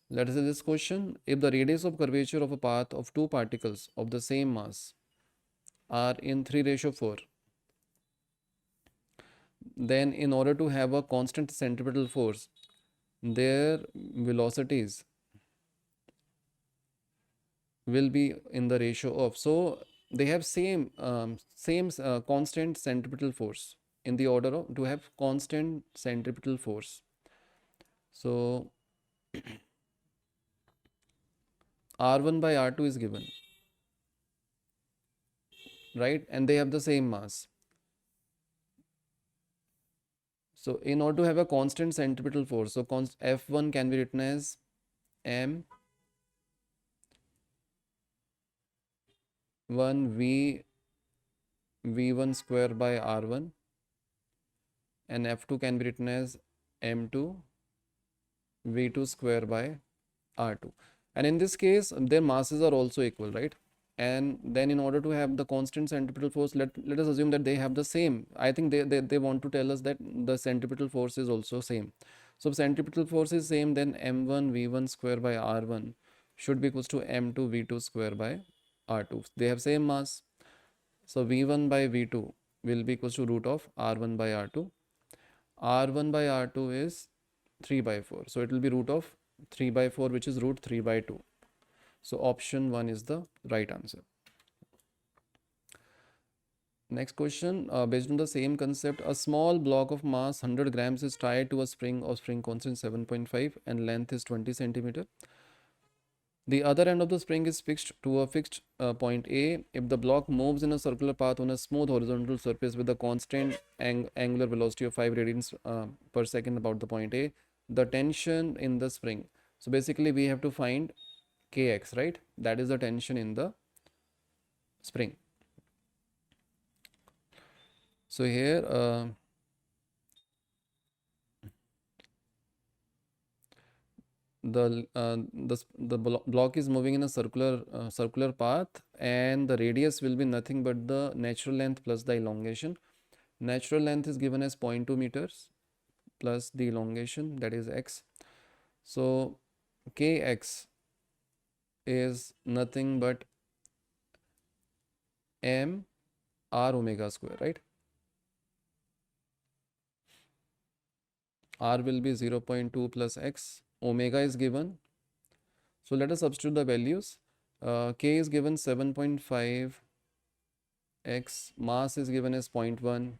A: Let us see this question. If the radius of curvature of a path of two particles of the same mass are in 3:4, then in order to have a constant centripetal force, their velocities will be in the ratio of, so they have same constant centripetal force in the order of, to have constant centripetal force. So r1 by r2 is given, right, and they have the same mass. So in order to have a constant centripetal force, so F1 can be written as M 1 V1 square by R1, and F2 can be written as M2 V2 square by R2. And in this case, their masses are also equal, right? And then in order to have the constant centripetal force, let us assume that they have the same. I think they want to tell us that the centripetal force is also same. So if centripetal force is same, then M1 V1 square by R1 should be equals to M2 V2 square by R2. They have same mass. So V1 by V2 will be equals to root of R1 by R2. R1 by R2 is 3 by 4. So it will be root of 3 by 4, which is root 3 by 2. So option 1 is the right answer. Next question, based on the same concept, a small block of mass 100 grams is tied to a spring of spring constant 7.5 and length is 20 centimeter. The other end of the spring is fixed to a fixed point A. If the block moves in a circular path on a smooth horizontal surface with a constant angular velocity of 5 radians per second about the point A, the tension in the spring. So basically we have to find Kx, right? That is the tension in the spring. So here the block is moving in a circular path, and the radius will be nothing but the natural length plus the elongation. Natural length is given as 0.2 meters plus the elongation, that is x. So Kx is nothing but m r omega square, right? R will be 0.2 plus x. Omega is given. So let us substitute the values. K is given 7.5, x mass is given as 0.1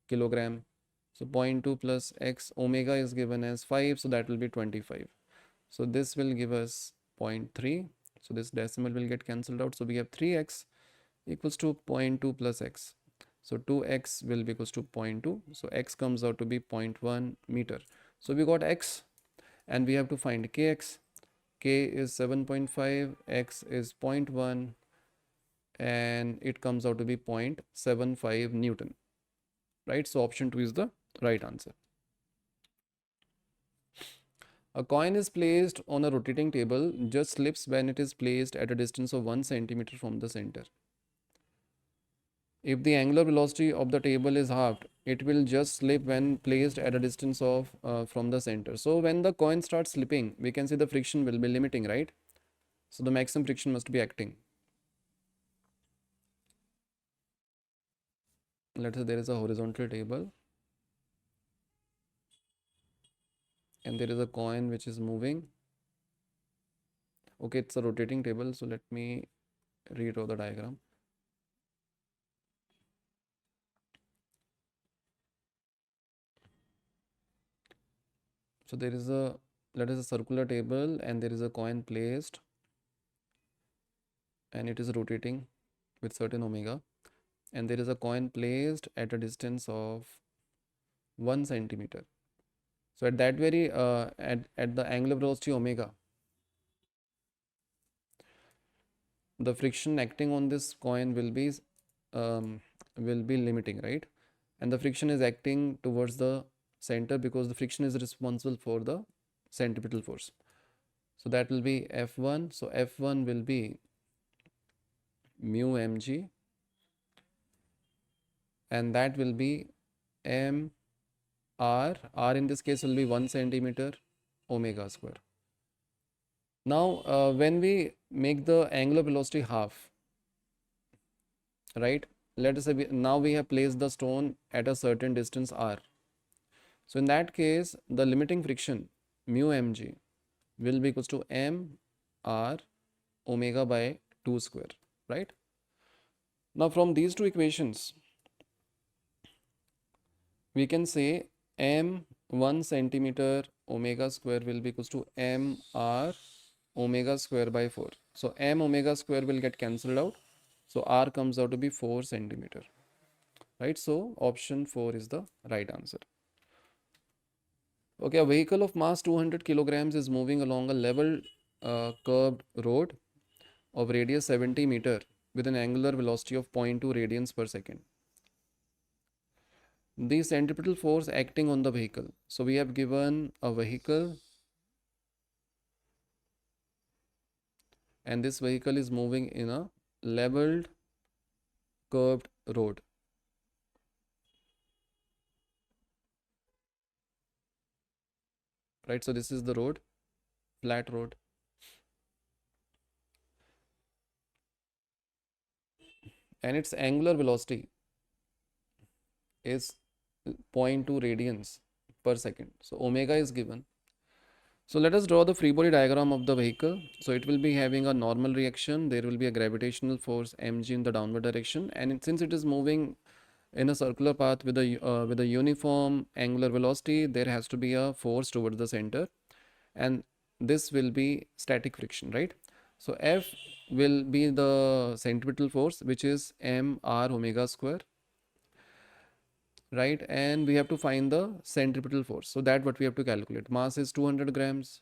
A: kilogram. So 0.2 plus x, omega is given as 5, so that will be 25. So this will give us 0.3. So this decimal will get cancelled out. So we have 3x equals to 0.2 plus x. So 2x will be equals to 0.2. So x comes out to be 0.1 meter. So we got x, and we have to find kx. K is 7.5, x is 0.1, and it comes out to be 0.75 Newton, right? So option 2 is the right answer. A coin is placed on a rotating table, just slips when it is placed at a distance of 1 centimeter from the center. If the angular velocity of the table is halved, it will just slip when placed at a distance of from the center. So when the coin starts slipping, we can see the friction will be limiting, right? So the maximum friction must be acting. Let's say there is a horizontal table and there is a coin which is moving. Okay, it's a rotating table, so let me redraw the diagram. So there is a, let us say, circular table, and there is a coin placed and it is rotating with certain omega, and there is a coin placed at a distance of 1 centimeter. So at that very at the angular velocity omega, the friction acting on this coin will be limiting, right? And the friction is acting towards the center because the friction is responsible for the centripetal force. So that will be F1. So F1 will be mu mg, and that will be m r. R in this case will be 1 centimeter omega square. Now when we make the angular velocity half, right, let us say now we have placed the stone at a certain distance r. So in that case, the limiting friction mu mg will be equals to m r omega by 2 square, right? Now from these two equations, we can say m 1 centimeter omega square will be equals to m r omega square by 4. So m omega square will get cancelled out. So r comes out to be 4 centimeter, right? So option 4 is the right answer. Okay, a vehicle of mass 200 kilograms is moving along a level curved road of radius 70 meter with an angular velocity of zero point 0.2 radians per second. The centripetal force acting on the vehicle. So we have given a vehicle, and this vehicle is moving in a leveled curved road. Right, so this is the road, flat road, and its angular velocity is 0.2 radians per second. So omega is given. So let us draw the free body diagram of the vehicle. So it will be having a normal reaction. There will be a gravitational force mg in the downward direction, and since it is moving in a circular path with a uniform angular velocity, there has to be a force towards the center, and this will be static friction, right? So F will be the centripetal force, which is mr omega square, right? And we have to find the centripetal force. So that what we have to calculate. Mass is 200 grams,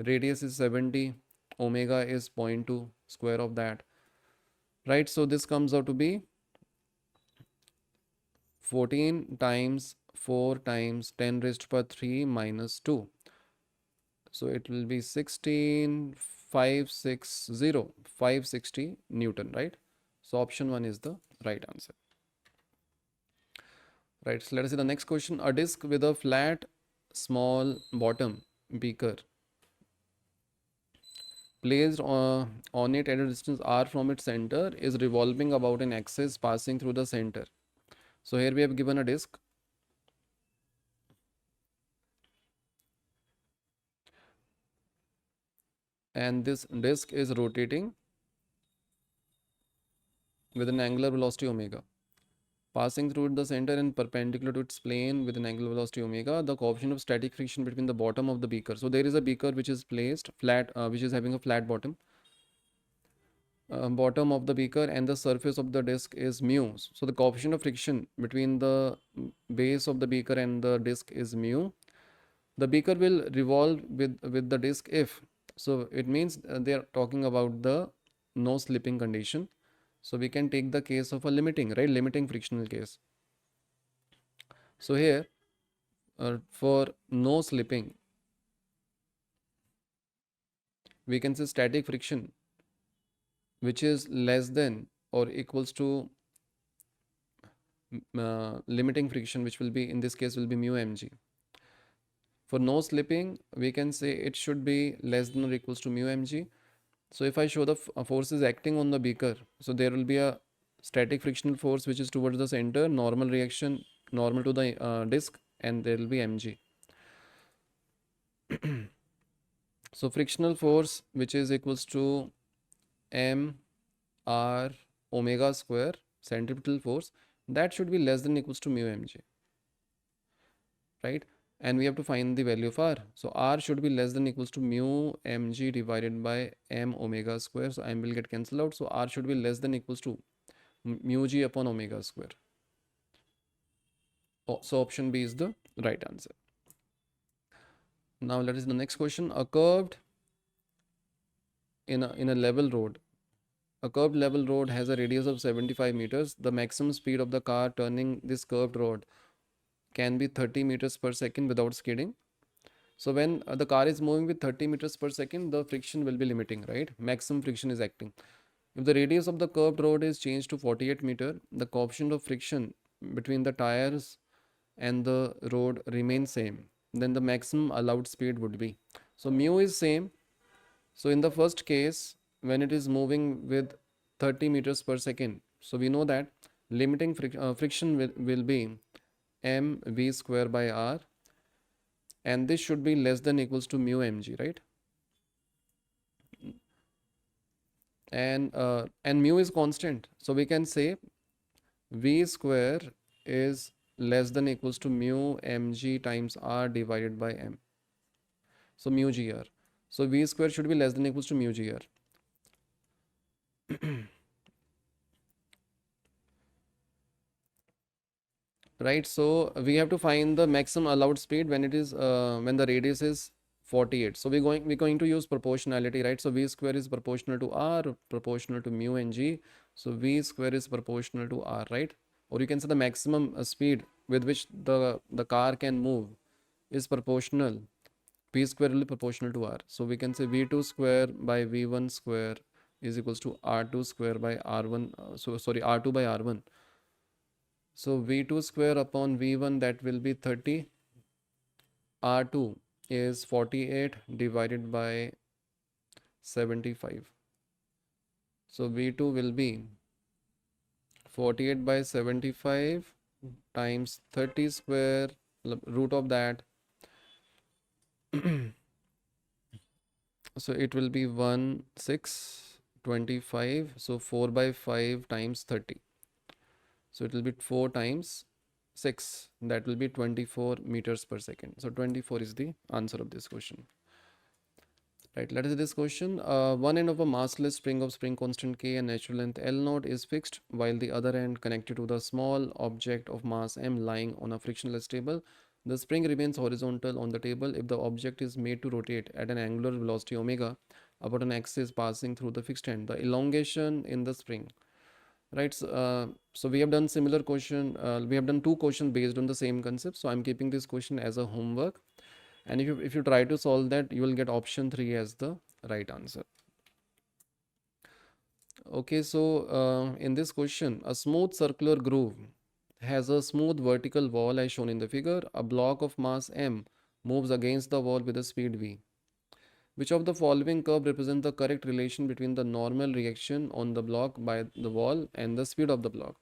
A: radius is 70, omega is 0 0.2 square of that, right? So this comes out to be 14 times 4 times 10 raised to power 3 minus 2. So it will be 560 Newton, right? So option 1 is the right answer. Right, so let us see the next question. A disc with a flat small bottom beaker placed on it at a distance r from its center is revolving about an axis passing through the center. So here we have given a disc, and this disc is rotating with an angular velocity omega, passing through the center and perpendicular to its plane with an angular velocity omega. The coefficient of static friction between the bottom of the beaker. So there is a beaker which is placed flat, which is having a flat bottom. Bottom of the beaker and the surface of the disc is mu. So the coefficient of friction between the base of the beaker and the disc is mu. The beaker will revolve with the disc if. So it means they are talking about the no slipping condition. So we can take the case of a limiting, right? Limiting frictional case. So here for no slipping, we can say static friction which is less than or equals to limiting friction, which will be in this case will be mu mg. For no slipping, we can say it should be less than or equals to mu mg. So if I show the forces acting on the beaker, so there will be a static frictional force which is towards the center, normal reaction, normal to the disc, and there will be mg. So frictional force which is equals to m r omega square, centripetal force, that should be less than equals to mu mg, right? And we have to find the value of r. So r should be less than equals to mu mg divided by m omega square. So m will get cancelled out. So r should be less than equals to mu g upon omega square. So option B is the right answer. Now let us the next question. A curved in a level road. A curved level road has a radius of 75 meters. The maximum speed of the car turning this curved road can be 30 meters per second without skidding. So when the car is moving with 30 meters per second, the friction will be limiting, right? Maximum friction is acting. If the radius of the curved road is changed to 48 meter, the coefficient of friction between the tires and the road remains same. Then the maximum allowed speed would be. So mu is same. So in the first case, when it is moving with 30 meters per second, so we know that limiting friction will be mv square by r, and this should be less than equals to mu mg, right? And mu is constant, so we can say v square is less than equals to mu mg times r divided by m. So mu gr. So v square should be less than equals to mu gr. right? So we have to find the maximum allowed speed when it is when the radius is 48. So we're going to use proportionality, right? So v square is proportional to r, proportional to mu and g. So v square is proportional to r, right? Or you can say the maximum speed with which the car can move is proportional. V square will be proportional to r. So we can say v2 square by v1 square is equals to r2 square by r1. So sorry, r2 by r1. So v2 square upon v1, that will be 30. R2 is 48 divided by 75. So v2 will be 48 by 75 times 30 square, root of that. So it will be 1625. So 4 by 5 times 30. So it will be 4 times 6. That will be 24 meters per second. So 24 is the answer of this question. Right, let us see this question. One end of a massless spring of spring constant K and natural length L naught is fixed, while the other end connected to the small object of mass M lying on a frictionless table. The spring remains horizontal on the table if the object is made to rotate at an angular velocity omega about an axis passing through the fixed end. The elongation in the spring. Right, so we have done similar question. We have done two questions based on the same concept. So I'm keeping this question as a homework. And if you try to solve that, you will get option 3 as the right answer. Okay, so in this question, a smooth circular groove has a smooth vertical wall as shown in the figure. A block of mass m moves against the wall with a speed v. Which of the following curve represents the correct relation between the normal reaction on the block by the wall and the speed of the block?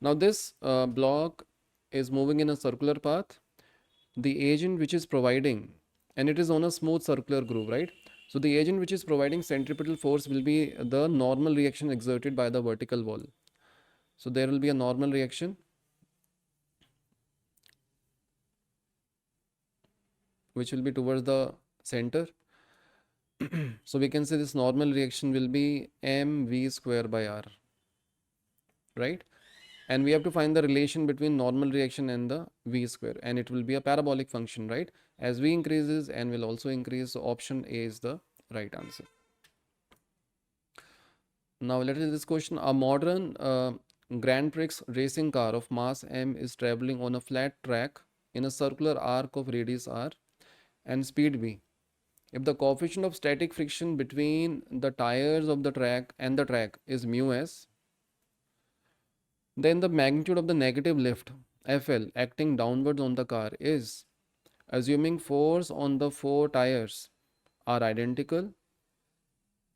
A: Now this block is moving in a circular path. The agent which is providing, and it is on a smooth circular groove, right? So the agent which is providing centripetal force will be the normal reaction exerted by the vertical wall. So there will be a normal reaction which will be towards the center. So we can say this normal reaction will be mv square by r, right? And we have to find the relation between normal reaction and the v square, and it will be a parabolic function, right? As v increases, n will also increase. So option A is the right answer. Now let us see this question. A modern Grand Prix racing car of mass m is traveling on a flat track in a circular arc of radius r and speed v. If the coefficient of static friction between the tires of the track and the track is mu s, then the magnitude of the negative lift Fl acting downwards on the car is, assuming force on the four tires are identical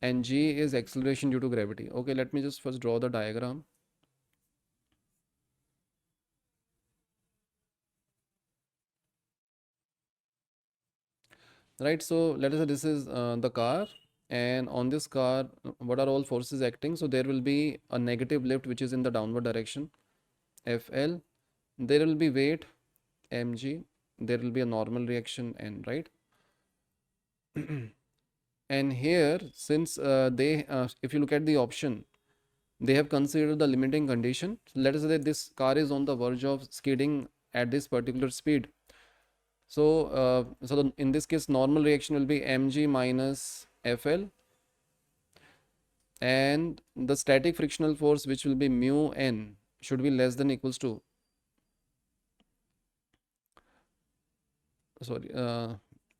A: and g is acceleration due to gravity. Okay, let me just first draw the diagram. Right, so let us say this is the car, and on this car what are all forces acting? So there will be a negative lift which is in the downward direction, Fl. There will be weight, mg. There will be a normal reaction, n, right? And here, since if you look at the option, they have considered the limiting condition. So let us say that this car is on the verge of skidding at this particular speed. So, in this case, normal reaction will be mg minus Fl, and the static frictional force, which will be mu n, should be less than equals to, sorry,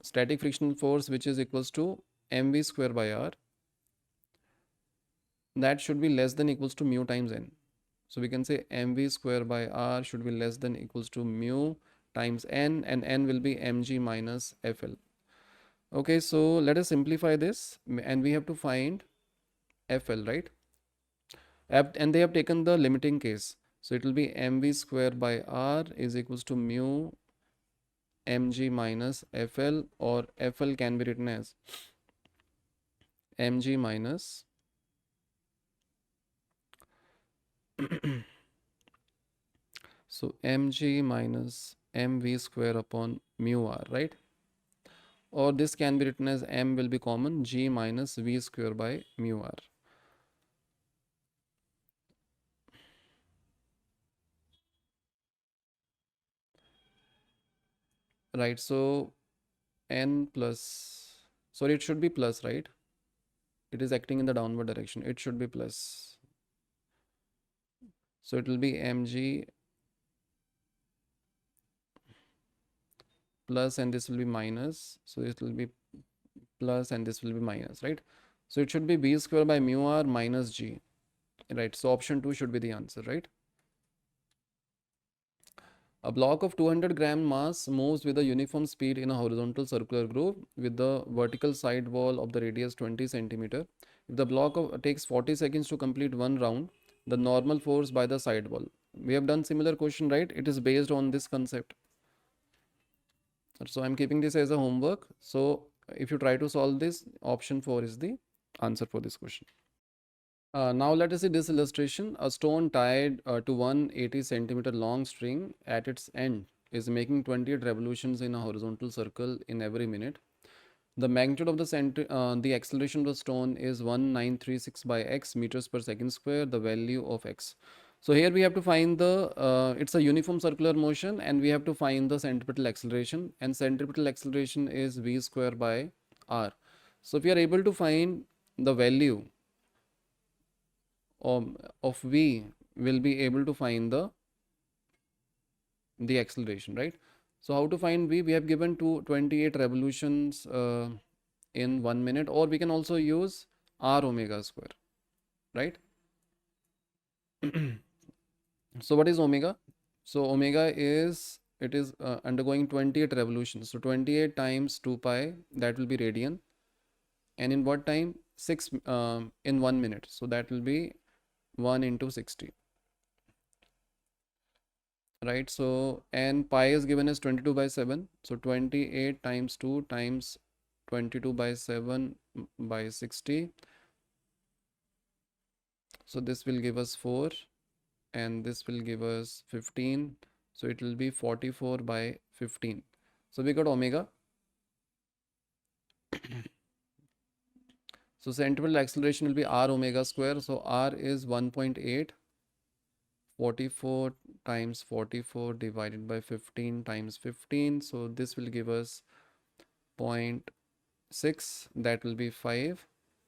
A: static frictional force, which is equals to mv square by r, that should be less than equals to mu times n. So we can say mv square by r should be less than equals to mu times n, and n will be mg minus Fl. Okay, so let us simplify this, and we have to find Fl, right? And they have taken the limiting case. So it will be mv square by r is equals to mu mg minus Fl, or Fl can be written as mg minus so mg minus mv square upon mu r, right? Or this can be written as m will be common, g minus v square by mu r. right? So n plus, sorry, it should be plus, right? It is acting in the downward direction. It should be plus. So it will be mg plus, and this will be minus. So it will be plus and this will be minus, right? So it should be b square by mu r minus g, right? So option 2 should be the answer, right? A block of 200-gram mass moves with a uniform speed in a horizontal circular groove with the vertical side wall of the radius 20 centimeter. If the takes 40 seconds to complete one round, the normal force by the side wall. We have done similar question, right? It is based on this concept. So I'm keeping this as a homework. So if you try to solve this, option 4 is the answer for this question. Now let us see this illustration. A stone tied to one 80 centimeter long string at its end is making 28 revolutions in a horizontal circle in every minute. The magnitude of the acceleration of the stone is 1936 by x meters per second square, the value of x. So here we have to find it's a uniform circular motion and we have to find the centripetal acceleration, and centripetal acceleration is v square by r. So if we are able to find the value of v, will be able to find the acceleration, right? So how to find v? We have given 28 revolutions in 1 minute, or we can also use r omega square, right? So what is omega? So omega is, it is undergoing 28 revolutions. So 28 times 2 pi, that will be radian, and in what time? 6 in 1 minute. So that will be 1 into 60, right? So and pi is given as 22 by 7. So 28 times 2 times 22 by 7 by 60. So this will give us 4 and this will give us 15. So it will be 44 by 15. So we got omega. So centripetal acceleration will be r omega square. So r is 1.8. 44 times 44 divided by 15 times 15. So this will give us 0.6, that will be 5.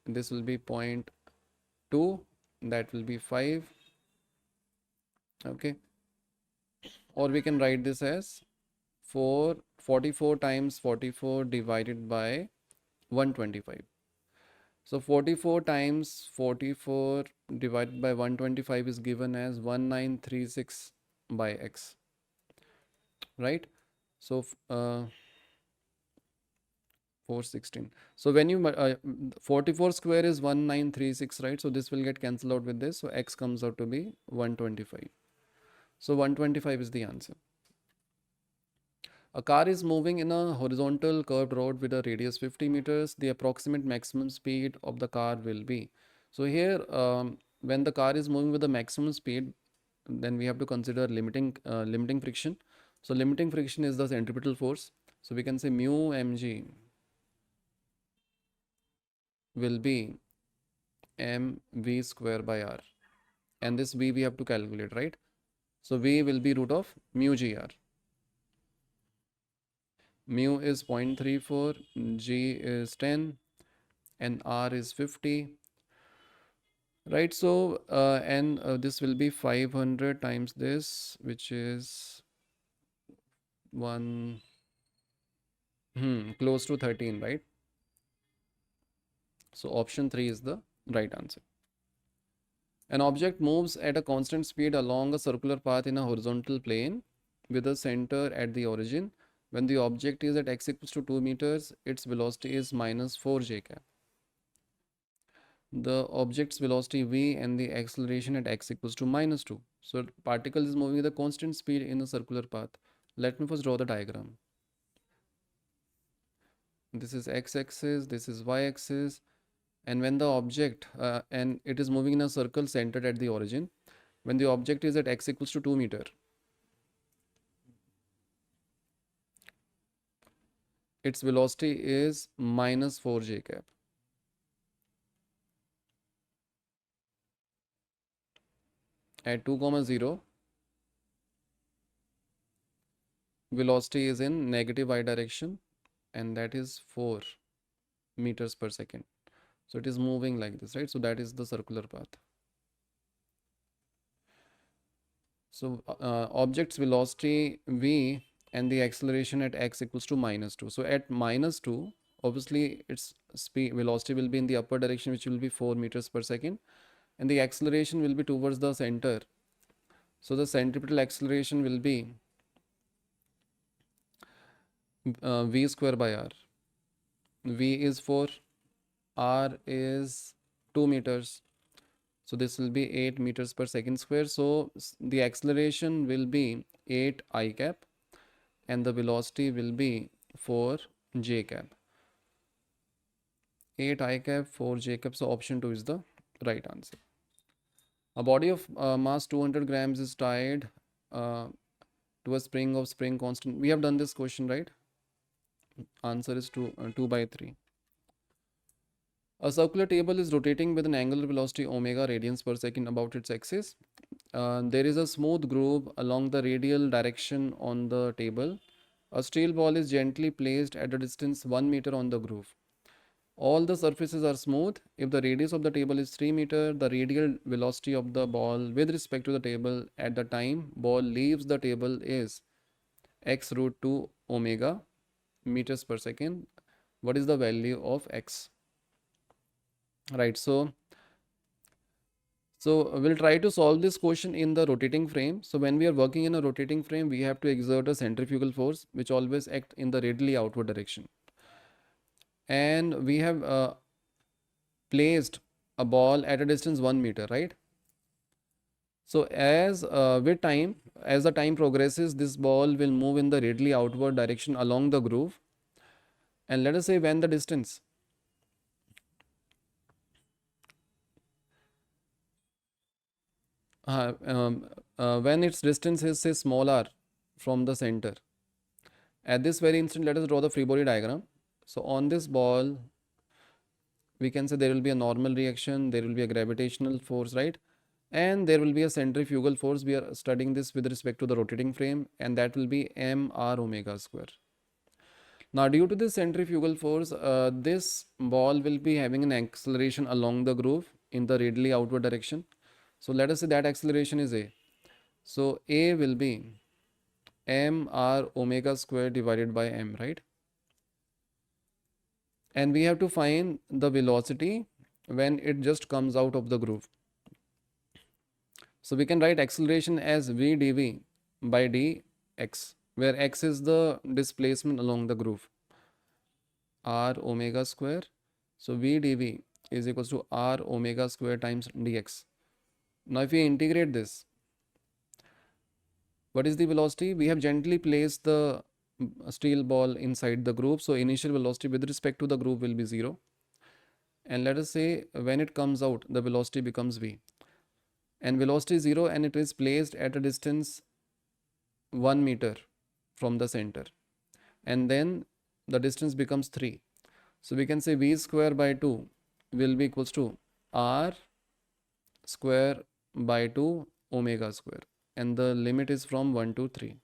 A: This will be 0.2, that will be 5. Okay. Or we can write this as 44 times 44 divided by 125. So 44 times 44 divided by 125 is given as 1936 by x, right? So 416. So when you 44 square is 1936, right? So this will get cancelled out with this. So x comes out to be 125. So 125 is the answer. A car is moving in a horizontal curved road with a radius 50 meters. The approximate maximum speed of the car will be. So here, when the car is moving with the maximum speed, then we have to consider limiting friction. So limiting friction is the centripetal force. So we can say mu mg will be mv square by r, and this v we have to calculate, right? So v will be root of mu gr. Mu is 0.34, g is 10, and r is 50, right? So and this will be 500 times this, which is close to 13, right? So option 3 is the right answer. An object moves at a constant speed along a circular path in a horizontal plane with a center at the origin. When the object is at x equals to 2 meters, its velocity is minus 4 j cap. The object's velocity v and the acceleration at x equals to minus 2. So particle is moving with a constant speed in a circular path. Let me first draw the diagram. This is x-axis, this is y-axis, and when the object and it is moving in a circle centered at the origin, when the object is at x equals to 2 meter, its velocity is minus 4 j cap. At 2, 0, velocity is in negative y direction, and that is 4 meters per second. So it is moving like this, right? So that is the circular path. So object's velocity v and the acceleration at x equals to -2. So at -2, obviously its speed velocity will be in the upper direction, which will be 4 meters per second, and the acceleration will be towards the center. So the centripetal acceleration will be v square by r. V is 4, r is 2 meters. So this will be 8 meters per second square. So the acceleration will be 8 I cap and the velocity will be 4 j cap. 8 I cap, 4 j cap. So option 2 is the right answer. A body of mass 200 grams is tied to a spring of spring constant. We have done this question, right? Answer is 2 by 3. A circular table is rotating with an angular velocity omega radians per second about its axis. There is a smooth groove along the radial direction on the table. A steel ball is gently placed at a distance 1 meter on the groove. All the surfaces are smooth. If the radius of the table is 3 meter, the radial velocity of the ball with respect to the table at the time ball leaves the table is x root 2 omega meters per second. What is the value of x? Right, so we'll try to solve this question in the rotating frame. So when we are working in a rotating frame, we have to exert a centrifugal force which always act in the radially outward direction. And we have placed a ball at a distance 1 meter, right? So as with time, as the time progresses, this ball will move in the radially outward direction along the groove. And let us say when the distance when its distance is say small r from the center. At this very instant, let us draw the free body diagram. So on this ball, we can say there will be a normal reaction, there will be a gravitational force, right? And there will be a centrifugal force. We are studying this with respect to the rotating frame, and that will be mr omega square. Now, due to this centrifugal force, this ball will be having an acceleration along the groove in the radially outward direction. So let us say that acceleration is a. So a will be mr omega square divided by m, right? And we have to find the velocity when it just comes out of the groove. So we can write acceleration as v dv by dx, where x is the displacement along the groove, r omega square. So v dv is equals to r omega square times dx. Now if we integrate this, what is the velocity? We have gently placed the steel ball inside the groove. So initial velocity with respect to the groove will be 0. And let us say when it comes out, the velocity becomes v. And velocity is 0 and it is placed at a distance 1 meter from the center. And then the distance becomes 3. So we can say v square by 2 will be equals to r square by 2 omega square. And the limit is from 1 to 3.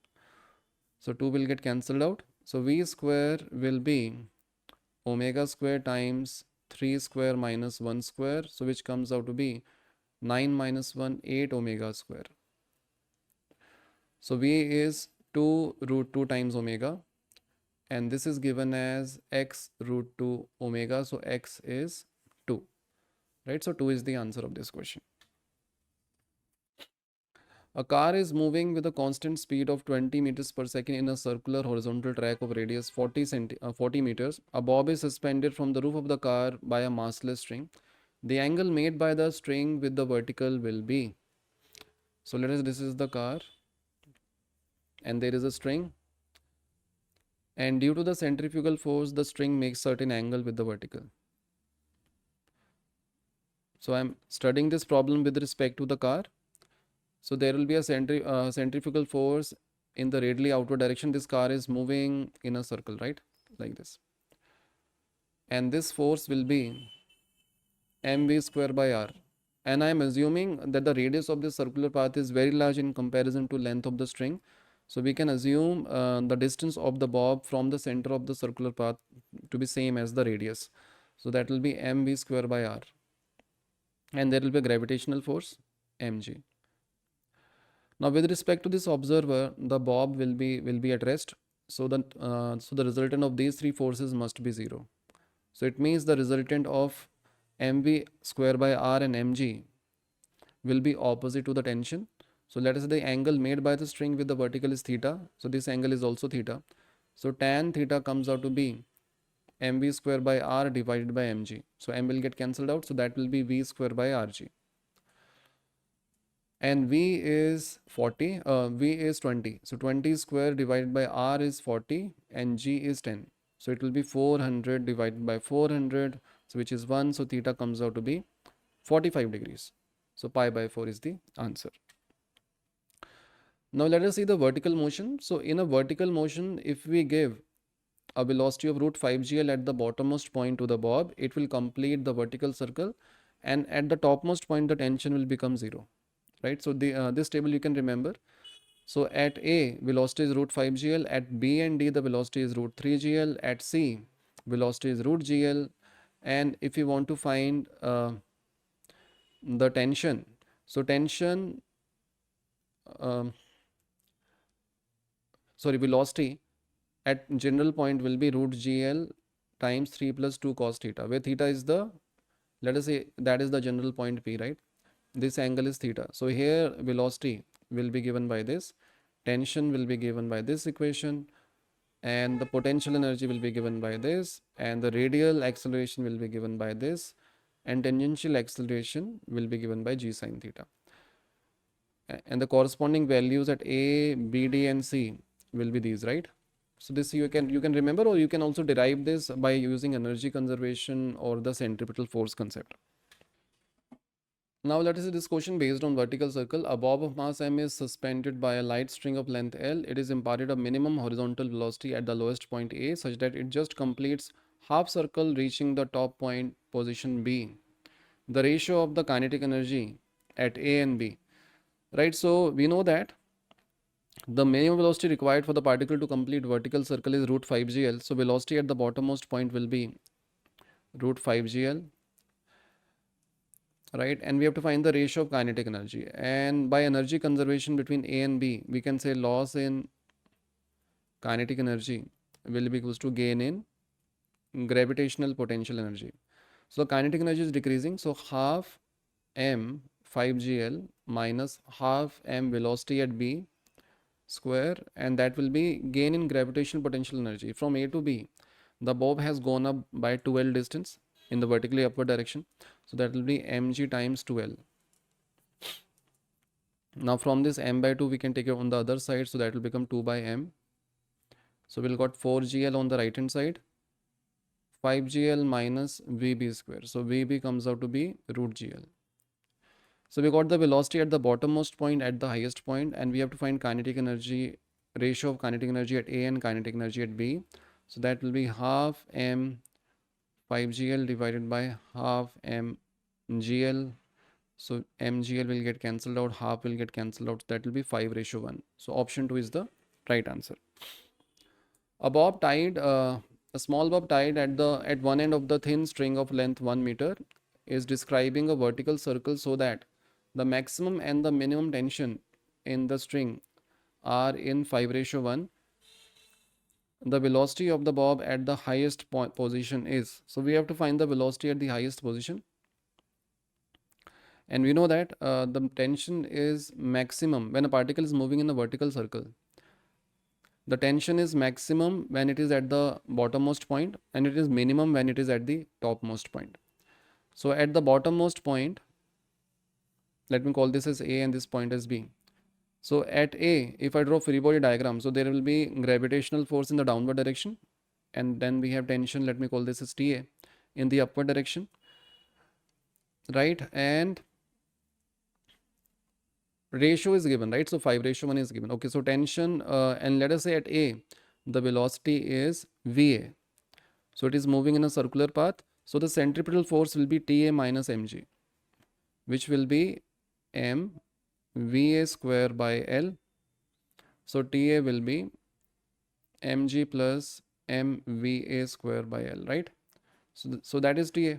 A: So 2 will get cancelled out. So v square will be omega square times 3 square minus 1 square. So which comes out to be 9 minus 1, 8 omega square. So v is 2 root 2 times omega. And this is given as x root 2 omega. So x is 2. Right? So 2 is the answer of this question. A car is moving with a constant speed of 20 meters per second in a circular horizontal track of radius 40 meters. A bob is suspended from the roof of the car by a massless string. The angle made by the string with the vertical will be. So let us, this is the car and there is a string. And due to the centrifugal force, the string makes certain angle with the vertical. So I am studying this problem with respect to the car. So there will be a centrifugal force in the radially outward direction. This car is moving in a circle, right? Like this. And this force will be mv square by r. And I am assuming that the radius of this circular path is very large in comparison to length of the string. So we can assume the distance of the bob from the center of the circular path to be same as the radius. So that will be mv square by r, and there will be a gravitational force mg. Now with respect to this observer, the bob will be at rest. So the resultant of these three forces must be 0. So it means the resultant of mv square by r and mg will be opposite to the tension. So let us say the angle made by the string with the vertical is theta. So this angle is also theta. So tan theta comes out to be mv square by r divided by mg. So m will get cancelled out. So that will be v square by rg. And v is 40, v is 20. So 20 square divided by r is 40 and g is 10. So it will be 400 divided by 400, so which is 1. So theta comes out to be 45 degrees. So pi by 4 is the answer. Now let us see the vertical motion. So in a vertical motion, if we give a velocity of root 5 gl at the bottommost point to the bob, it will complete the vertical circle, and at the topmost point the tension will become 0, right? So this table you can remember. So at A, velocity is root 5 gl, at B and D the velocity is root 3 gl, at C velocity is root gl, and if you want to find the tension, so tension velocity at general point will be root gl times 3 plus 2 cos theta, where theta is the, let us say that is the general point P, right? This angle is theta. So here velocity will be given by this, tension will be given by this equation, and the potential energy will be given by this, and the radial acceleration will be given by this, and tangential acceleration will be given by g sine theta. And the corresponding values at A, B, D and C will be these, right? So this you can remember, or you can also derive this by using energy conservation or the centripetal force concept. Now let us see this question based on vertical circle. A bob of mass m is suspended by a light string of length L. It is imparted a minimum horizontal velocity at the lowest point A such that it just completes half circle reaching the top point position B. The ratio of the kinetic energy at A and B, right? So we know that the minimum velocity required for the particle to complete vertical circle is root 5 gl. So velocity at the bottommost point will be root 5 gl, right? And we have to find the ratio of kinetic energy, and by energy conservation between A and B, we can say loss in kinetic energy will be equals to gain in gravitational potential energy. So kinetic energy is decreasing, so half m 5 gl minus half m velocity at B square, and that will be gain in gravitational potential energy. From A to B, the bob has gone up by 2L distance in the vertically upward direction, so that will be mg times 2L. Now from this m by 2 we can take it on the other side, so that will become 2 by m. So we'll got 4 gl on the right hand side, 5 gl minus vb square, so vb comes out to be root gl. So we got the velocity at the bottommost point at the highest point, and we have to find kinetic energy, ratio of kinetic energy at A and kinetic energy at B. So that will be half m 5 gl divided by half m gl. So mgl will get cancelled out, half will get cancelled out, that will be 5:1. So option 2 is the right answer. A bob tied, a small bob tied at one end of the thin string of length 1 meter is describing a vertical circle so that the maximum and the minimum tension in the string are in 5:1. The velocity of the bob at the highest position is, so we have to find the velocity at the highest position, and we know that the tension is maximum when a particle is moving in a vertical circle. The tension is maximum when it is at the bottommost point, and it is minimum when it is at the topmost point. So at the bottommost point, let me call this as A and this point as B. So at A, if I draw free body diagram, so there will be gravitational force in the downward direction, and then we have tension, let me call this as TA, in the upward direction, right? And ratio is given, right? So 5:1 is given. Okay, so tension, and let us say at A, the velocity is VA. So it is moving in a circular path. So the centripetal force will be TA minus mg, which will be m VA square by L So TA will be mg plus mva square by L, right? So that is TA.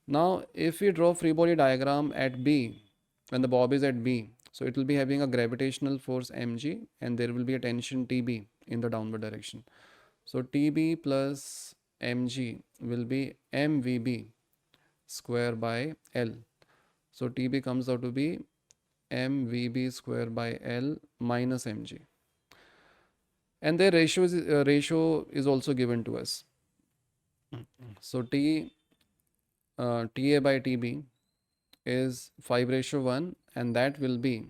A: Now, if we draw free body diagram at B, when the bob is at B, so it will be having a gravitational force mg and there will be a tension TB in the downward direction. So TB plus mg will be mvb square by L. So TB comes out to be mvb square by L minus mg. And their ratio is also given to us. So TA by TB is 5:1 and that will be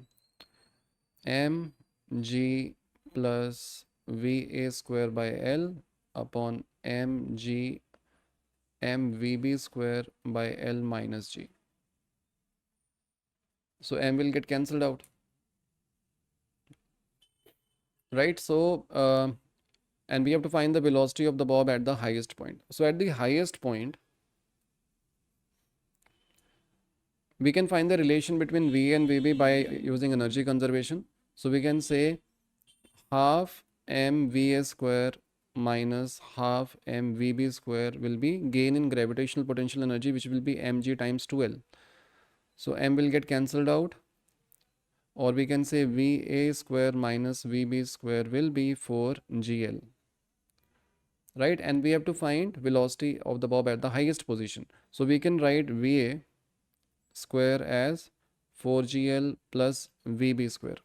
A: mg plus va square by L upon mg mvb square by L minus g. So m will get cancelled out, right? So and we have to find the velocity of the bob at the highest point. So at the highest point, we can find the relation between V and VB by using energy conservation. So we can say half mVa square minus half mVb square will be gain in gravitational potential energy, which will be mg times 2L. So m will get cancelled out, or we can say Va square minus Vb square will be 4GL, right? And we have to find velocity of the bob at the highest position. So we can write Va square as 4GL plus Vb square.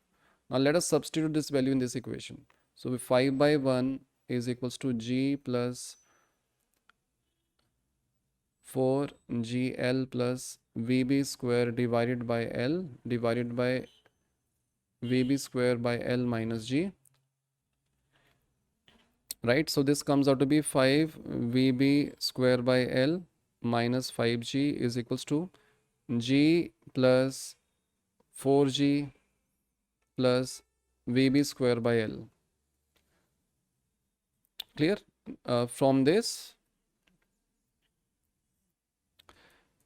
A: Now let us substitute this value in this equation. So 5/1 is equals to G plus 4GL plus Vb square divided by L divided by Vb square by L minus G, right? So this comes out to be 5Vb square by L minus 5G is equals to G plus 4G plus Vb square by L. Clear? From this,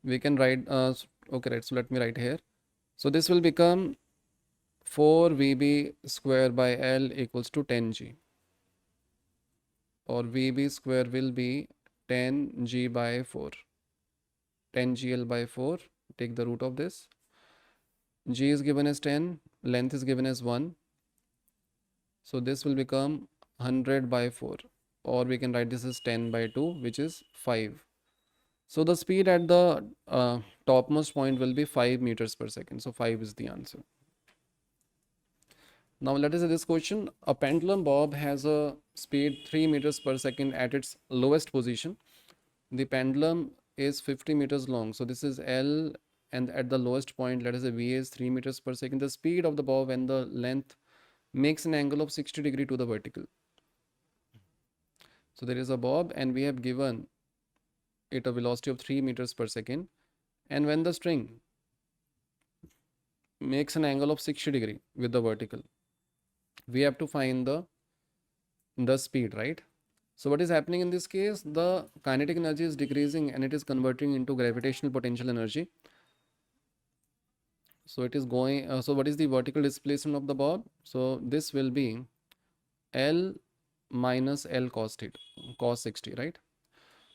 A: we can write, okay, right, so let me write here. So this will become 4Vb square by L equals to 10G, or Vb square will be 10G by 4, 10GL by 4, take the root of this. G is given as 10, length is given as 1. So this will become 100 by 4, or we can write this as 10 by 2, which is 5. So the speed at the topmost point will be 5 meters per second. So 5 is the answer. Now let us say this question. A pendulum bob has a speed 3 meters per second at its lowest position. The pendulum is 50 meters long. So this is L, and at the lowest point, let us say V is 3 meters per second. The speed of the bob and the length makes an angle of 60 degree to the vertical. So there is a bob and we have given it a velocity of 3 meters per second. And when the string makes an angle of 60 degree with the vertical, we have to find the speed, right? So what is happening in this case? The kinetic energy is decreasing and it is converting into gravitational potential energy. So it is going, so what is the vertical displacement of the bob? So this will be L minus L cos theta, cos 60, right?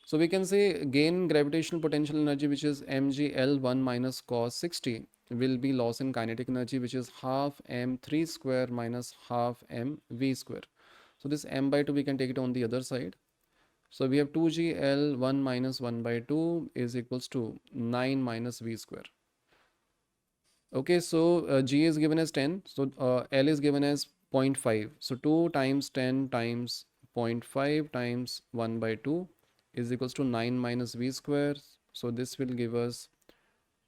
A: So we can say gain gravitational potential energy, which is mgl1 minus cos 60, will be loss in kinetic energy, which is half m3 square minus half mv square. So this m by 2 we can take it on the other side. So we have 2gl1 minus 1 by 2 is equals to 9 minus v square. Okay, so g is given as 10, so L is given as 0.5. So 2 times 10 times 0.5 times 1 by 2 is equals to 9 minus v square. So this will give us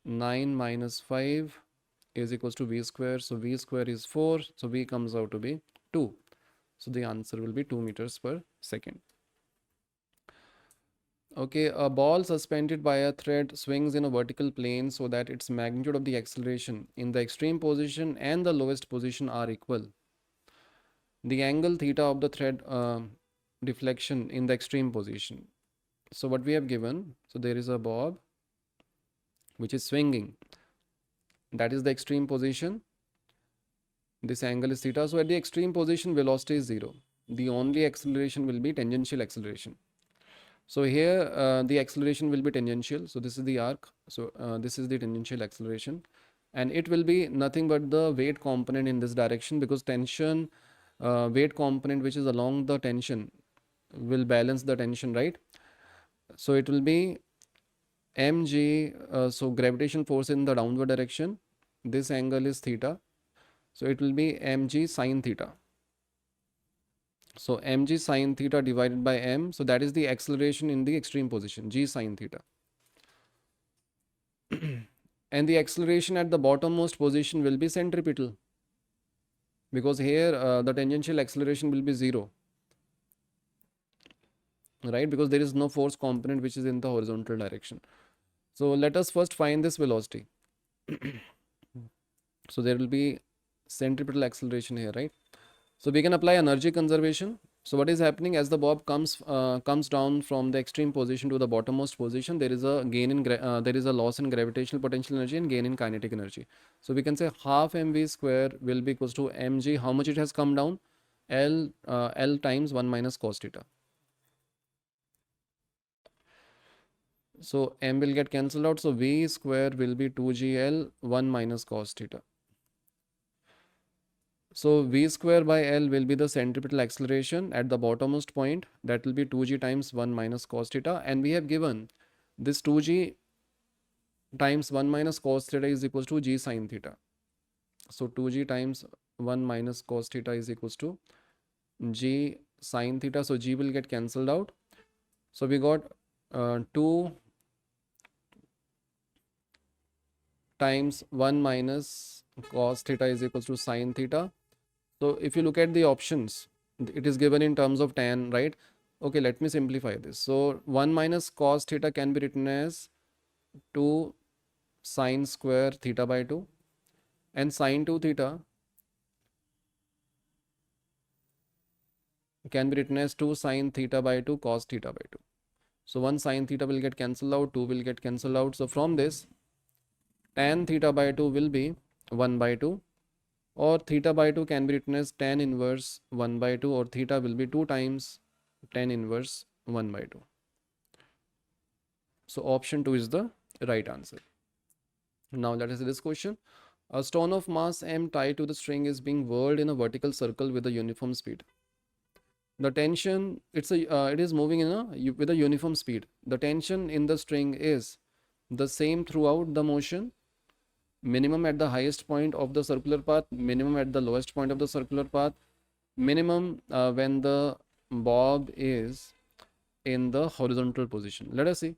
A: 9 minus 5 is equals to v square. So v square is 4. So v comes out to be 2. So the answer will be 2 meters per second. Okay, a ball suspended by a thread swings in a vertical plane so that its magnitude of the acceleration in the extreme position and the lowest position are equal. The angle theta of the thread deflection in the extreme position. So what we have given, so there is a bob which is swinging, that is the extreme position, This angle is theta. So at the extreme position, velocity is 0. The only acceleration will be tangential acceleration. So here the acceleration will be tangential. So this is the arc. So this is the tangential acceleration, and it will be nothing but the weight component in this direction, because tension weight component which is along the tension will balance the tension, right? So it will be mg, so gravitational force in the downward direction, this angle is theta, so it will be mg sine theta. So mg sine theta divided by m, so that is the acceleration in the extreme position, g sine theta. And the acceleration at the bottommost position will be centripetal, because here the tangential acceleration will be 0, right? Because there is no force component which is in the horizontal direction. So let us first find this velocity. So there will be centripetal acceleration here, right? So we can apply energy conservation. So what is happening as the bob comes down from the extreme position to the bottommost position, there is a gain in there is a loss in gravitational potential energy and gain in kinetic energy. So we can say half mv square will be equals to mg. How much it has come down? L times 1 minus cos theta. So m will get cancelled out. So v square will be 2gl 1 minus cos theta. So v square by L will be the centripetal acceleration at the bottommost point. That will be 2g times 1 minus cos theta. And we have given this 2g times 1 minus cos theta is equals to g sine theta. So 2g times 1 minus cos theta is equals to g sine theta. So g will get cancelled out. So we got 2 times 1 minus cos theta is equals to sine theta. So if you look at the options, it is given in terms of tan, right? Okay, let me simplify this. So 1 minus cos theta can be written as 2 sine square theta by 2, and sine 2 theta can be written as 2 sine theta by 2 cos theta by 2. So 1 sine theta will get cancelled out, 2 will get cancelled out. So from this, tan theta by 2 will be 1 by 2, or theta by 2 can be written as tan inverse 1 by 2, or theta will be 2 times tan inverse 1 by 2. So option 2 is the right answer. Now let us see this question. A stone of mass m tied to the string is being whirled in a vertical circle with a uniform speed. The tension, it is moving with a uniform speed. The tension in the string is the same throughout the motion. Minimum at the highest point of the circular path, minimum at the lowest point of the circular path, minimum when the bob is in the horizontal position. Let us see.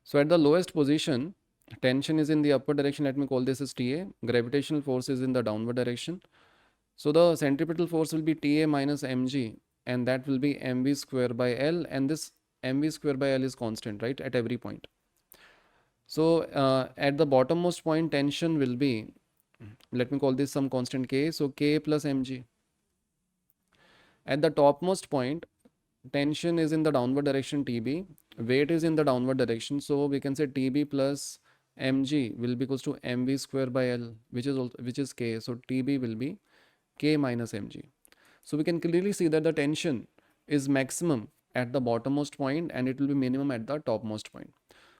A: So at the lowest position, tension is in the upward direction. Let me call this as TA. Gravitational force is in the downward direction. So the centripetal force will be TA minus mg, and that will be mv square by L, and this mv square by L is constant, right, at every point. So at the bottommost point, tension will be, let me call this some constant k, so k plus mg. At the topmost point, tension is in the downward direction tb, weight is in the downward direction, so we can say tb plus mg will be equals to mv square by L, which is k, so tb will be k minus mg. So we can clearly see that the tension is maximum at the bottommost point and it will be minimum at the topmost point.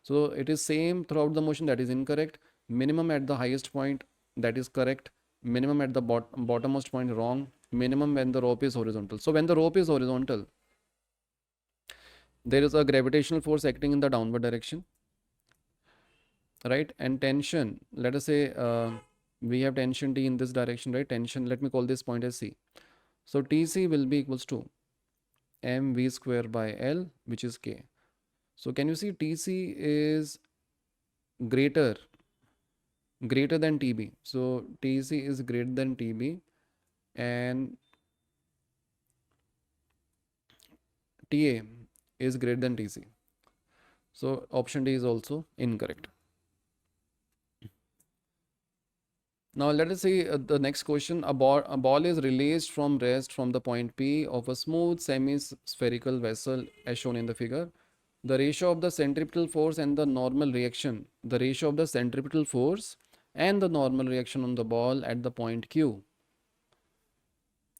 A: So it is same throughout the motion, that is incorrect. Minimum at the highest point, that is correct. Minimum at the bottommost point, wrong. Minimum when the rope is horizontal. So when the rope is horizontal, there is a gravitational force acting in the downward direction, right? And tension, let us say we have tension T in this direction, right? Tension, let me call this point as C. So TC will be equals to mv square by L, which is k. So can you see TC is greater than TB. So TC is greater than TB and TA is greater than TC. So option D is also incorrect. Now let us see the next question. A ball is released from rest from the point P of a smooth semi-spherical vessel as shown in the figure. the ratio of the centripetal force and the normal reaction, the ratio of the centripetal force and the normal reaction on the ball at the point Q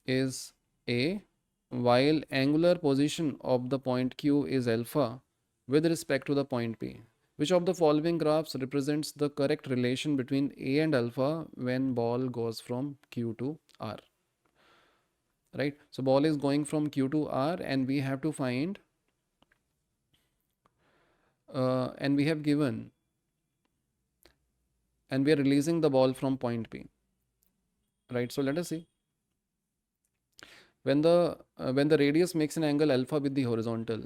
A: is A, while angular position of the point Q is alpha with respect to the point P. Which of the following graphs represents the correct relation between A and alpha when ball goes from Q to R? Right? So ball is going from Q to R and we have to find and we have given and we are releasing the ball from point P. Right? So let us see. When the radius makes an angle alpha with the horizontal,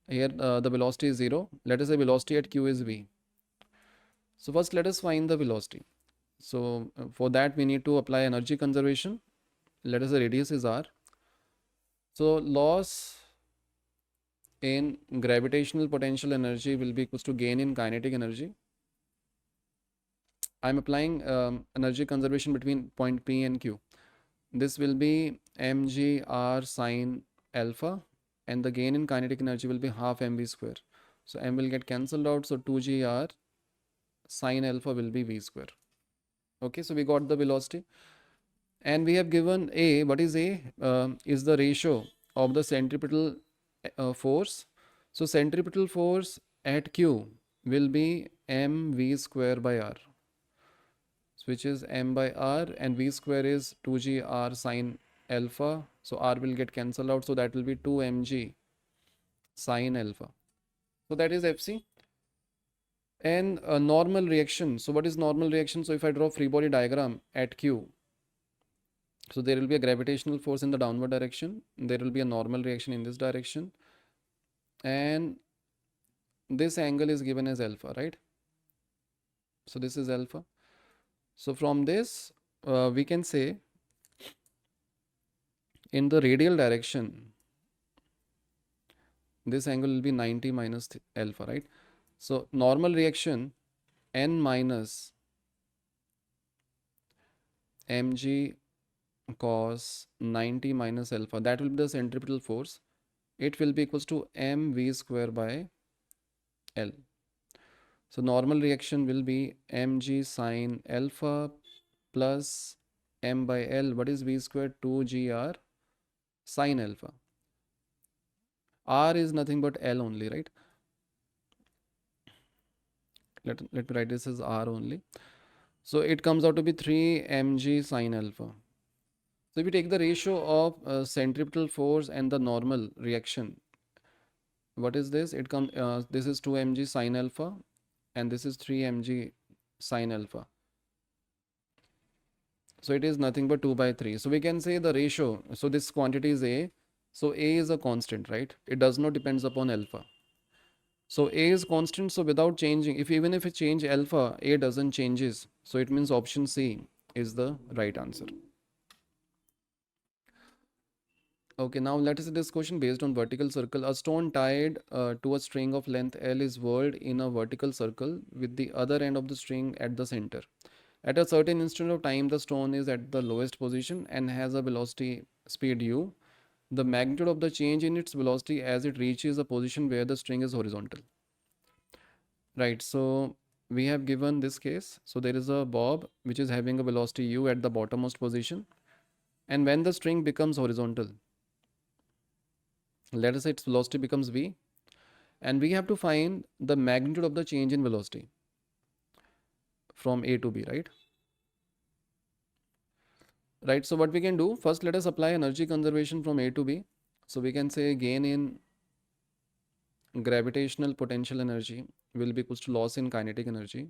A: here the velocity is 0. Let us say velocity at Q is V. So first let us find the velocity. So for that we need to apply energy conservation. Let us say radius is R. So loss in gravitational potential energy will be equals to gain in kinetic energy. I am applying energy conservation between point P and Q. This will be mgr sine alpha and the gain in kinetic energy will be half mv square. So m will get cancelled out. So 2gr sine alpha will be v square. Okay, so we got the velocity. And we have given A. What is A? Is the ratio of the centripetal force. So centripetal force at Q will be mv square by r, which is m by r, and v square is 2g r sine alpha. So r will get cancelled out. So that will be 2mg sine alpha. So that is Fc. And a normal reaction. So what is normal reaction? So if I draw free body diagram at Q, so there will be a gravitational force in the downward direction. There will be a normal reaction in this direction. And this angle is given as alpha, right? So this is alpha. So from this, we can say in the radial direction, this angle will be 90 minus alpha, right? So normal reaction n minus mg cos 90 minus alpha, that will be the centripetal force. It will be equals to mv square by L. So normal reaction will be mg sine alpha plus m by L. What is v square? 2gr sine alpha. R is nothing but L only, right? Let me write this as R only. So it comes out to be 3 mg sine alpha. So if we take the ratio of centripetal force and the normal reaction, what is this? It comes. This is 2 mg sine alpha, and this is 3 mg sine alpha. So it is nothing but 2 by 3. So we can say the ratio. So this quantity is A. So A is a constant, right? It does not depends upon alpha. So A is constant. So without changing, even if it change alpha, A doesn't changes. So it means option C is the right answer. Okay, now let us see this question based on vertical circle. A stone tied to a string of length L is whirled in a vertical circle with the other end of the string at the center. At a certain instant of time, the stone is at the lowest position and has a velocity speed u. The magnitude of the change in its velocity as it reaches a position where the string is horizontal. Right, so we have given this case. So there is a bob which is having a velocity u at the bottommost position. And when the string becomes horizontal, let us say its velocity becomes v. And we have to find the magnitude of the change in velocity from A to B, right? Right, so what we can do, first let us apply energy conservation from A to B. So we can say gain in gravitational potential energy will be equals to loss in kinetic energy.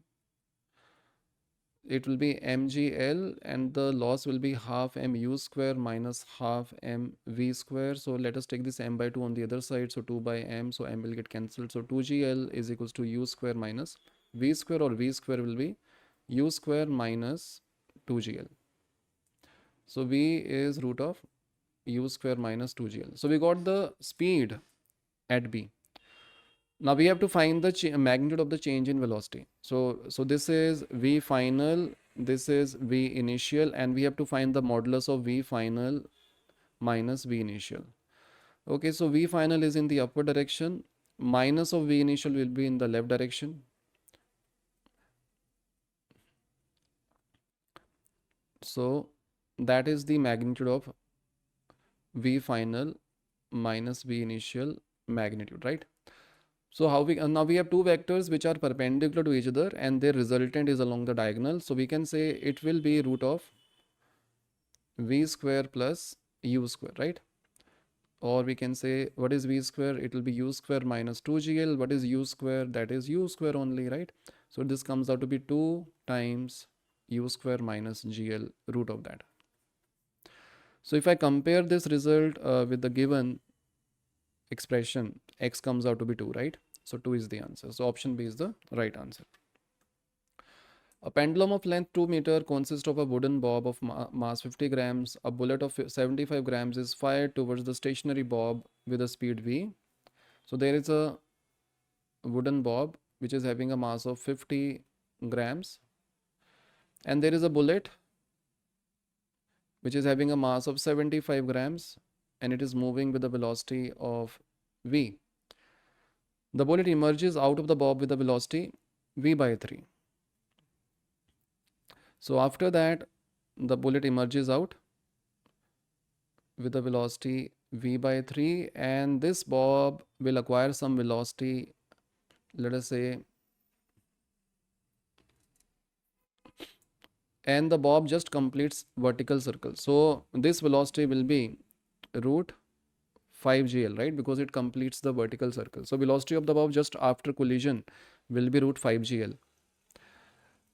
A: It will be mgl and the loss will be half mu square minus half mv square. So let us take this m by 2 on the other side. So 2 by m, so m will get cancelled. So 2gl is equals to u square minus v square, or v square will be u square minus 2gl. So v is root of u square minus 2gl. So we got the speed at B. Now we have to find the magnitude of the change in velocity. So this is v final, this is v initial, and we have to find the modulus of v final minus v initial. Okay, so v final is in the upward direction minus of V initial will be in the left direction. So that is the magnitude of V final minus V initial magnitude, right? So how we now we have two vectors which are perpendicular to each other and their resultant is along the diagonal. So we can say it will be root of V square plus U square, right? Or we can say what is V square? It will be U square minus 2GL. What is U square? That is U square only, right? So this comes out to be 2 times U square minus GL root of that. So if I compare this result with the given expression, x comes out to be 2, right? So 2 is the answer. So option B is the right answer. A pendulum of length 2 meter consists of a wooden bob of mass 50 grams. A bullet of 75 grams is fired towards the stationary bob with a speed v. So there is a wooden bob which is having a mass of 50 grams and there is a bullet which is having a mass of 75 grams and it is moving with a velocity of v. The bullet emerges out of the bob with a velocity v by 3. So after that, the bullet emerges out with a velocity v by 3 and this bob will acquire some velocity, let us say, and the bob just completes vertical circle. So this velocity will be root 5GL, right? Because it completes the vertical circle. So velocity of the bob just after collision will be root 5GL.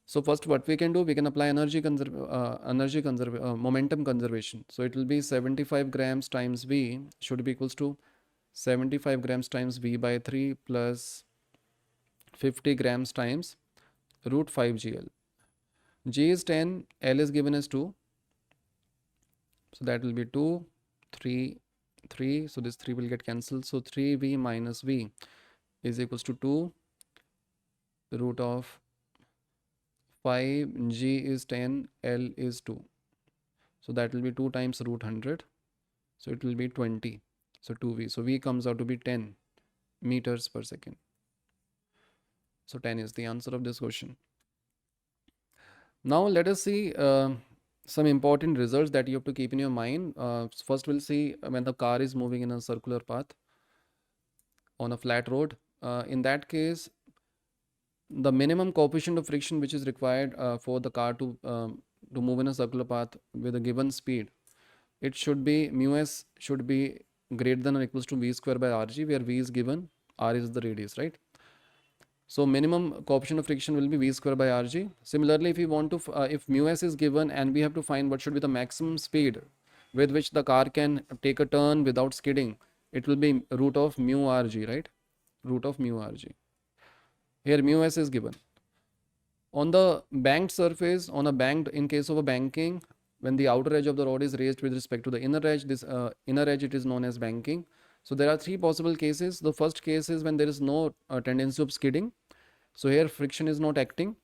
A: So first what we can do, we can apply momentum conservation. So it will be 75 grams times V should be equals to 75 grams times V by 3 plus 50 grams times root 5GL. G is 10, L is given as 2. So that will be 2, 3, 3. So this 3 will get cancelled. So 3V minus V is equals to 2 root of 5, G is 10, L is 2. So that will be 2 times root 100. So it will be 20. So 2V. So V comes out to be 10 meters per second. So 10 is the answer of this question. Now let us see some important results that you have to keep in your mind. First we'll see when the car is moving in a circular path on a flat road. In that case, the minimum coefficient of friction which is required for the car to move in a circular path with a given speed, it should be mu s should be greater than or equals to v square by rg, where v is given, r is the radius, right? So minimum coefficient of friction will be v square by rg. Similarly, if we want to, if mu s is given and we have to find what should be the maximum speed with which the car can take a turn without skidding, it will be root of mu rg, right? Root of mu rg. Here mu s is given. On the banked surface, in case of a banking, when the outer edge of the rod is raised with respect to the inner edge, this inner edge, it is known as banking. So there are three possible cases. The first case is when there is no tendency of skidding. So here friction is not acting.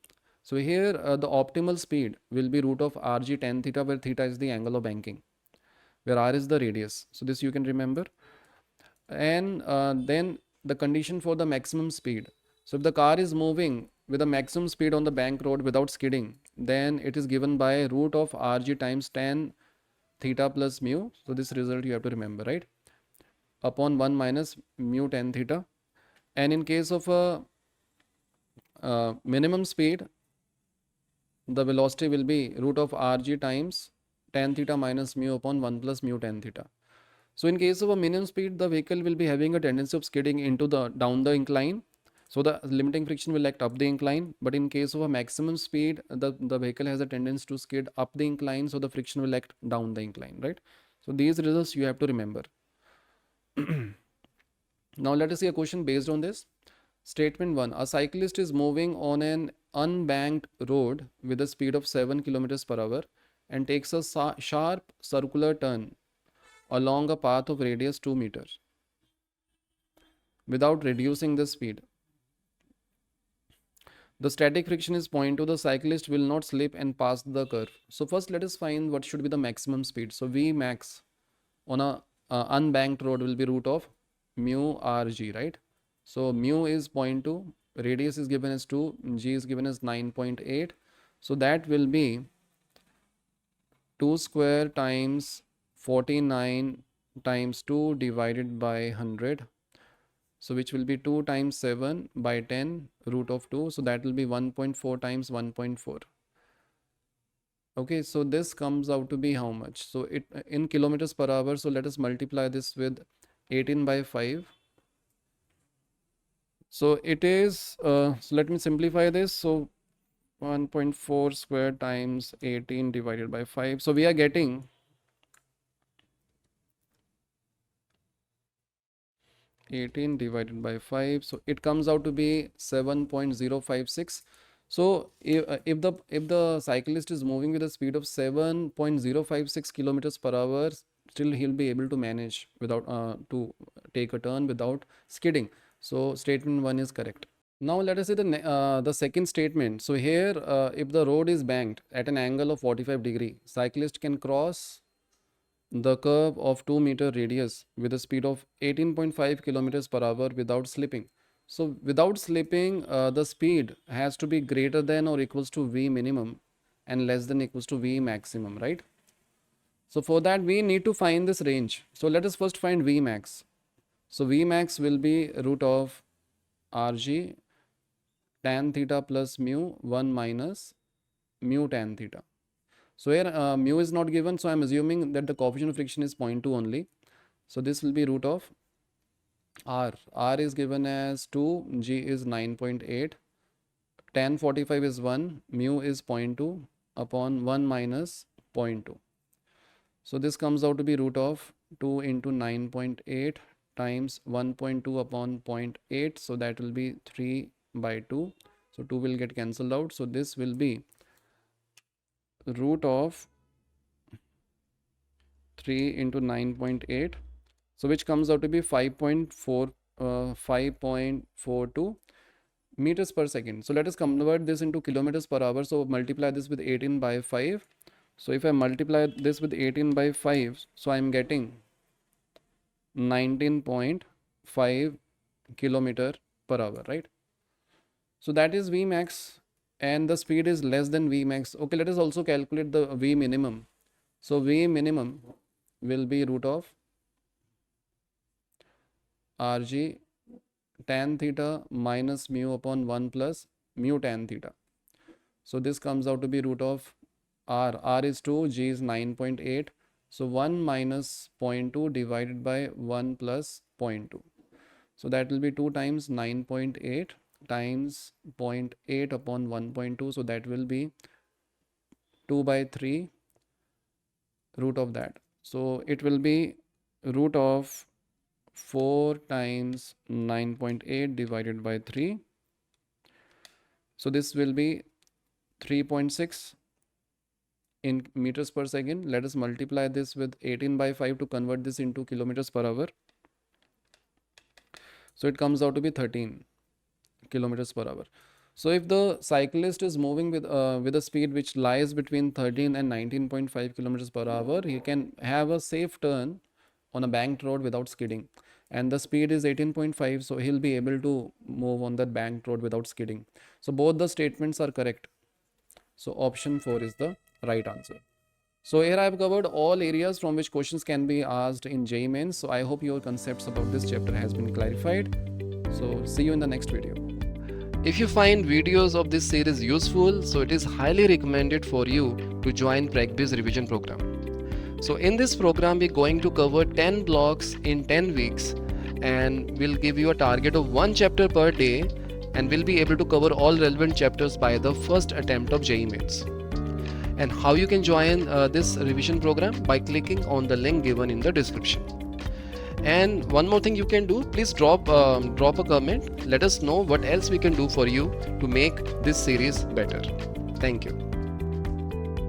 A: So here the optimal speed will be root of rg tan theta, where theta is the angle of banking, where r is the radius. So this you can remember. And then the condition for the maximum speed. So if the car is moving with a maximum speed on the bank road without skidding, then it is given by root of rg times tan theta plus mu. So this result you have to remember, right? Upon 1 minus mu tan theta. And in case of a minimum speed, the velocity will be root of rg times tan theta minus mu upon 1 plus mu tan theta. So in case of a minimum speed, the vehicle will be having a tendency of skidding into the down the incline. So the limiting friction will act up the incline. But in case of a maximum speed, the vehicle has a tendency to skid up the incline. So the friction will act down the incline, right? So these results you have to remember. Now let us see a question based on this. Statement 1. A cyclist is moving on an unbanked road with a speed of 7 km per hour and takes a sharp circular turn along a path of radius 2 meters without reducing the speed. The static friction is 0.2. The cyclist will not slip and pass the curve. So first let us find what should be the maximum speed. So V max on a unbanked road will be root of mu rg, right? So mu is 0.2, radius is given as 2, g is given as 9.8. So that will be 2 square times 49 times 2 divided by 100. So which will be 2 times 7 by 10 root of 2. So that will be 1.4 times 1.4. Okay, so this comes out to be how much? So it in kilometers per hour. So let us multiply this with 18 by 5. So it is, so let me simplify this. So 1.4 square times 18 divided by 5. So we are getting 18 divided by 5. So it comes out to be 7.056. So if the cyclist is moving with a speed of 7.056 kilometers per hour, still he'll be able to manage without to take a turn without skidding. So statement 1 is correct. Now let us see the second statement. So here if the road is banked at an angle of 45 degree, cyclist can cross the curve of 2 meter radius with a speed of 18.5 kilometers per hour without slipping. So without slipping, the speed has to be greater than or equals to V minimum and less than equals to V maximum, right? So for that we need to find this range. So let us first find V max. So V max will be root of Rg tan theta plus mu 1 minus mu tan theta. So here mu is not given, so I am assuming that the coefficient of friction is 0.2 only. So this will be root of R. R is given as 2, G is 9.8, tan 45 is 1, mu is 0.2 upon 1 minus 0.2. So this comes out to be root of 2 into 9.8 times 1.2 upon 0.8. So that will be 3 by 2. So 2 will get cancelled out. So this will be root of 3 into 9.8. So which comes out to be 5.42 meters per second. So let us convert this into kilometers per hour. So multiply this with 18 by 5. So if I multiply this with 18 by 5, so I am getting 19.5 kilometer per hour, right? So that is V max and the speed is less than V max. Okay, let us also calculate the V minimum. So V minimum will be root of Rg tan theta minus mu upon 1 plus mu tan theta. So this comes out to be root of R. R is 2, G is 9.8. So 1 minus 0.2 divided by 1 plus 0.2. So that will be 2 times 9.8 times 0.8 upon 1.2. So that will be 2 by 3 root of that. So it will be root of 4 times 9.8 divided by 3. So this will be 3.6 in meters per second. Let us multiply this with 18 by 5 to convert this into kilometers per hour. So it comes out to be 13 kilometers per hour. So if the cyclist is moving with a speed which lies between 13 and 19.5 kilometers per hour, he can have a safe turn on a banked road without skidding. And the speed is 18.5, so he'll be able to move on that banked road without skidding. So both the statements are correct. So option 4 is the right answer. So here I have covered all areas from which questions can be asked in JEE Mains. So I hope your concepts about this chapter has been clarified. So see you in the next video. If you find videos of this series useful, so it is highly recommended for you to join PracBee's revision program. So in this program, we're going to cover 10 blocks in 10 weeks and we'll give you a target of 1 chapter per day and we'll be able to cover all relevant chapters by the first attempt of JEE Mains. And how you can join this revision program? By clicking on the link given in the description. And one more thing you can do, please drop a comment. Let us know what else we can do for you to make this series better. Thank you.